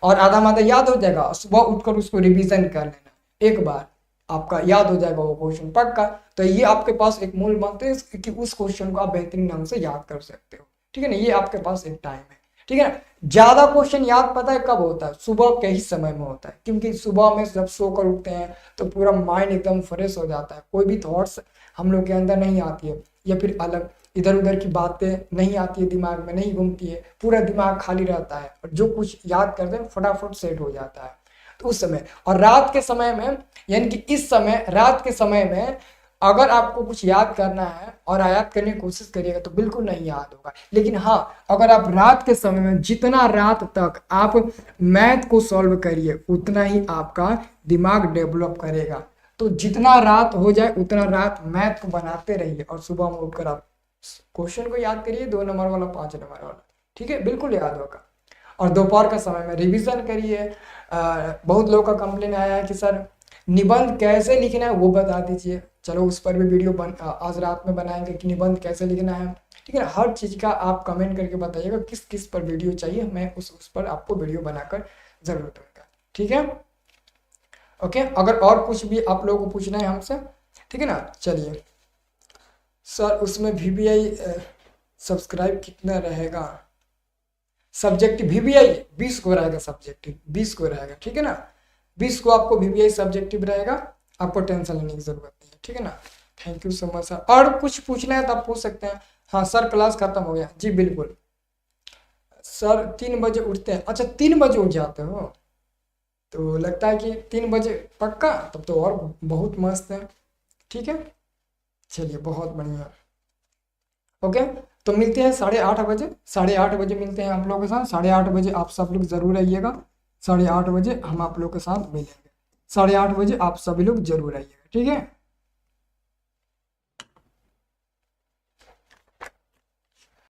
और आधा माधा याद हो जाएगा, सुबह उठकर उसको रिवीजन कर लेना, एक बार आपका याद हो जाएगा वो क्वेश्चन पक्का। तो ये आपके पास एक मूल मंत्र है कि उस क्वेश्चन को आप बेहतरीन ढंग से याद कर सकते हो, ठीक है ना। ये आपके पास एक टाइम है, ठीक है ना। ज्यादा क्वेश्चन याद पता है कब होता है? सुबह के ही समय में होता है, क्योंकि सुबह में जब सोकर उठते हैं तो पूरा माइंड एकदम फ्रेश हो जाता है, कोई भी थॉट्स हम लोग के अंदर नहीं आती है, या फिर अलग इधर उधर की बातें नहीं आती है, दिमाग में नहीं घूमती है, पूरा दिमाग खाली रहता है और जो कुछ याद करते हैं फटाफट सेट हो जाता है। तो उस समय और रात के समय में, यानी कि इस समय रात के समय में अगर आपको कुछ याद करना है और याद करने की कोशिश करिएगा तो बिल्कुल नहीं याद होगा। लेकिन हाँ, अगर आप रात के समय में जितना रात तक आप मैथ को सॉल्व करिए उतना ही आपका दिमाग डेवलप करेगा। तो जितना रात हो जाए उतना रात मैथ को बनाते रहिए और सुबह में उठकर आप क्वेश्चन को याद करिए, 2 नंबर वाला 5 नंबर वाला, ठीक है, बिल्कुल याद होगा। और दोपहर का समय में रिवीजन करिए। बहुत लोगों का कंप्लेन आया है कि सर निबंध कैसे लिखना है वो बता दीजिए। चलो उस पर भी वीडियो आज रात में बनाएंगे कि निबंध कैसे लिखना है, ठीक है। हर चीज़ का आप कमेंट करके बताइएगा किस किस पर वीडियो चाहिए, मैं उस पर आपको वीडियो बनाकर जरूर दूंगा, ठीक है। ओके, अगर और कुछ भी आप लोगों को पूछना है हमसे, ठीक है ना। चलिए सर, उसमें VBI सब्सक्राइब कितना रहेगा? सब्जेक्टिव VBI 20 को रहेगा, सब्जेक्टिव 20 को रहेगा, ठीक है ना। 20 को आपको VBI सब्जेक्टिव रहेगा, आपको टेंशन लेने की जरूरत नहीं है, ठीक है ना। Thank you so much sir. और कुछ पूछना है तो आप पूछ सकते हैं। हाँ सर, क्लास खत्म हो गया जी, बिल्कुल सर। 3 बजे उठते हैं? अच्छा 3 बजे उठ जाते हो, तो लगता है कि 3 बजे पक्का, तब तो और बहुत मस्त है, ठीक है। चलिए बहुत बढ़िया। ओके, तो मिलते हैं 8:30 बजे, 8:30 बजे मिलते हैं आप लोगों के साथ। 8:30 बजे आप सब लोग जरूर आइएगा, 8:30 बजे हम आप लोग के साथ मिलेंगे। 8:30 बजे आप सभी लोग जरूर आइएगा, ठीक है।